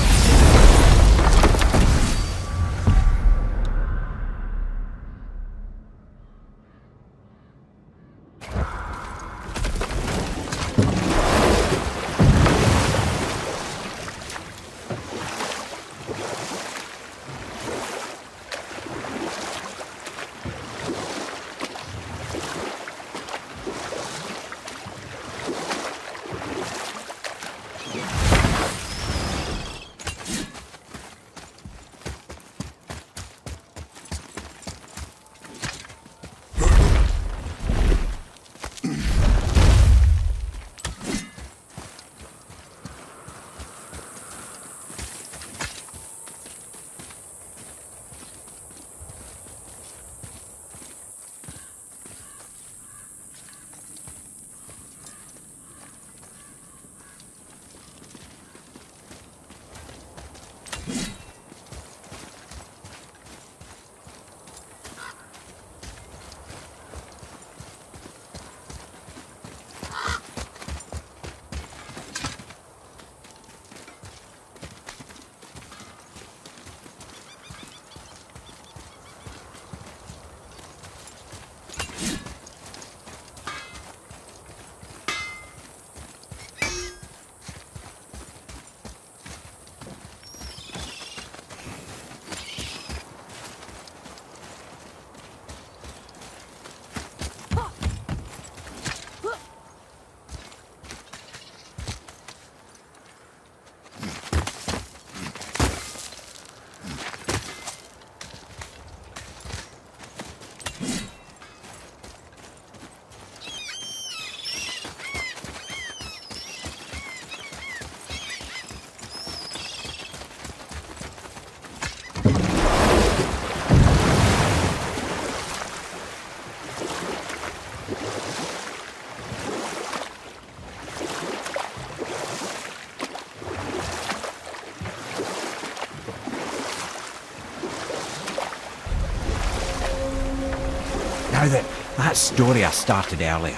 Now that story I started earlier,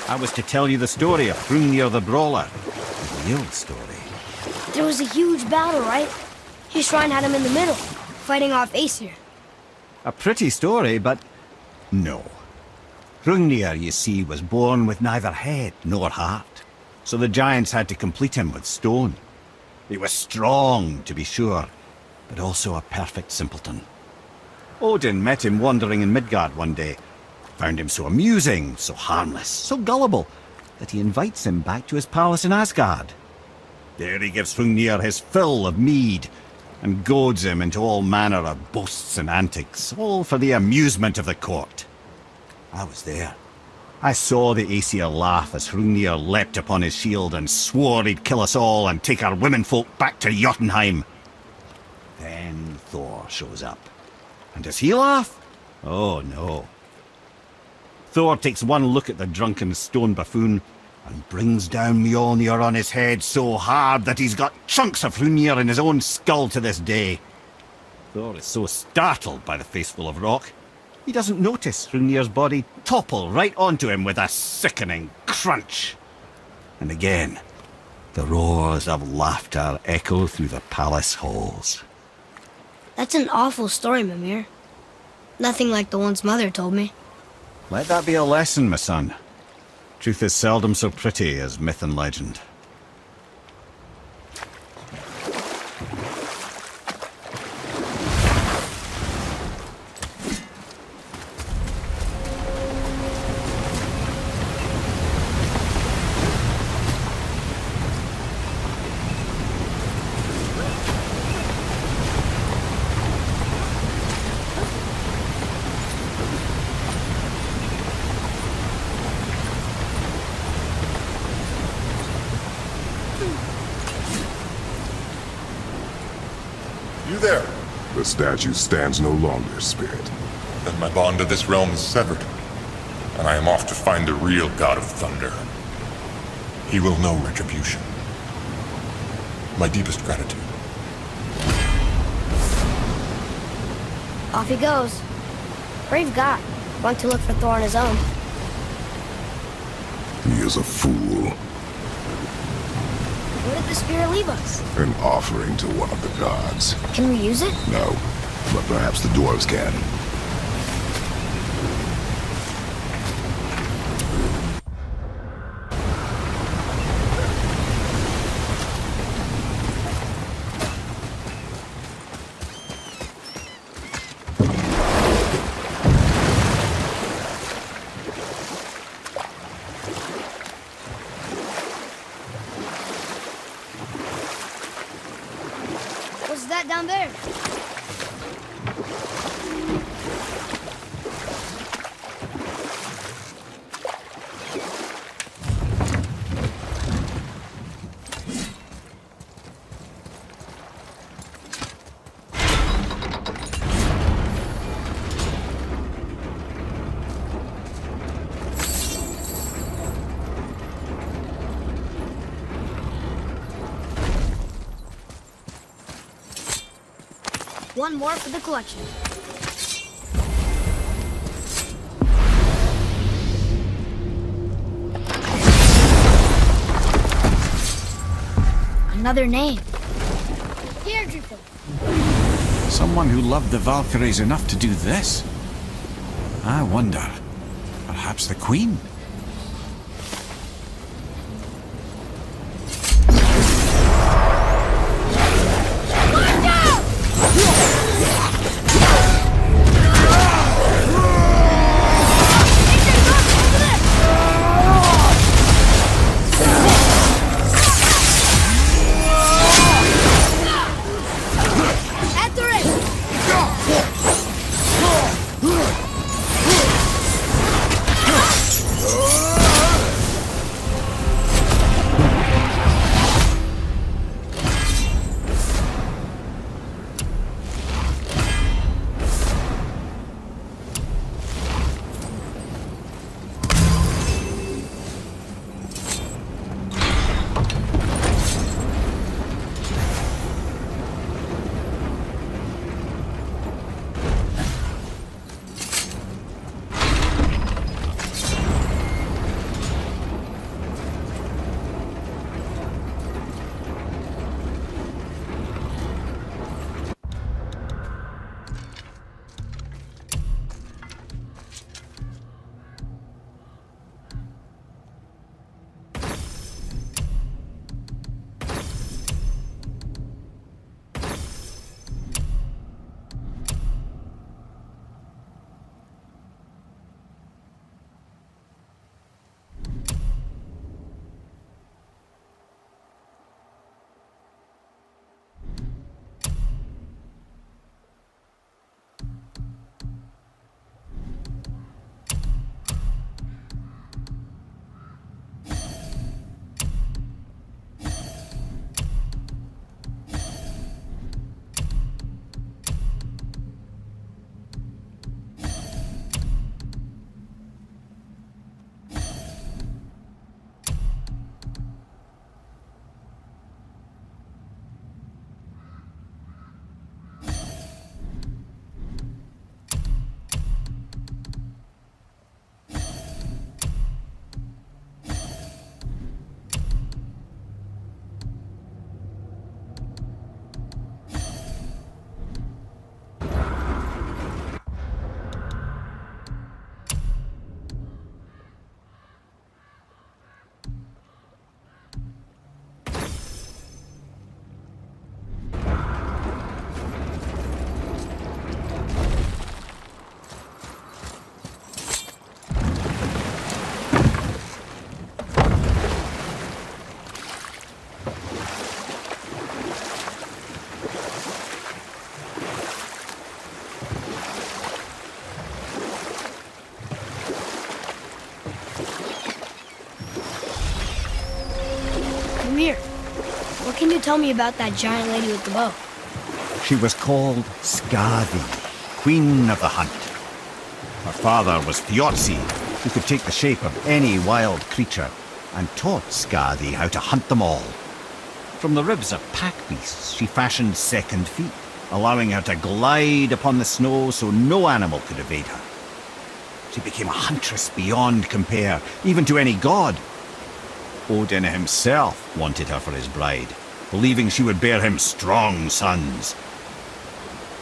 I was to tell you the story of Hrungnir the Brawler. The real story. There was a huge battle, right? His shrine had him in the middle, fighting off Aesir. A pretty story, but no. Hrungnir, you see, was born with neither head nor heart, so the giants had to complete him with stone. He was strong, to be sure, but also a perfect simpleton. Odin met him wandering in Midgard one day, found him so amusing, so harmless, so gullible, that he invites him back to his palace in Asgard. There he gives Hrungnir his fill of mead, and goads him into all manner of boasts and antics, all for the amusement of the court. I was there. I saw the Aesir laugh as Hrungnir leapt upon his shield and swore he'd kill us all and take our womenfolk back to Jotunheim. Then Thor shows up. And does he laugh? Oh no. Thor takes one look at the drunken stone buffoon and brings down Mjolnir on his head so hard that he's got chunks of Hrungnir in his own skull to this day. Thor is so startled by the face full of rock, he doesn't notice Hrungnir's body topple right onto him with a sickening crunch. And again, the roars of laughter echo through the palace halls. That's an awful story, Mimir. Nothing like the ones Mother told me. Let that be a lesson, my son. Truth is seldom so pretty as myth and legend. You there? The statue stands no longer, Spirit. Then my bond to this realm is severed, and I am off to find the real God of Thunder. He will know retribution. My deepest gratitude. Off he goes. Brave guy. Want to look for Thor on his own. He is a fool. Where did the spirit leave us? An offering to one of the gods. Can we use it? No, but perhaps the dwarves can. What's that down there? One more for the collection. Another name. Deirdre. Someone who loved the Valkyries enough to do this? I wonder. Perhaps the Queen? can you tell me about that giant lady with the bow? She was called Skadi, Queen of the Hunt. Her father was Thiotzi, who could take the shape of any wild creature, and taught Skadi how to hunt them all. From the ribs of pack beasts, she fashioned second feet, allowing her to glide upon the snow so no animal could evade her. She became a huntress beyond compare, even to any god. Odin himself wanted her for his bride, believing she would bear him strong sons.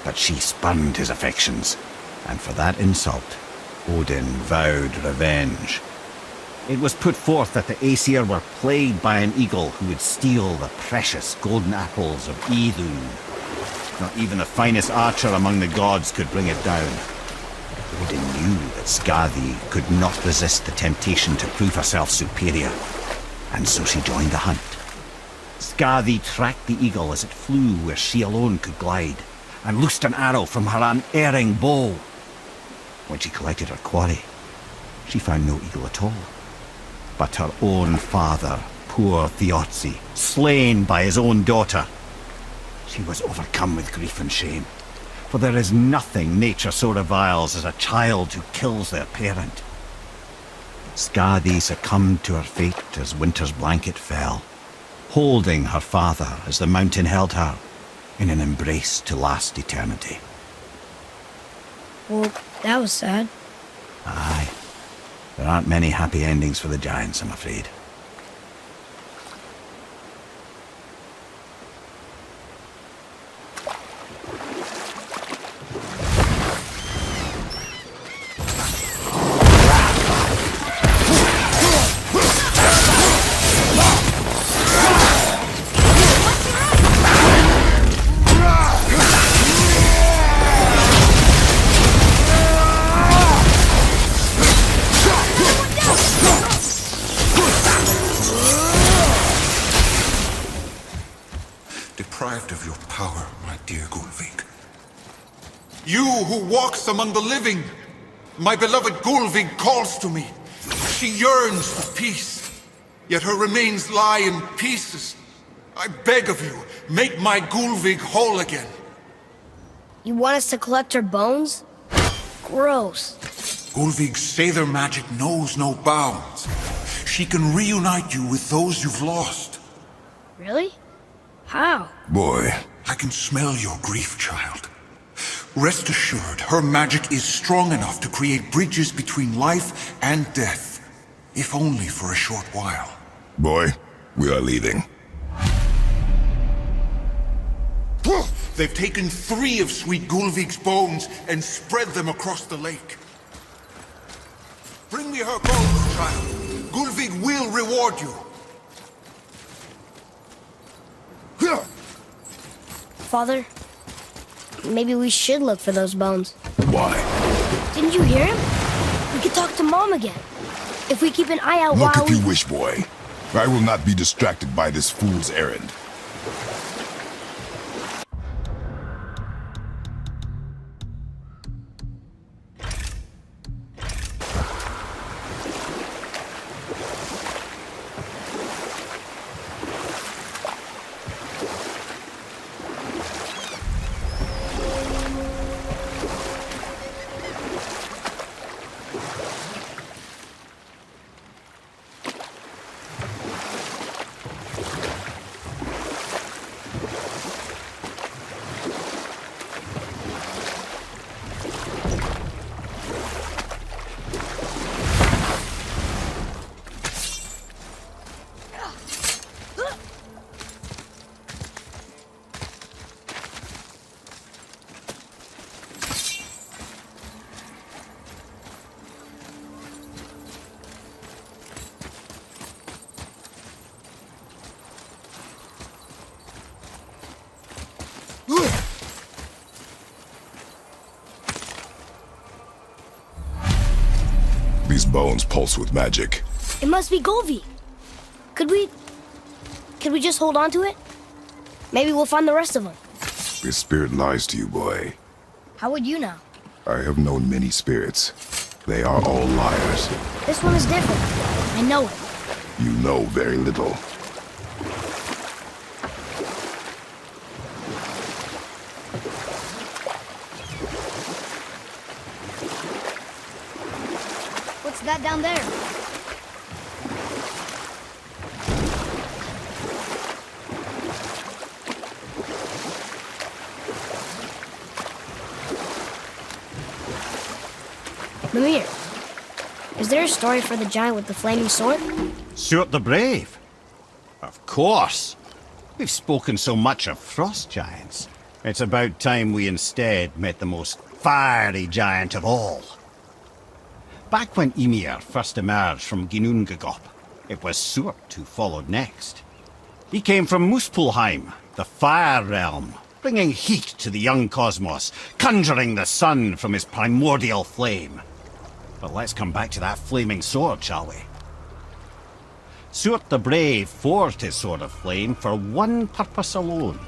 But she spurned his affections, and for that insult, Odin vowed revenge. It was put forth that the Aesir were plagued by an eagle who would steal the precious golden apples of Idun. Not even the finest archer among the gods could bring it down. Odin knew that Skadi could not resist the temptation to prove herself superior, and so she joined the hunt. Skadi tracked the eagle as it flew where she alone could glide, and loosed an arrow from her unerring bow. When she collected her quarry, she found no eagle at all, but her own father, poor Thiotzi, slain by his own daughter. She was overcome with grief and shame, for there is nothing nature so reviles as a child who kills their parent. Skadi succumbed to her fate as winter's blanket fell, holding her father as the mountain held her in an embrace to last eternity. Well, that was sad. Aye. There aren't many happy endings for the giants, I'm afraid. Deprived of your power, my dear Gulvig. You who walks among the living, my beloved Gulvig calls to me. She yearns for peace, yet her remains lie in pieces. I beg of you, make my Gulvig whole again. You want us to collect her bones? Gross. Gulvig's Sather magic knows no bounds. She can reunite you with those you've lost. Really? How? Boy. I can smell your grief, child. Rest assured, her magic is strong enough to create bridges between life and death, if only for a short while. Boy, we are leaving. They've taken 3 of sweet Gulvig's bones and spread them across the lake. Bring me her bones, child. Gulvig will reward you. Father, maybe we should look for those bones. Why? Didn't you hear him? We could talk to Mom again. If we keep an eye out Look while if you wish, boy. I will not be distracted by this fool's errand. These bones pulse with magic. It must be Golvi. Could we just hold on to it? Maybe we'll find the rest of them. This spirit lies to you, boy. How would you know? I have known many spirits. They are all liars. This one is different. I know it. You know very little. that down there? Mimir, is there a story for the giant with the flaming sword? Stuart the Brave? Of course. We've spoken so much of frost giants. It's about time we instead met the most fiery giant of all. Back when Ymir first emerged from Ginnungagap, it was Stuart who followed next. He came from Muspelheim, the Fire Realm, bringing heat to the young cosmos, conjuring the sun from his primordial flame. But let's come back to that flaming sword, shall we? Stuart the Brave forged his sword of flame for one purpose alone: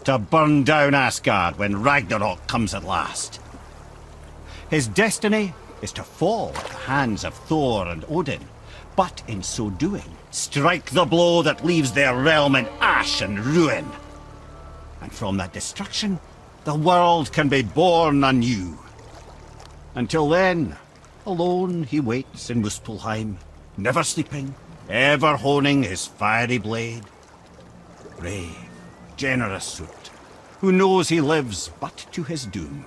to burn down Asgard when Ragnarok comes at last. His destiny is to fall at the hands of Thor and Odin, but in so doing, strike the blow that leaves their realm in ash and ruin. And from that destruction, the world can be born anew. Until then, alone he waits in Muspelheim, never sleeping, ever honing his fiery blade. Brave, generous Stuart, who knows he lives but to his doom.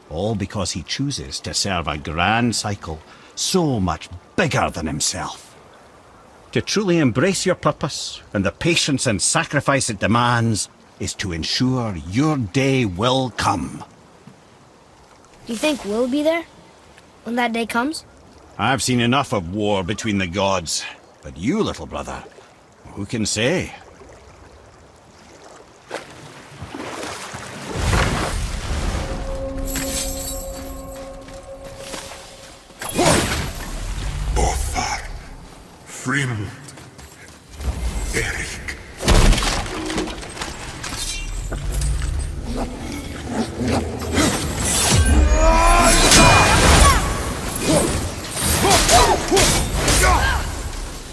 All because he chooses to serve a grand cycle so much bigger than himself. To truly embrace your purpose and the patience and sacrifice it demands is to ensure your day will come. Do you think we'll be there when that day comes? I've seen enough of war between the gods, but you, little brother, who can say? Bothar, Frimund, Erik.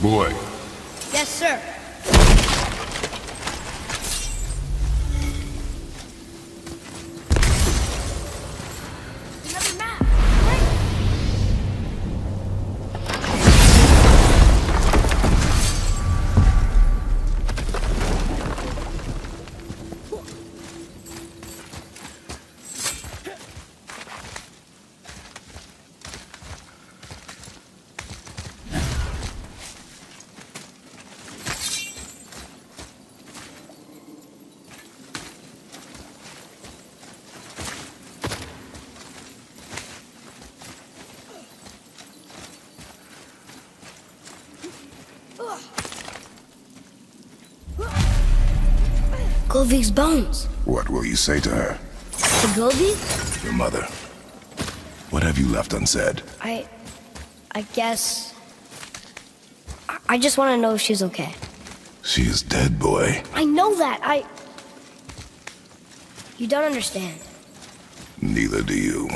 Boy. Yes, sir. Another map. Golvik's bones. What will you say to her? To Golvik? Your mother. What have you left unsaid? I guess... I just want to know if she's okay. She is dead, boy. I know that. You don't understand. Neither do you.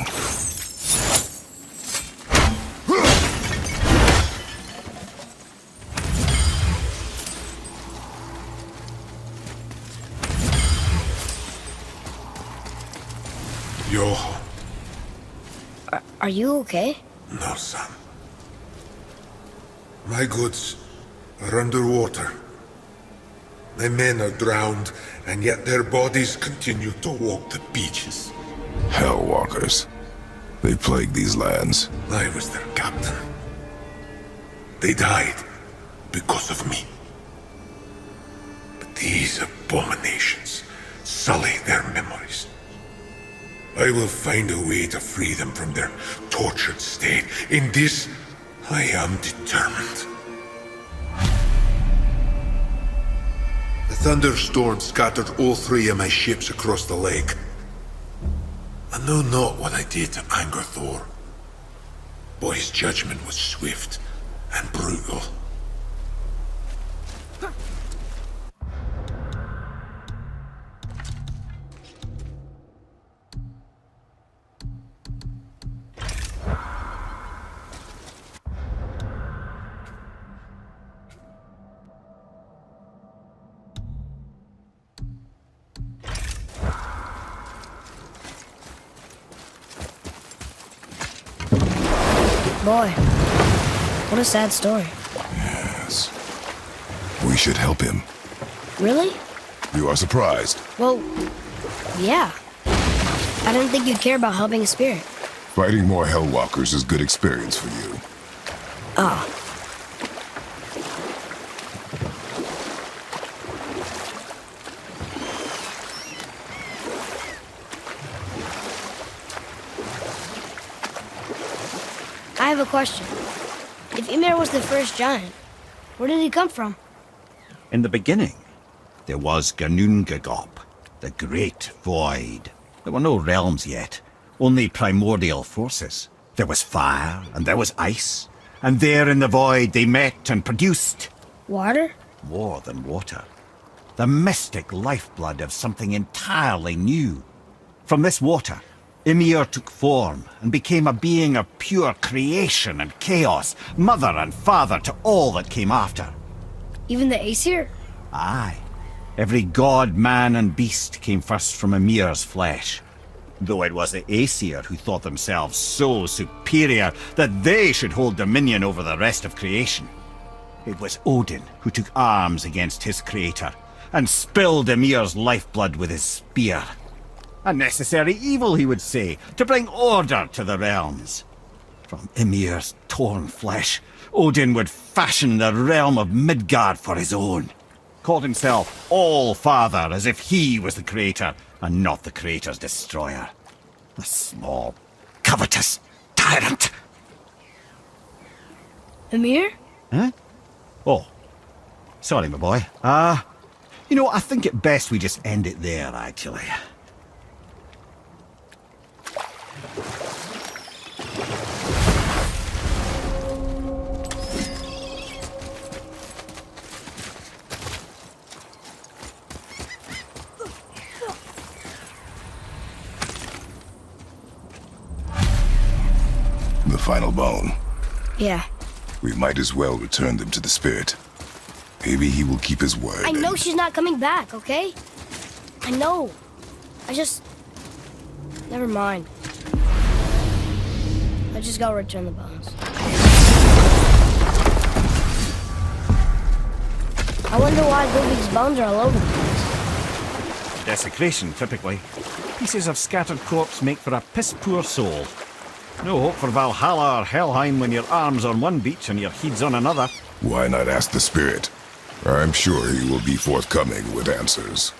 Johan. Are you okay? No, son. My goods are underwater. My men are drowned, and yet their bodies continue to walk the beaches. Hellwalkers. They plague these lands. I was their captain. They died because of me. But these abominations sully their memories. I will find a way to free them from their tortured state. In this, I am determined. The thunderstorm scattered all 3 of my ships across the lake. I know not what I did to anger Thor, but his judgment was swift and brutal. Boy, what a sad story. Yes. We should help him. Really? You are surprised. Well, yeah. I didn't think you'd care about helping a spirit. Fighting more Hellwalkers is good experience for you. Ah. I have a question. If Ymir was the first giant, where did he come from? In the beginning, there was Ginnungagap, the Great Void. There were no realms yet, only primordial forces. There was fire, and there was ice. And there in the void they met and produced... Water? more than water. The mystic lifeblood of something entirely new. From this water, Ymir took form and became a being of pure creation and chaos, mother and father to all that came after. Even the Aesir? Aye. Every god, man, and beast came first from Ymir's flesh. Though it was the Aesir who thought themselves so superior that they should hold dominion over the rest of creation. It was Odin who took arms against his creator and spilled Ymir's lifeblood with his spear. A necessary evil, he would say, to bring order to the realms. From Ymir's torn flesh, Odin would fashion the realm of Midgard for his own. Called himself All-Father, as if he was the creator and not the creator's destroyer. A small, covetous tyrant. Ymir? Huh? Oh. Sorry, my boy. You know, I think it best we just end it there, actually. The final bone. Yeah. We might as well return them to the spirit. Maybe he will keep his word. I know she's not coming back, okay? I know. I just... Never mind. I just gotta return the bones. I wonder why Gulvig's bones are all over the place. Desecration, typically. Pieces of scattered corpse make for a piss-poor soul. No hope for Valhalla or Helheim when your arm's on one beach and your head's on another. Why not ask the spirit? I'm sure he will be forthcoming with answers.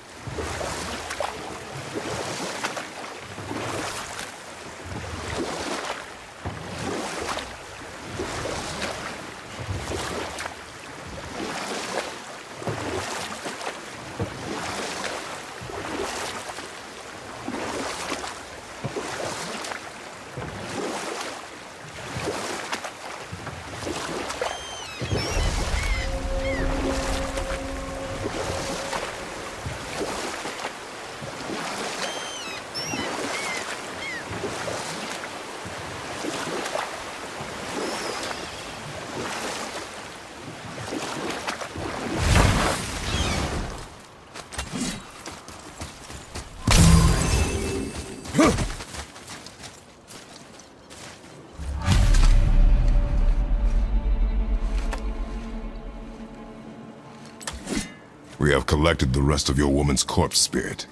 We have collected the rest of your woman's corpse spirit.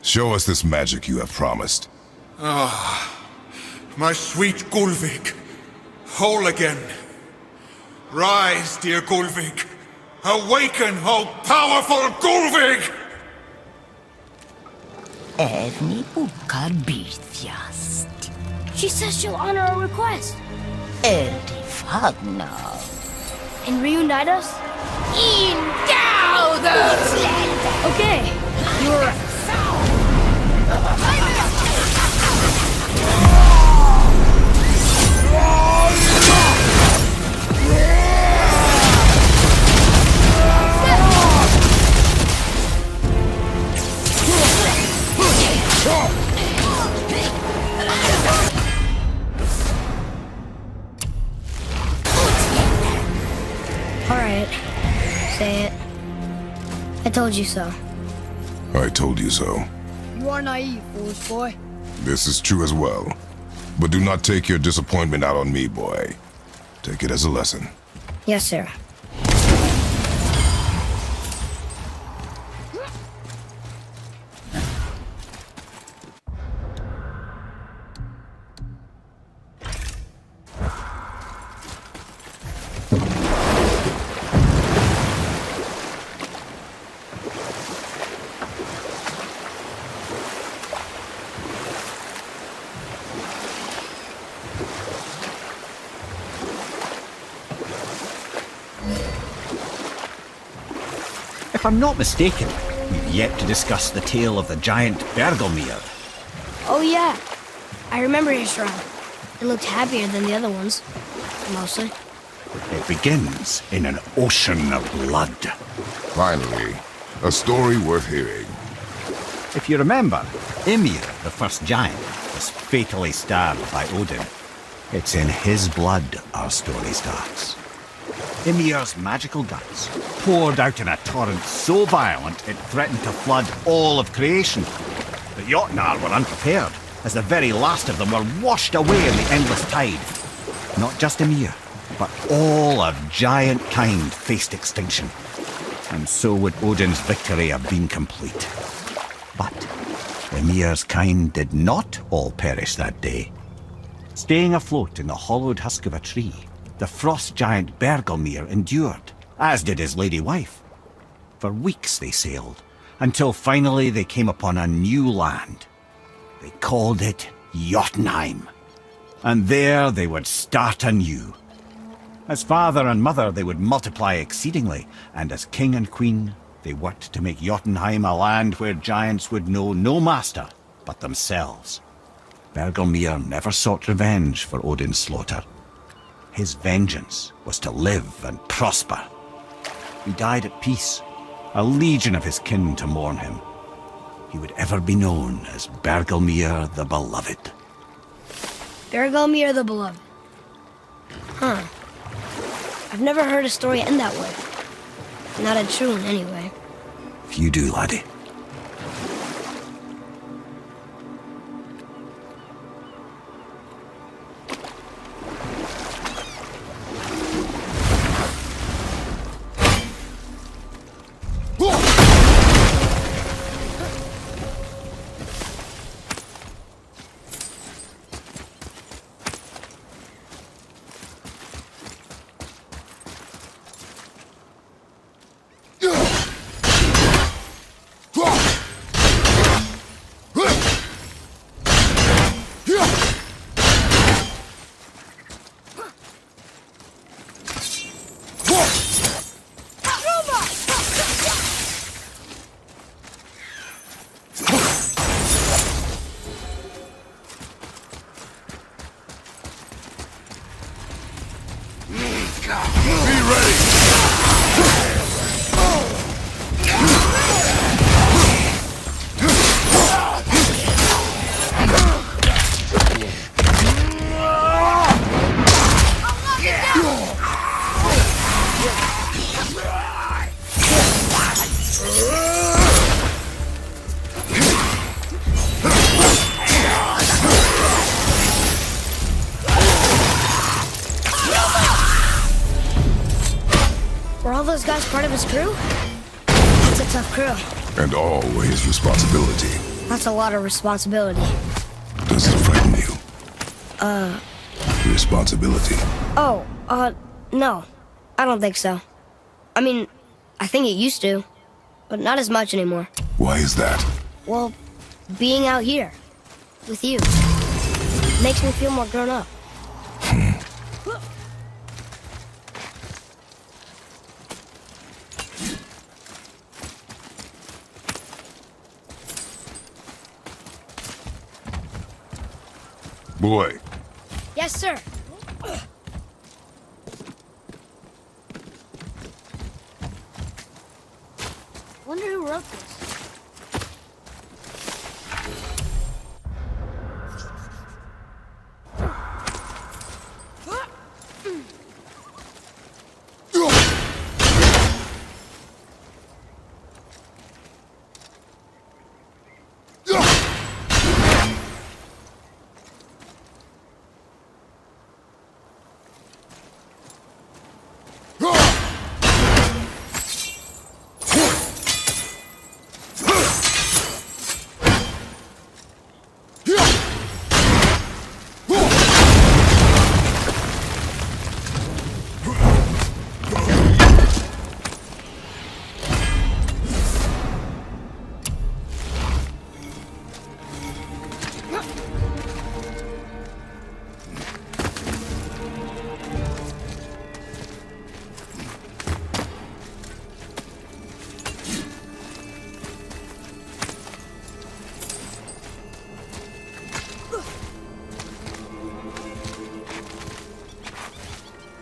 Show us this magic you have promised. Ah, my sweet Gulvig. Whole again. Rise, dear Gulvig. Awaken, O powerful Gulvig! Erni bukar bitjast. She says she'll honor our request. Erdi fagnar. And reunite us? Okay, you were right. Alright, say it. I told you so. I told you so. You are naive, foolish boy. This is true as well. But do not take your disappointment out on me, boy. Take it as a lesson. Yes, sir. If I'm not mistaken, we've yet to discuss the tale of the giant Bergelmir. Oh, yeah. I remember his shrine. It looked happier than the other ones. Mostly. It begins in an ocean of blood. Finally, a story worth hearing. If you remember, Ymir, the first giant, was fatally stabbed by Odin. It's in his blood our story starts. Ymir's magical guts poured out in a torrent so violent it threatened to flood all of creation. The Jotnar were unprepared, as the very last of them were washed away in the endless tide. Not just Ymir, but all of giant kind faced extinction. And so would Odin's victory have been complete. But Ymir's kind did not all perish that day. Staying afloat in the hollowed husk of a tree, the frost giant Bergelmir endured, as did his lady wife. For weeks they sailed, until finally they came upon a new land. They called it Jotunheim. And there they would start anew. As father and mother they would multiply exceedingly, and as king and queen they worked to make Jotunheim a land where giants would know no master but themselves. Bergelmir never sought revenge for Odin's slaughter. His vengeance was to live and prosper. He died at peace, a legion of his kin to mourn him. He would ever be known as Bergelmir the Beloved. Bergelmir the Beloved. Huh. I've never heard a story end that way. Not a true one, anyway. You do, laddie. Were all those guys part of his crew? That's a tough crew. And always responsibility. That's a lot of responsibility. Does it frighten you? Responsibility. Oh, no. I don't think so. I mean, I think it used to, but not as much anymore. Why is that? Well, being out here, with you, makes me feel more grown up. Boy, Yes, sir. Wonder who wrote this.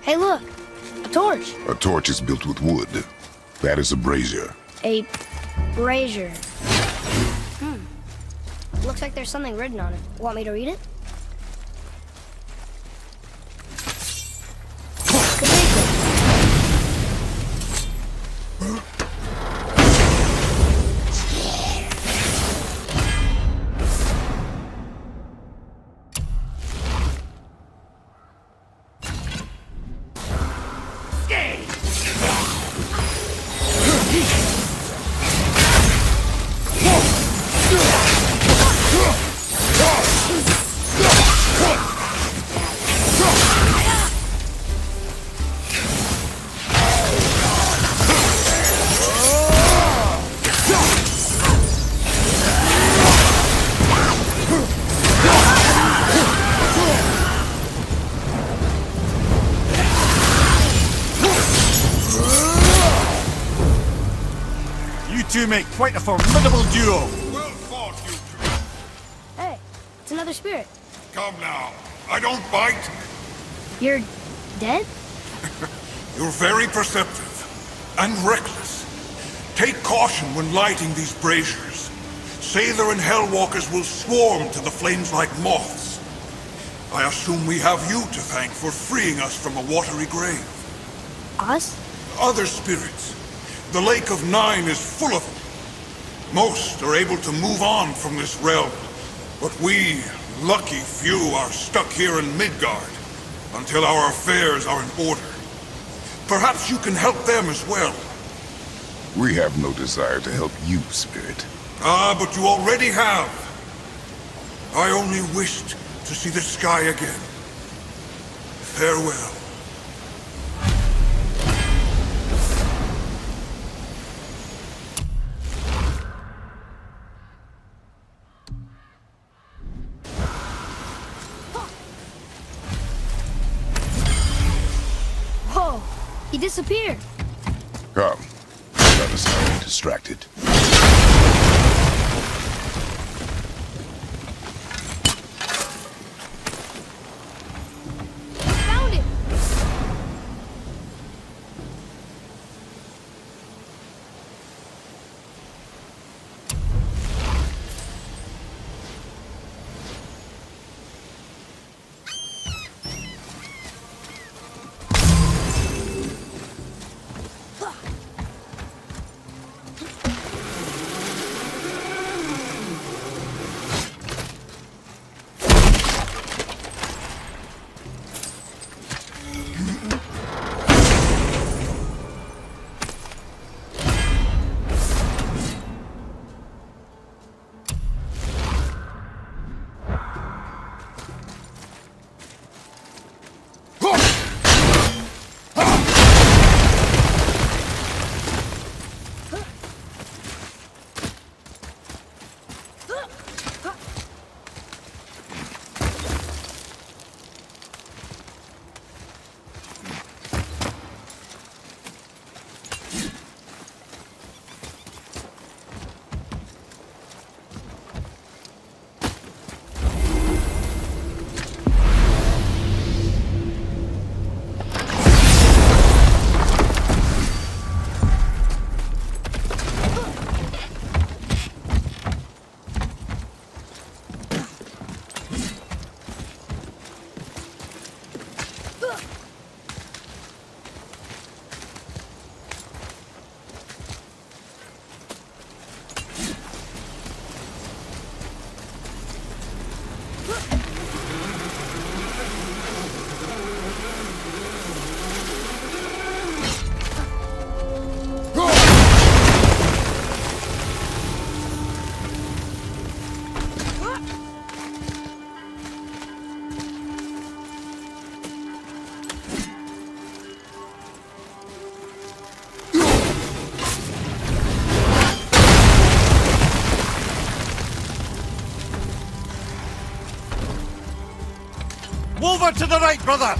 Hey, look. A torch. A torch is built with wood. That is a brazier. A brazier. Looks like there's something written on it. Want me to read it? You two make quite a formidable duo. Well fought, you two. Hey, it's another spirit. Come now. I don't bite. You're dead? You're very perceptive and reckless. Take caution when lighting these braziers. Sather and Hellwalkers will swarm to the flames like moths. I assume we have you to thank for freeing us from a watery grave. Us? Other spirits. The Lake of Nine is full of them. Most are able to move on from this realm, but we, lucky few, are stuck here in Midgard until our affairs are in order. Perhaps you can help them as well. We have no desire to help you, Spirit. Ah, but you already have. I only wished to see the sky again. Farewell. Whoa, he disappeared. Come. Let us not be distracted. Found it. Over to the right, brother!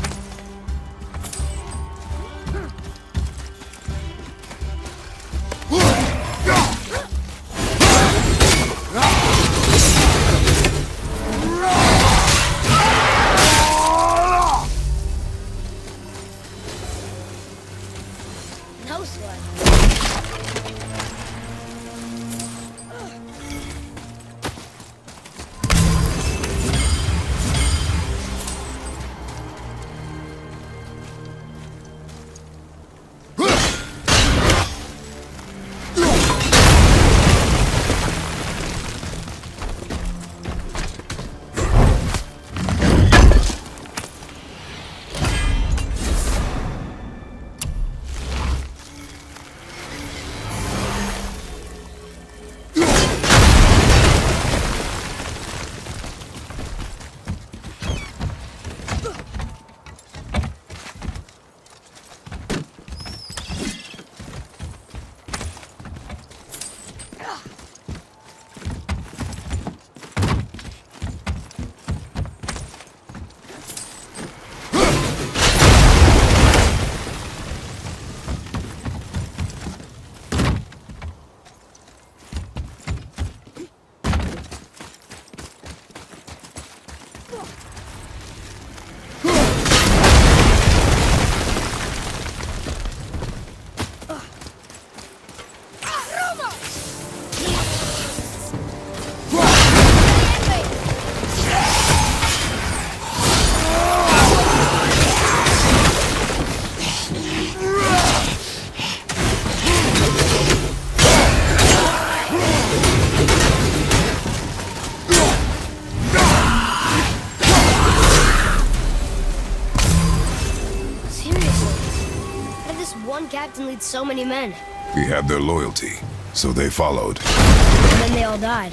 one captain lead so many men? He had their loyalty, so they followed. And then they all died.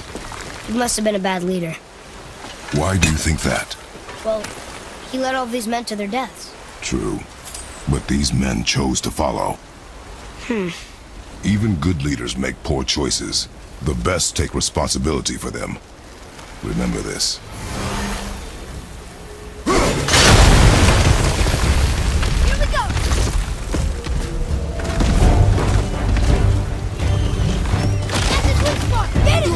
He must have been a bad leader. Why do you think that? Well, he led all these men to their deaths. True. But these men chose to follow. Even good leaders make poor choices. The best take responsibility for them. Remember this. Here we go! That's his weak spot! Get it!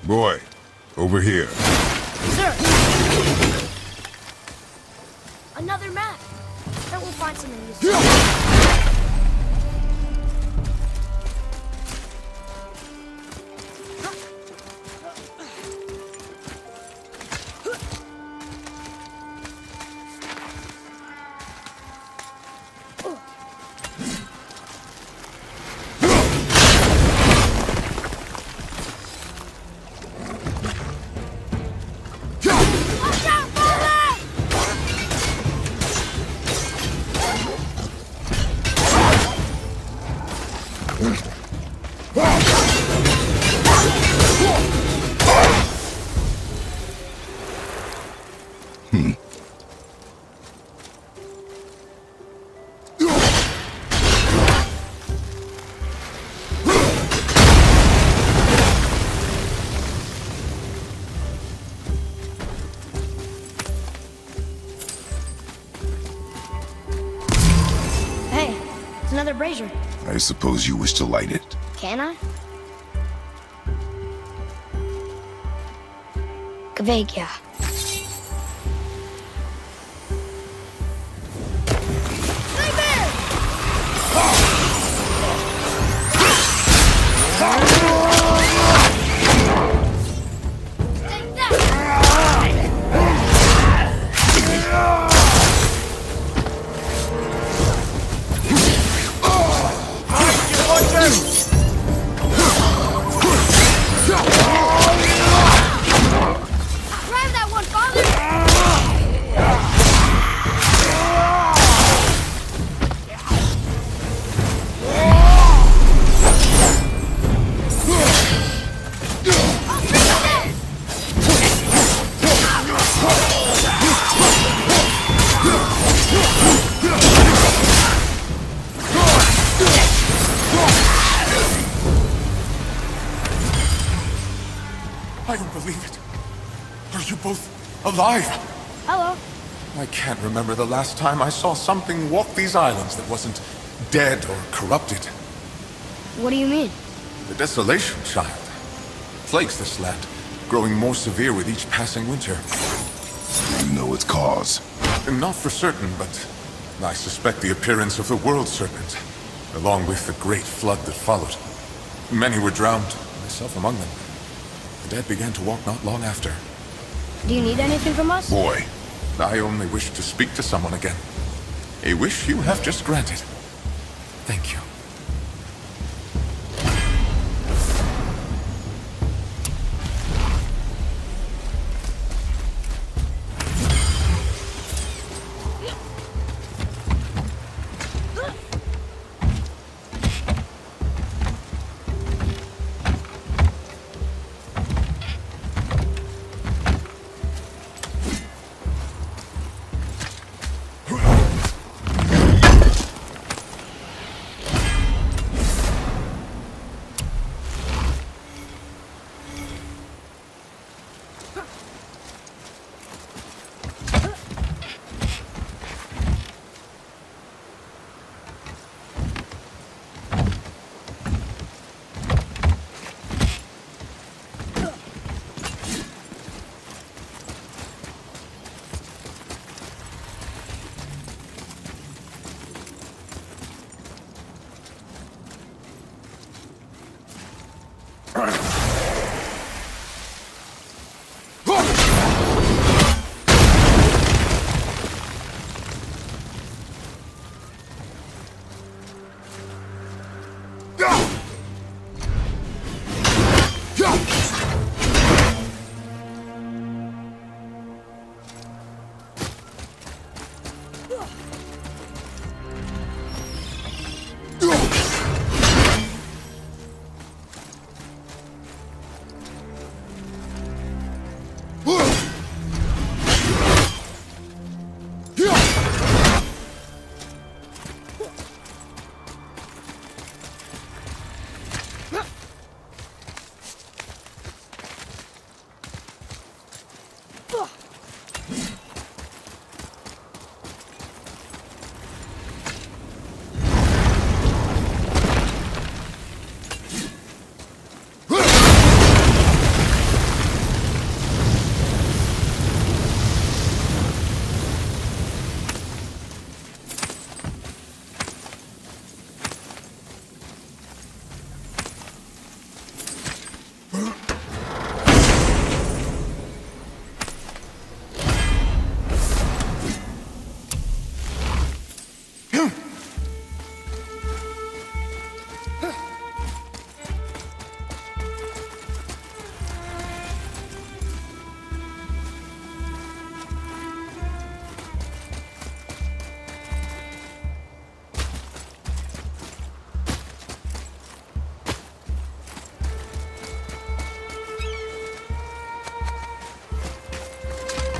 Boy, over here. Sir! Another map! Bet we'll find something useful. Watch out, Father! Hey, it's another brazier. I suppose you wish to light it. Can I? Kvegia. Grab that one, Father! I don't believe it. Are you both alive? Hello. I can't remember the last time I saw something walk these islands that wasn't dead or corrupted. What do you mean? The desolation, child. Plagues this land, growing more severe with each passing winter. You know its cause. Not for certain, but I suspect the appearance of the World Serpent, along with the great flood that followed. Many were drowned, myself among them. The dead began to walk not long after. Do you need anything from us? Boy, I only wish to speak to someone again. A wish you have just granted. Thank you.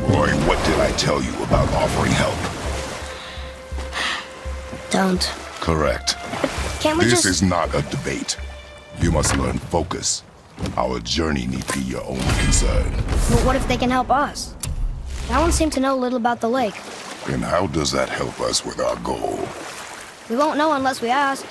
Roy, what did I tell you about offering help? Don't. Correct. Can't we This just... is not a debate. You must learn focus. Our journey need be your only concern. But what if they can help us? That one seemed to know a little about the lake. And how does that help us with our goal? We won't know unless we ask.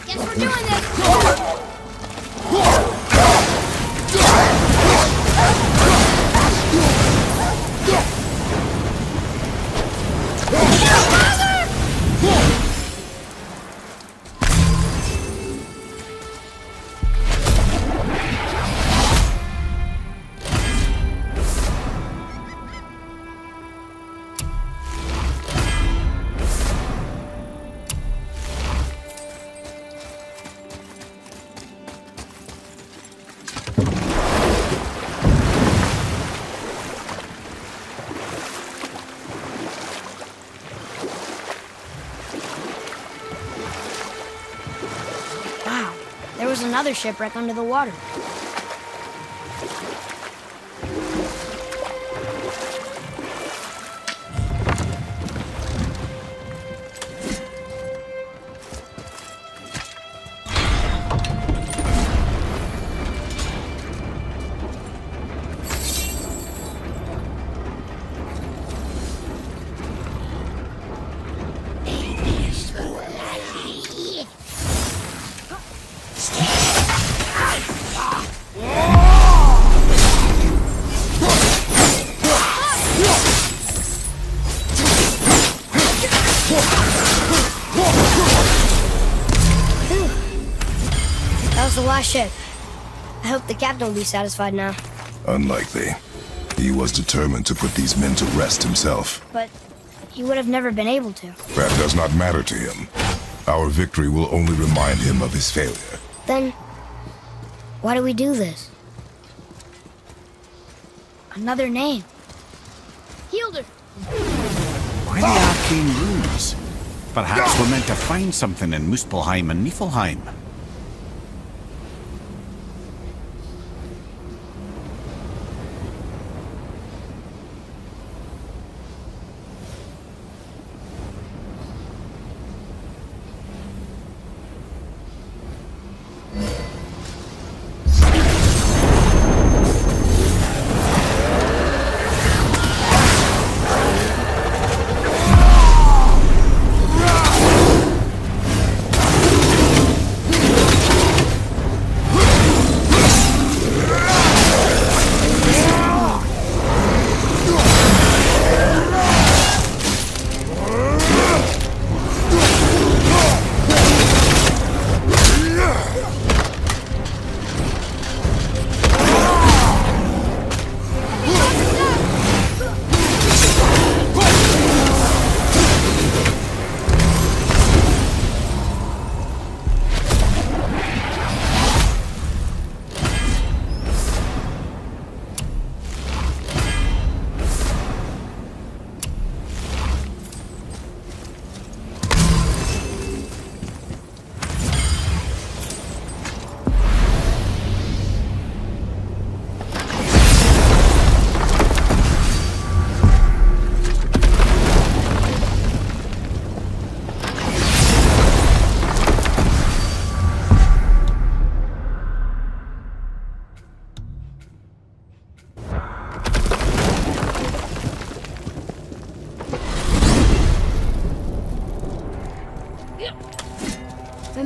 Guess we're doing this! Wow, there was another shipwreck under the water. That was the last ship. I hope the captain will be satisfied now. Unlikely. He was determined to put these men to rest himself. But he would have never been able to. That does not matter to him. Our victory will only remind him of his failure. Then, why do we do this? Another name. Hildur! Why the arcane runes? Perhaps we're meant to find something in Muspelheim and Niflheim.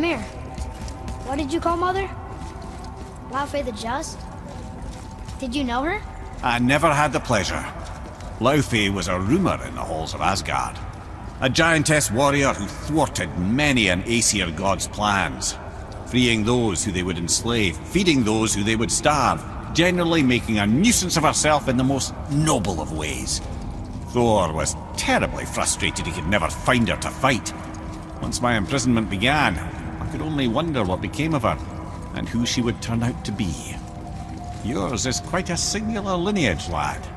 Mimir, what did you call Mother? Laufey the Just? Did you know her? I never had the pleasure. Laufey was a rumour in the halls of Asgard. A giantess warrior who thwarted many an Aesir god's plans. Freeing those who they would enslave, feeding those who they would starve, generally making a nuisance of herself in the most noble of ways. Thor was terribly frustrated he could never find her to fight. Once my imprisonment began, I could only wonder what became of her, and who she would turn out to be. Yours is quite a singular lineage, lad.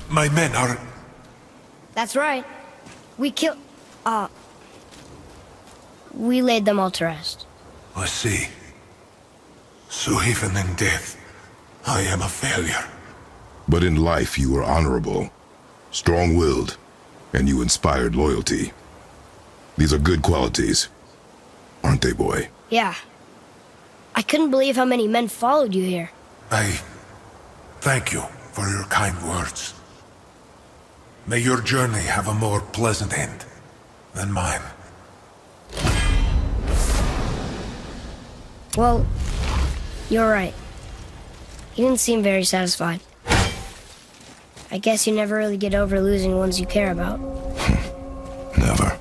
My men are... That's right. We laid them all to rest. I see. So even in death, I am a failure. But in life you were honorable, strong-willed, and you inspired loyalty. These are good qualities, aren't they, boy? Yeah. I couldn't believe how many men followed you here. I thank you for your kind words. May your journey have a more pleasant end than mine. Well, you're right. You didn't seem very satisfied. I guess you never really get over losing ones you care about. Never.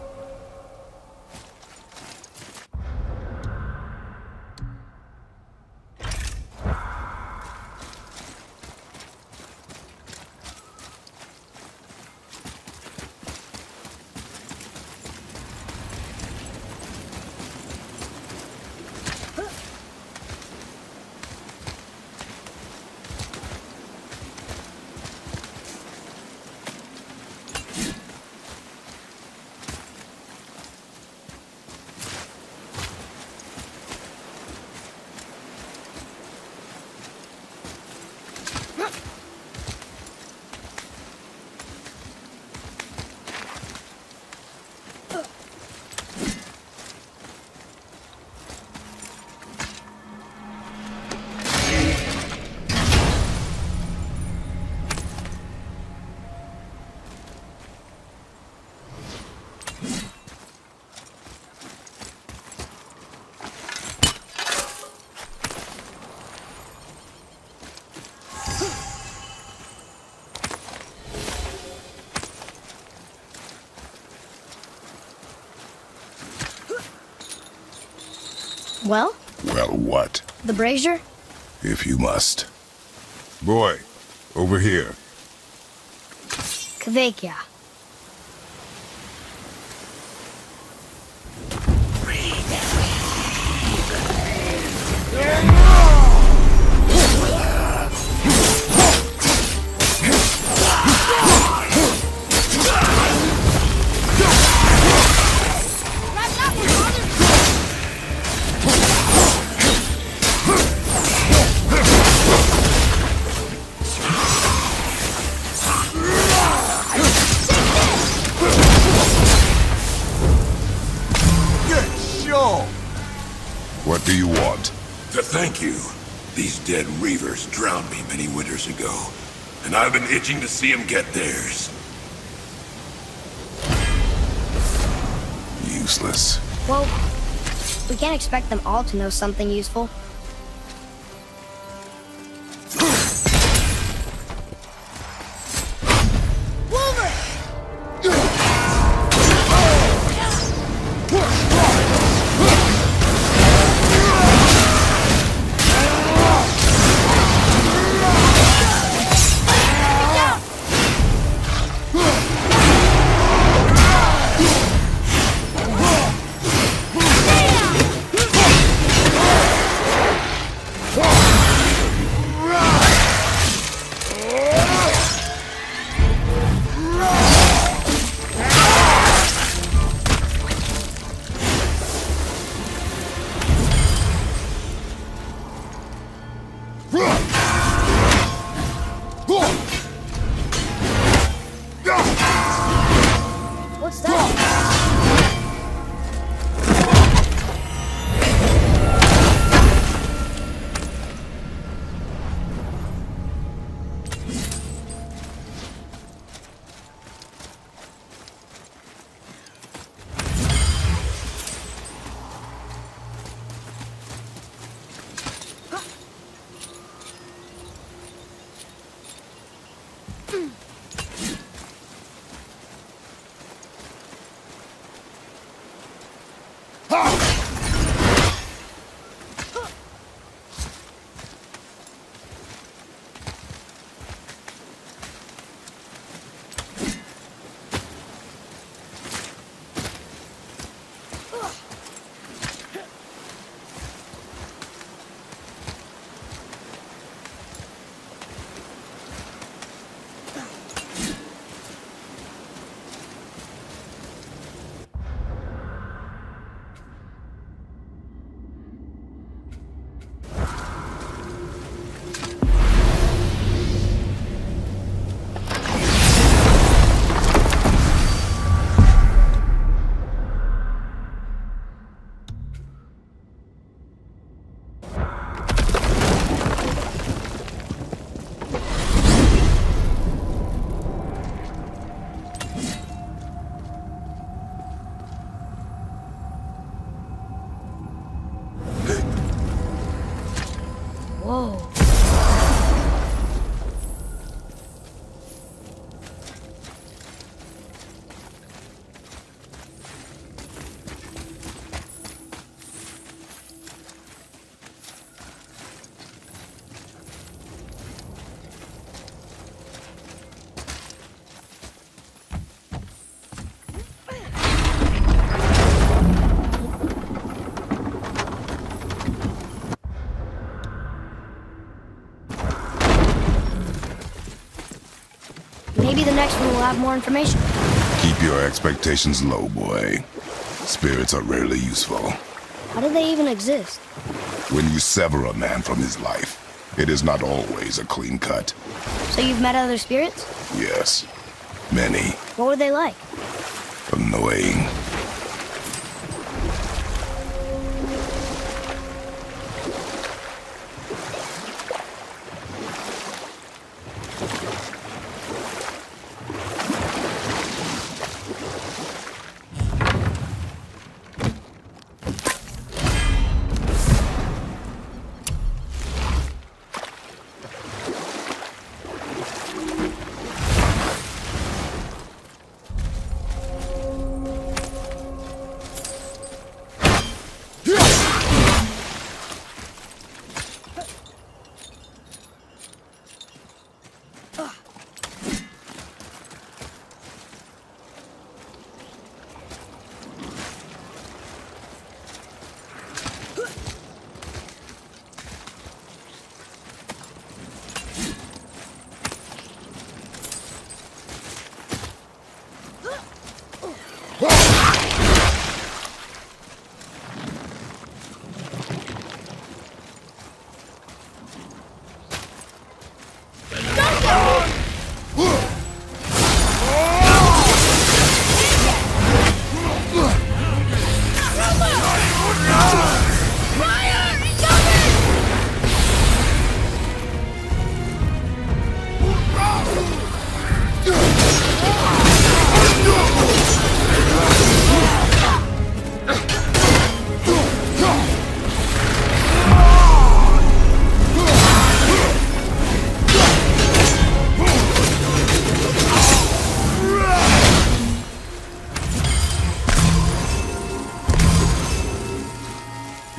Well? Well, what? The brazier? If you must. Boy, over here. Kvekia. What do you want? To thank you. These dead reavers drowned me many winters ago, and I've been itching to see them get theirs. Useless. Well, we can't expect them all to know something useful. What's that? Whoa. Maybe the next one will have more information. Keep your expectations low, boy. Spirits are rarely useful. How do they even exist? When you sever a man from his life, it is not always a clean cut. So you've met other spirits? Yes, many. What were they like? Annoying.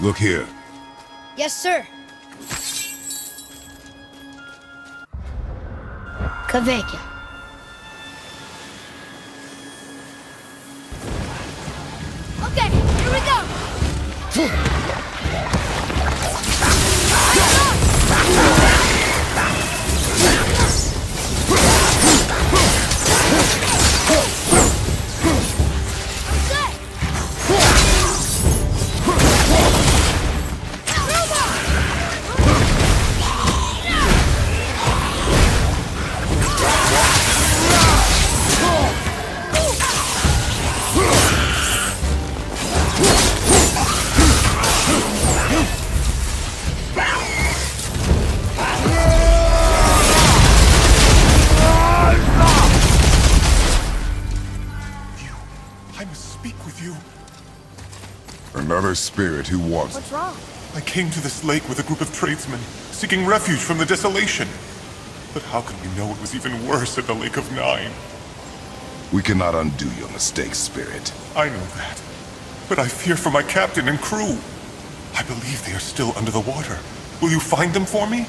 Look here. Yes, sir. Kveikja. Okay, here we go. Another spirit who wants... What's wrong? I came to this lake with a group of tradesmen, seeking refuge from the desolation. But how could we know it was even worse at the Lake of Nine? We cannot undo your mistakes, Spirit. I know that. But I fear for my captain and crew. I believe they are still under the water. Will you find them for me?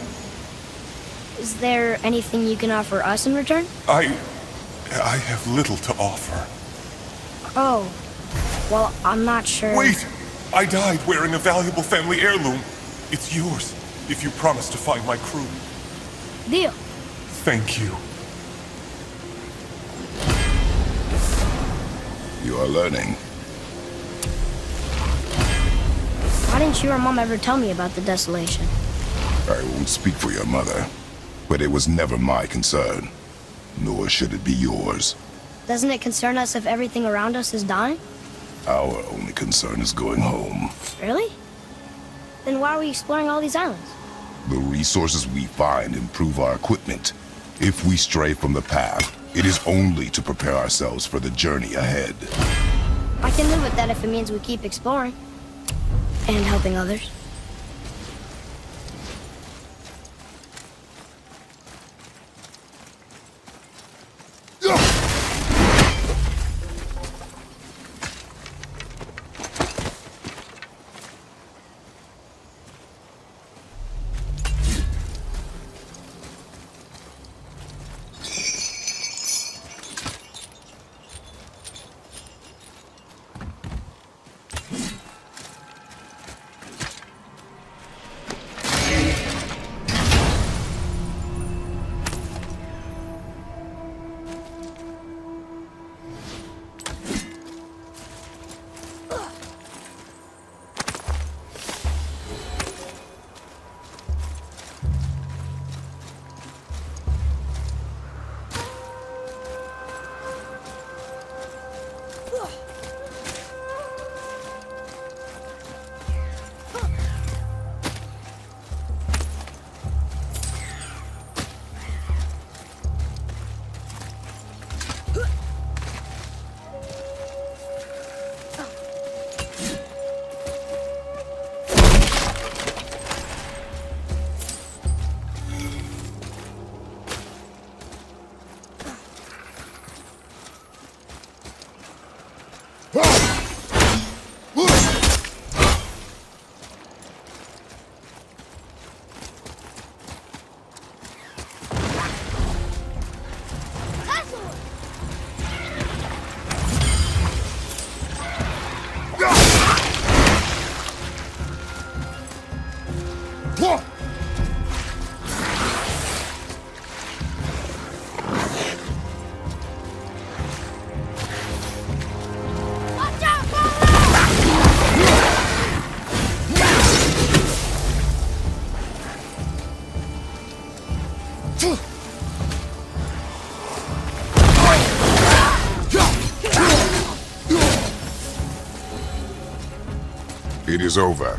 Is there anything you can offer us in return? I have little to offer. Oh. Well, I'm not sure. Wait! I died wearing a valuable family heirloom. It's yours, if you promise to find my crew. Deal. Thank you. You are learning. Why didn't you or Mom ever tell me about the desolation? I won't speak for your mother, but it was never my concern. Nor should it be yours. Doesn't it concern us if everything around us is dying? Our only concern is going home. Really? Then why are we exploring all these islands? The resources we find improve our equipment. If we stray from the path, it is only to prepare ourselves for the journey ahead. I can live with that if it means we keep exploring. And helping others. It is over.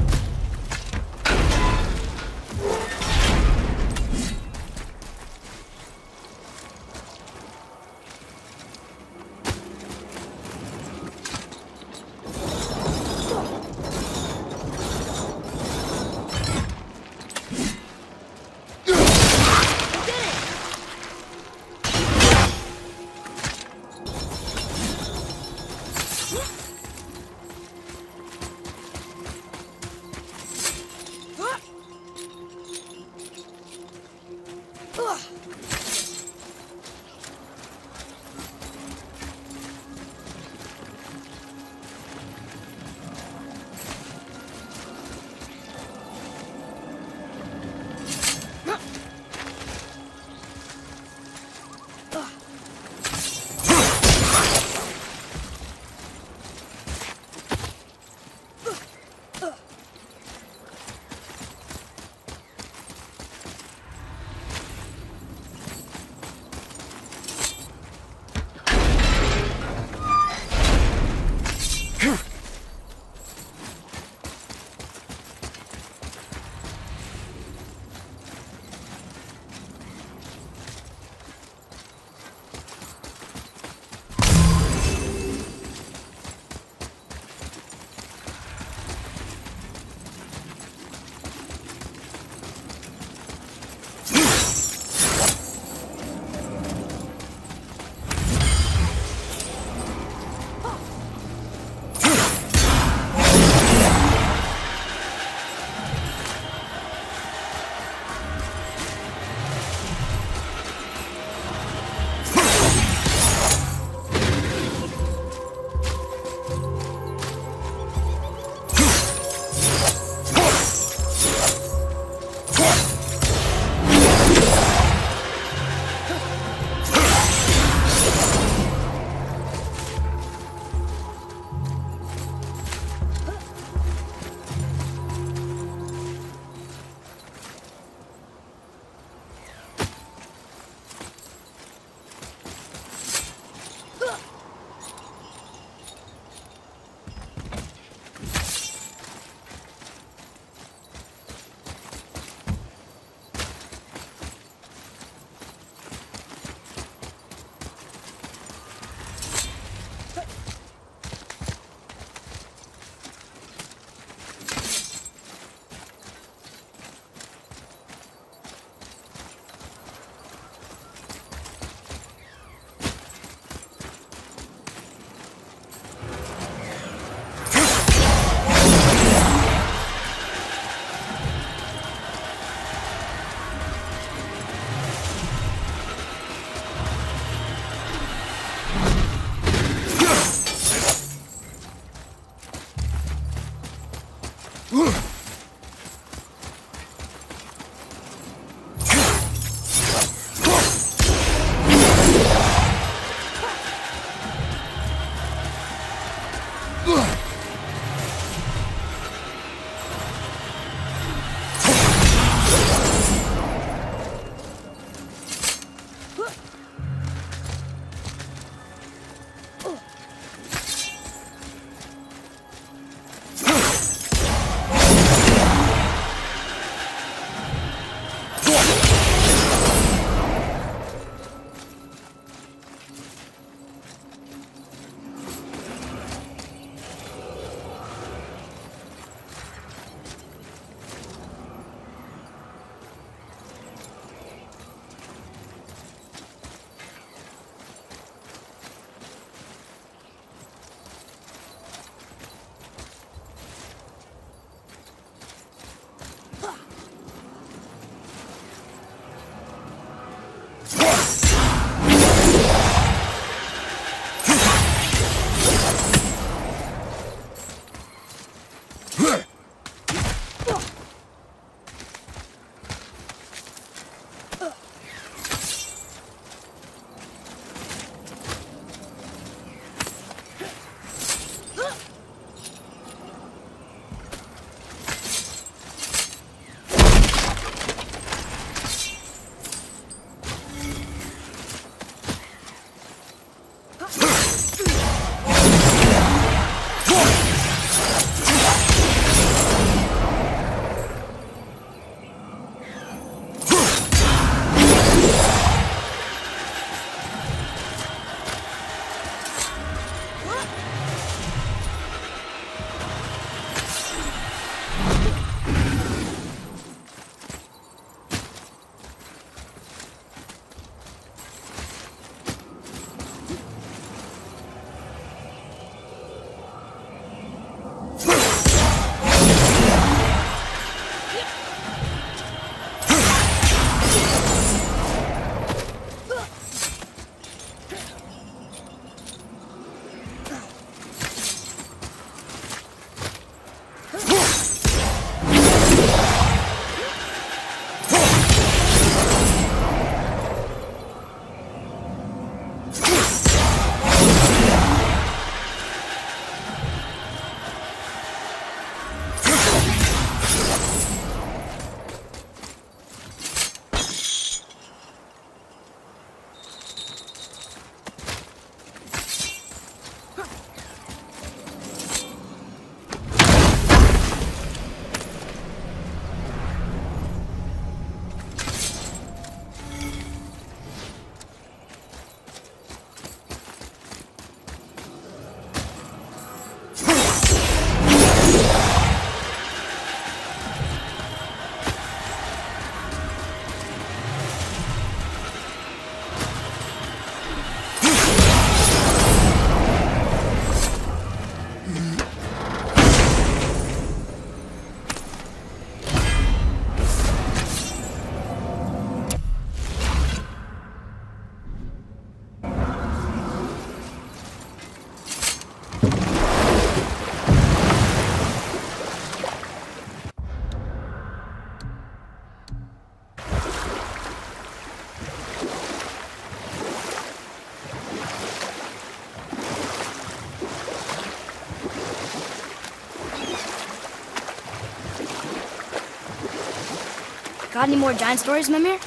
Got any more giant stories, Mimir?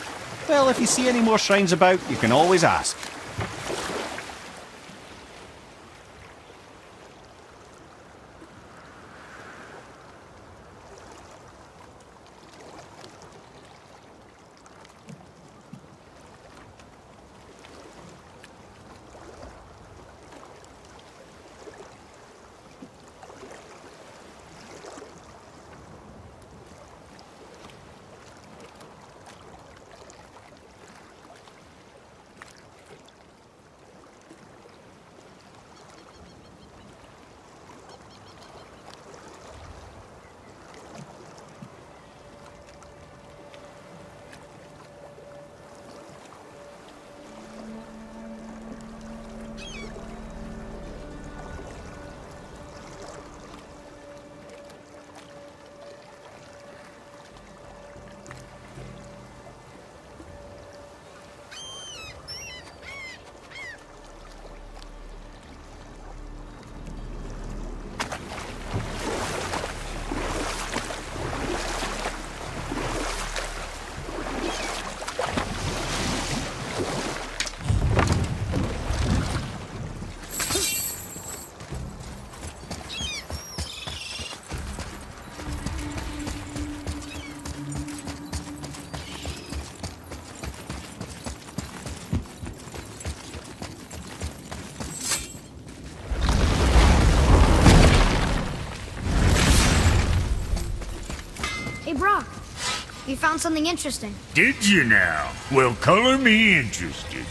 Well, if you see any more shrines about, you can always ask. Hey, Brock. You found something interesting. Did you now? Well, color me interested.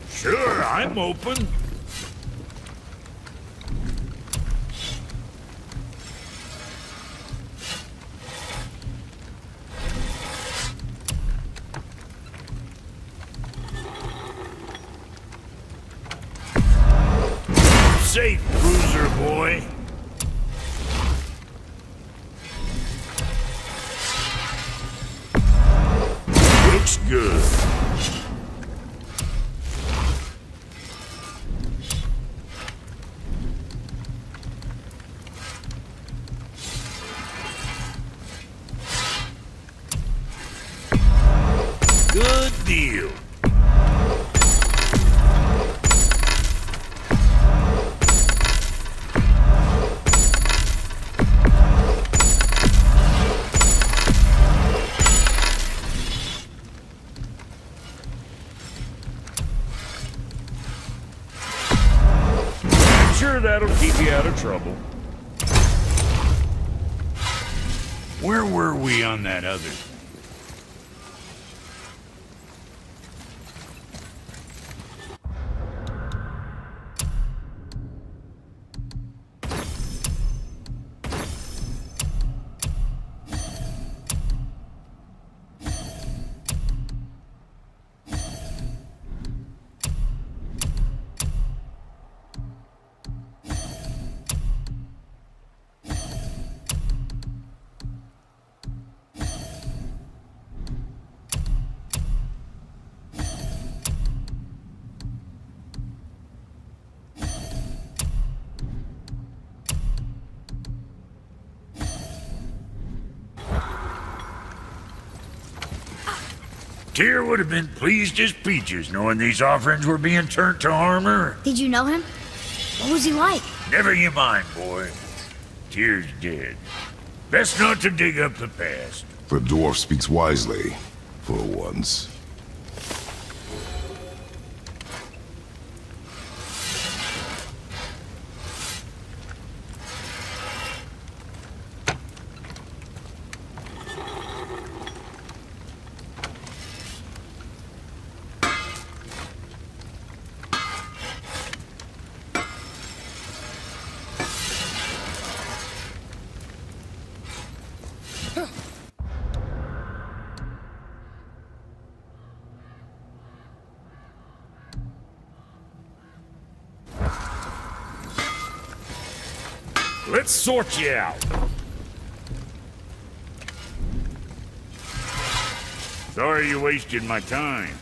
Sure, I'm open. Safe, cruiser boy. Looks good. Good deal. Sure, that'll keep you out of trouble. Where were we on that other? Tyr would have been pleased as peaches knowing these offerings were being turned to armor. Did you know him? What was he like? Never you mind, boy. Tyr's dead. Best not to dig up the past. The dwarf speaks wisely, for once. Let's sort you out. Sorry you wasted my time.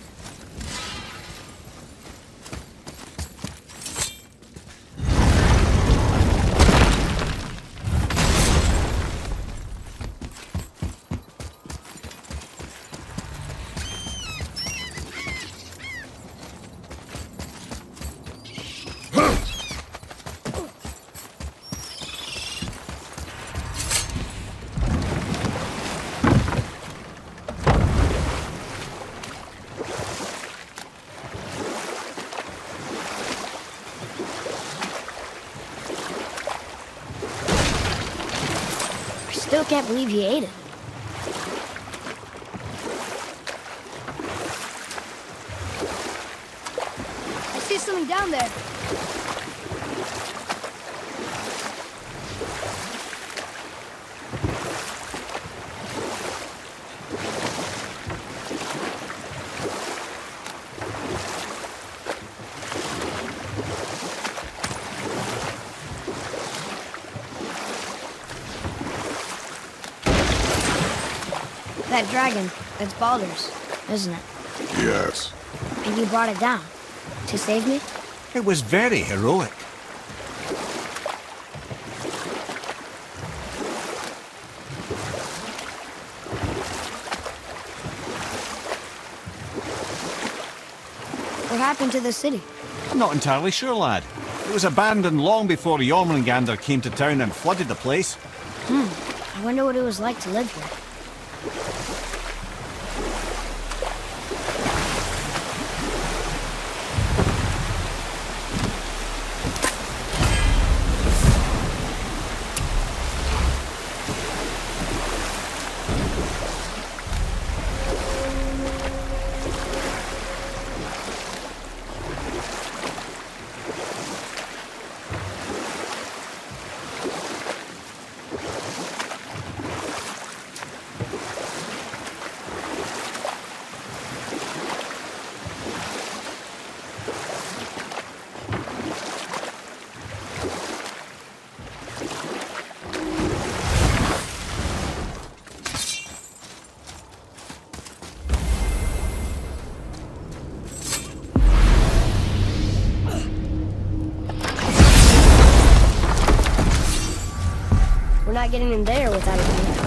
still can't believe he ate it. I see something down there. That dragon, it's Baldur's, isn't it? Yes. And you brought it down to save me? It was very heroic. What happened to the city? I'm not entirely sure, lad. It was abandoned long before Jormungandr came to town and flooded the place. I wonder what it was like to live here. We're not getting in there without a key.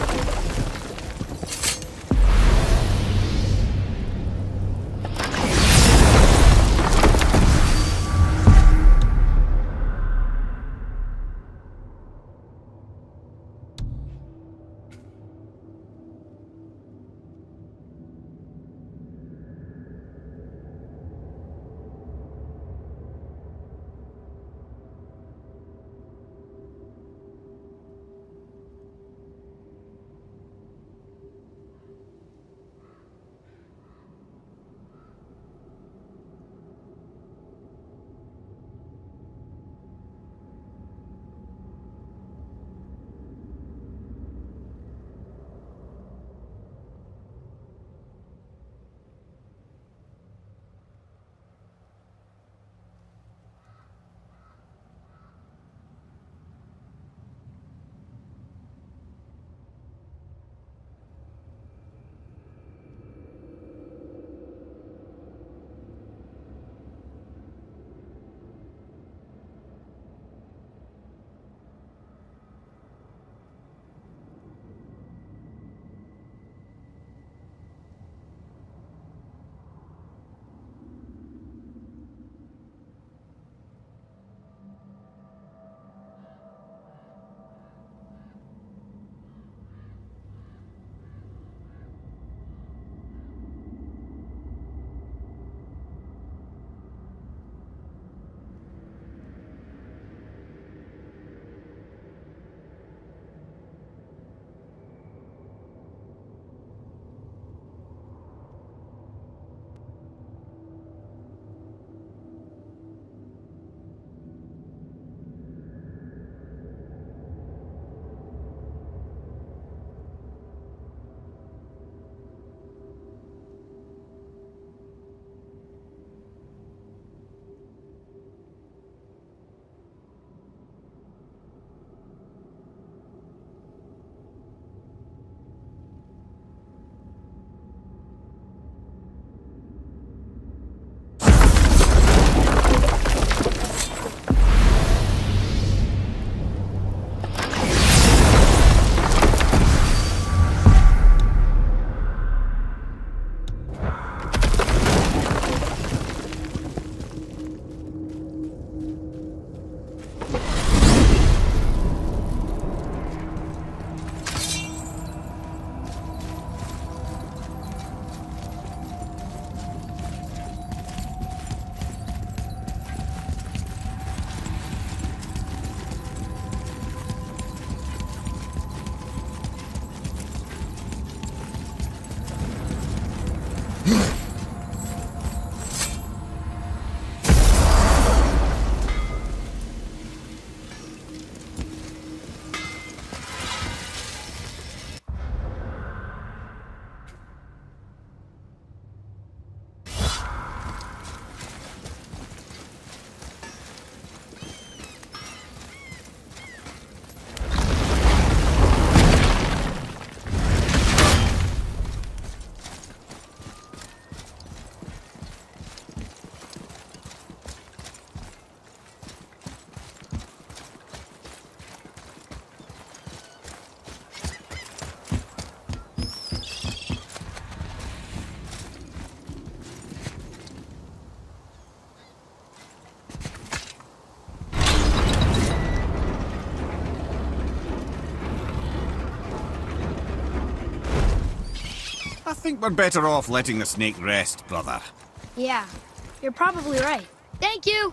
I think we're better off letting the snake rest, brother. Yeah, you're probably right. Thank you!